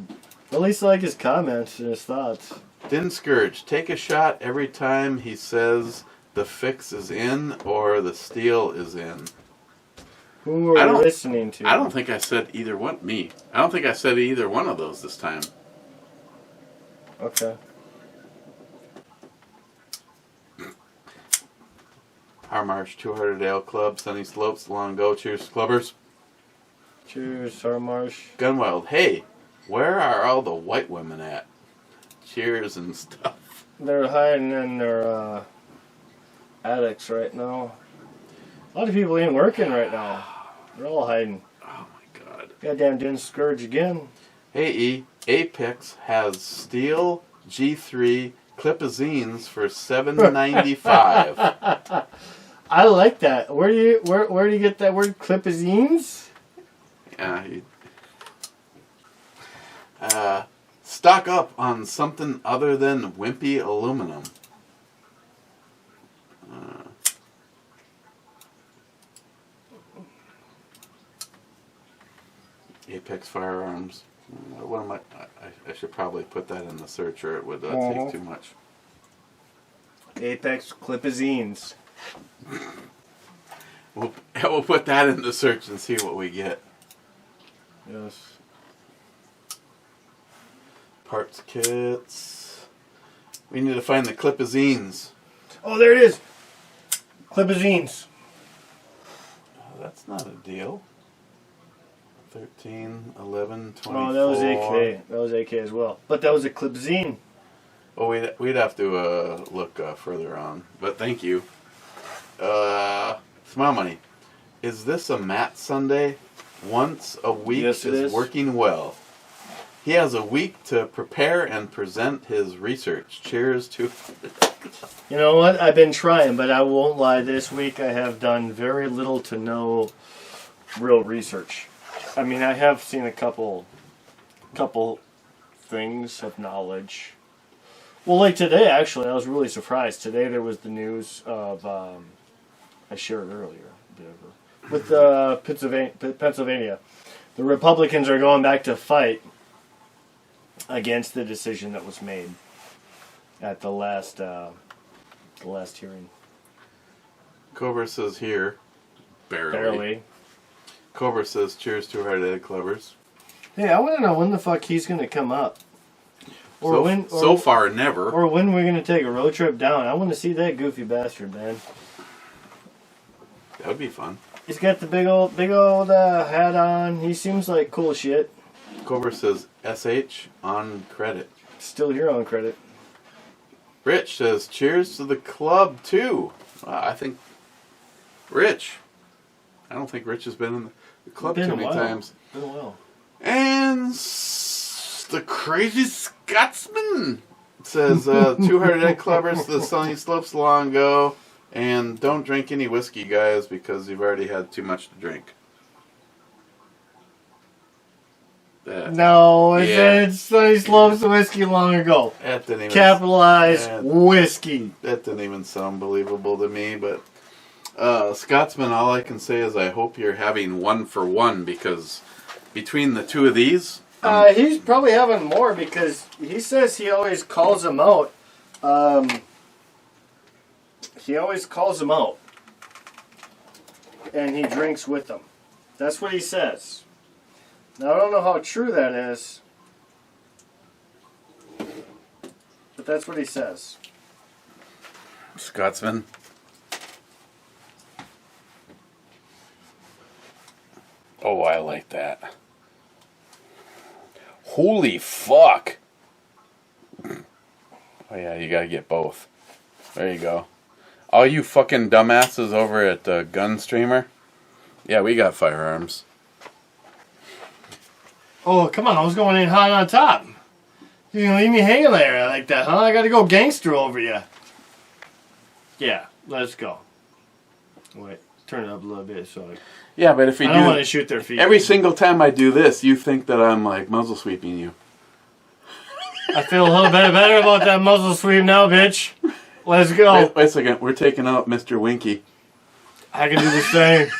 [SPEAKER 2] At least I like his comments and his thoughts.
[SPEAKER 1] Din Scourge, take a shot every time he says the fix is in or the steel is in.
[SPEAKER 2] Who are we listening to?
[SPEAKER 1] I don't think I said either one. Me. I don't think I said either one of those this time.
[SPEAKER 2] Okay.
[SPEAKER 1] Harmarsh, 200 Ale Club, Sunny Slopes, Long Go. Cheers, clubbers.
[SPEAKER 2] Cheers, Harmarsh.
[SPEAKER 1] Gunwild, hey, where are all the white women at? Cheers and stuff.
[SPEAKER 2] They're hiding in their attics right now. A lot of people ain't working right now. They're all hiding.
[SPEAKER 1] Oh my god.
[SPEAKER 2] Goddamn Din Scourge again.
[SPEAKER 1] Hey E, Apex has steel G3 clipazines for $7.95.
[SPEAKER 2] I like that. Where do you get that word clipazines?
[SPEAKER 1] Yeah, stock up on something other than wimpy aluminum. Apex Firearms. What am I should probably put that in the search, or it would take too much.
[SPEAKER 2] Apex clipazines.
[SPEAKER 1] We'll put that in the search and see what we get.
[SPEAKER 2] Yes.
[SPEAKER 1] Parts kits. We need to find the clipazines.
[SPEAKER 2] Oh, there it is. Clipazines.
[SPEAKER 1] That's not a deal. 13, 11, 24.
[SPEAKER 2] Oh, that was AK. That was AK as well. But that was a clipazine.
[SPEAKER 1] Oh, we'd have to look further on. But thank you. Smile Money. Is this a Matt Sunday? Once a week
[SPEAKER 2] Yes, it is.
[SPEAKER 1] Working well. He has a week to prepare and present his research. Cheers to...
[SPEAKER 2] You know what? I've been trying, but I won't lie. This week I have done very little to no real research. I mean, I have seen a couple things of knowledge. Well, like today, actually, I was really surprised. Today there was the news of, I shared earlier, with Pennsylvania. The Republicans are going back to fight against the decision that was made at the last hearing.
[SPEAKER 1] Cobra says here.
[SPEAKER 2] Barely.
[SPEAKER 1] Cobra says cheers to hard-headed clubbers.
[SPEAKER 2] Hey, I want to know when the fuck he's going to come up.
[SPEAKER 1] So far, never.
[SPEAKER 2] Or when we're going to take a road trip down. I want to see that goofy bastard, man.
[SPEAKER 1] That would be fun.
[SPEAKER 2] He's got the big old hat on. He seems like cool shit.
[SPEAKER 1] Cobra says SH on credit.
[SPEAKER 2] Still here on credit.
[SPEAKER 1] Rich says cheers to the club too. I think Rich. I don't think Rich has been in the club too many times.
[SPEAKER 2] Been a while.
[SPEAKER 1] And the crazy Scotsman says 200 clubbers to the sunny slopes long ago, and don't drink any whiskey, guys, because you've already had too much to drink.
[SPEAKER 2] No, it said Sunny Slopes whiskey long ago.
[SPEAKER 1] That didn't even
[SPEAKER 2] Capitalized whiskey.
[SPEAKER 1] That didn't even sound believable to me, but Scotsman, all I can say is I hope you're having 1 for 1, because between the two of these...
[SPEAKER 2] He's probably having more, because he says he always calls them out. He always calls them out. And he drinks with them. That's what he says. Now, I don't know how true that is. But that's what he says.
[SPEAKER 1] Scotsman. Oh, I like that. Holy fuck. Oh yeah, you gotta get both. There you go. All you fucking dumbasses over at Gunstreamer. Yeah, we got firearms.
[SPEAKER 2] Oh, come on, I was going in hot on top. You gonna leave me hanging there like that, huh? I gotta go gangster over you. Yeah, let's go. Wait, turn it up a little bit so
[SPEAKER 1] yeah, but if you
[SPEAKER 2] I don't want to shoot their feet.
[SPEAKER 1] Every single time I do this, you think that I'm like muzzle sweeping you.
[SPEAKER 2] I feel a little bit better about that muzzle sweep now, bitch. Let's go.
[SPEAKER 1] Wait a second, we're taking out Mr. Winky.
[SPEAKER 2] I can do the same.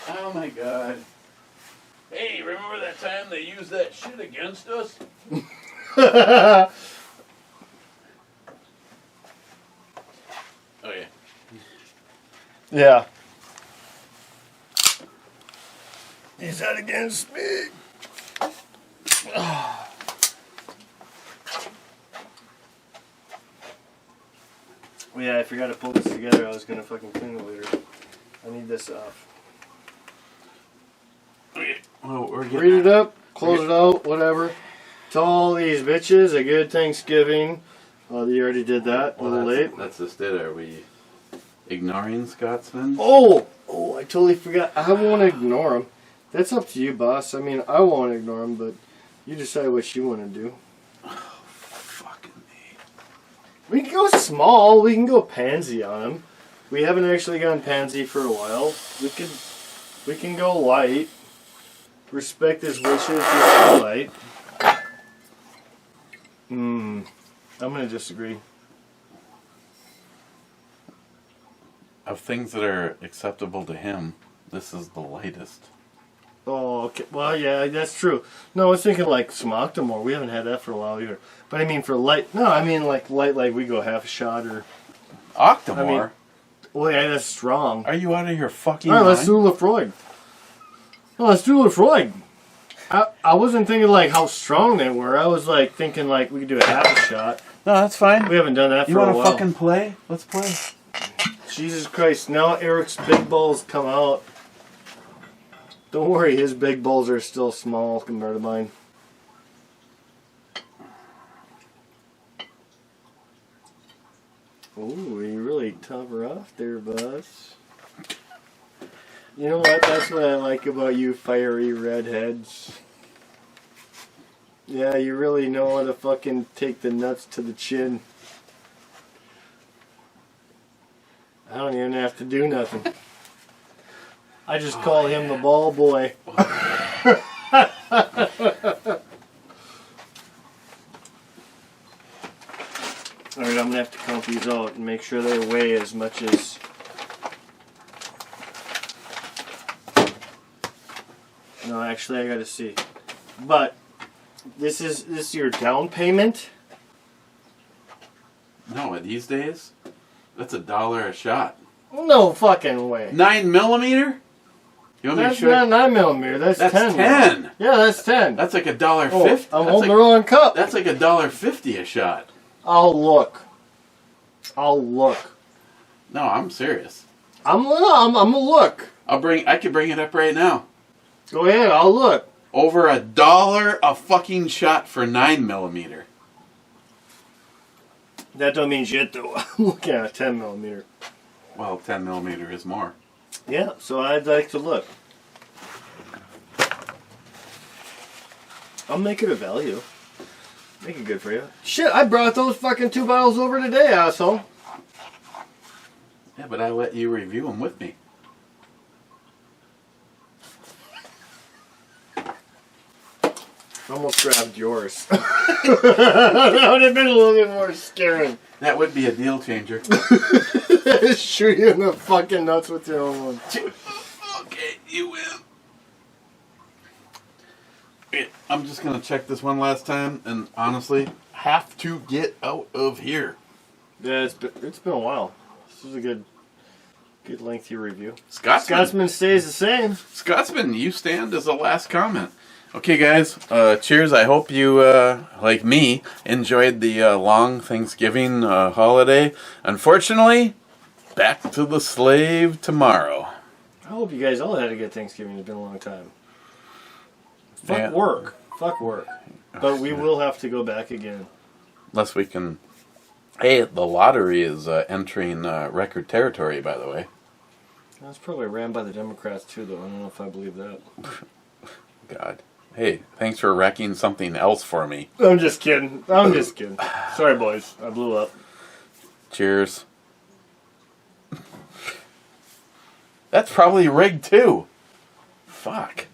[SPEAKER 1] Oh my god. Hey, remember that time they used that shit against us? Oh yeah.
[SPEAKER 2] Yeah. Is that against me? Yeah, I forgot to pull this together. I was gonna fucking clean it later. I need this off.
[SPEAKER 1] Well, we're getting
[SPEAKER 2] Read it up, close it out, whatever. To all these bitches, a good Thanksgiving. You already did that. A little late.
[SPEAKER 1] That's just it. Are we ignoring Scotsman?
[SPEAKER 2] Oh, I totally forgot. I won't ignore them. That's up to you, boss. I mean, I won't ignore them, but you decide what you want to do.
[SPEAKER 1] Oh, fucking me.
[SPEAKER 2] We can go small. We can go pansy on them. We haven't actually gone pansy for a while. We can go light. Respect his wishes. Just go light. I'm gonna disagree.
[SPEAKER 1] Of things that are acceptable to him, this is the lightest.
[SPEAKER 2] Oh, okay. Well, yeah, that's true. No, I was thinking like some Octomore. We haven't had that for a while either. But I mean for light. No, I mean like light, like we go half a shot or.
[SPEAKER 1] Octomore?
[SPEAKER 2] I mean, well, yeah, that's strong.
[SPEAKER 1] Are you out of your fucking
[SPEAKER 2] All right,
[SPEAKER 1] mind?
[SPEAKER 2] let's do Lefroy. No, let's do Lefroy. I wasn't thinking like how strong they were. I was like thinking like we could do a half a shot.
[SPEAKER 1] No, that's fine.
[SPEAKER 2] We haven't done that for
[SPEAKER 1] you
[SPEAKER 2] a
[SPEAKER 1] want
[SPEAKER 2] while.
[SPEAKER 1] to fucking play? Let's play.
[SPEAKER 2] Jesus Christ! Now Eric's big balls come out. Don't worry, his big balls are still small compared to mine. Ooh, you really top her off there, boss. You know what? That's what I like about you fiery redheads. Yeah, you really know how to fucking take the nuts to the chin. I don't even have to do nothing. I just call him the ball boy. Alright, I'm going to have to count these out and make sure they weigh as much as... No, actually I got to see. But, this is your down payment?
[SPEAKER 1] No, these days, that's $1 a shot.
[SPEAKER 2] No fucking way.
[SPEAKER 1] 9mm? You want me to
[SPEAKER 2] That's
[SPEAKER 1] show you?
[SPEAKER 2] not 9mm, that's 10.
[SPEAKER 1] 10.
[SPEAKER 2] Yeah, that's 10.
[SPEAKER 1] That's like $1.50.
[SPEAKER 2] Oh, I'm holding the wrong cup.
[SPEAKER 1] That's like $1.50 a shot.
[SPEAKER 2] I'll look.
[SPEAKER 1] No, I'm serious.
[SPEAKER 2] I'm gonna look.
[SPEAKER 1] I could bring it up right now.
[SPEAKER 2] Go ahead, I'll look.
[SPEAKER 1] Over $1 a fucking shot for 9mm.
[SPEAKER 2] That don't mean shit though. I'm looking at a 10mm.
[SPEAKER 1] Well, 10mm is more.
[SPEAKER 2] Yeah, so I'd like to look. I'll make it a value. Make it good for you. Shit, I brought those fucking 2 bottles over today, asshole.
[SPEAKER 1] Yeah, but I let you review them with me.
[SPEAKER 2] I almost grabbed yours. That would have been a little bit more scaring.
[SPEAKER 1] That would be a deal changer.
[SPEAKER 2] Shoot you in the fucking nuts with your own one.
[SPEAKER 1] Okay, you win. I'm just gonna check this one last time, and honestly, have to get out of here.
[SPEAKER 2] Yeah, it's been a while. This is a good lengthy review.
[SPEAKER 1] Scotsman
[SPEAKER 2] stays the same.
[SPEAKER 1] Scotsman, you stand as the last comment. Okay, guys. Cheers. I hope you, like me, enjoyed the long Thanksgiving holiday. Unfortunately, back to the slave tomorrow.
[SPEAKER 2] I hope you guys all had a good Thanksgiving. It's been a long time.
[SPEAKER 1] Yeah.
[SPEAKER 2] Fuck work. But we will have to go back again.
[SPEAKER 1] Unless we can... Hey, the lottery is entering record territory, by the way.
[SPEAKER 2] That's probably ran by the Democrats too, though. I don't know if I believe that.
[SPEAKER 1] God. Hey, thanks for wrecking something else for me.
[SPEAKER 2] I'm just kidding. Sorry, boys. I blew up.
[SPEAKER 1] Cheers. That's probably rigged, too. Fuck.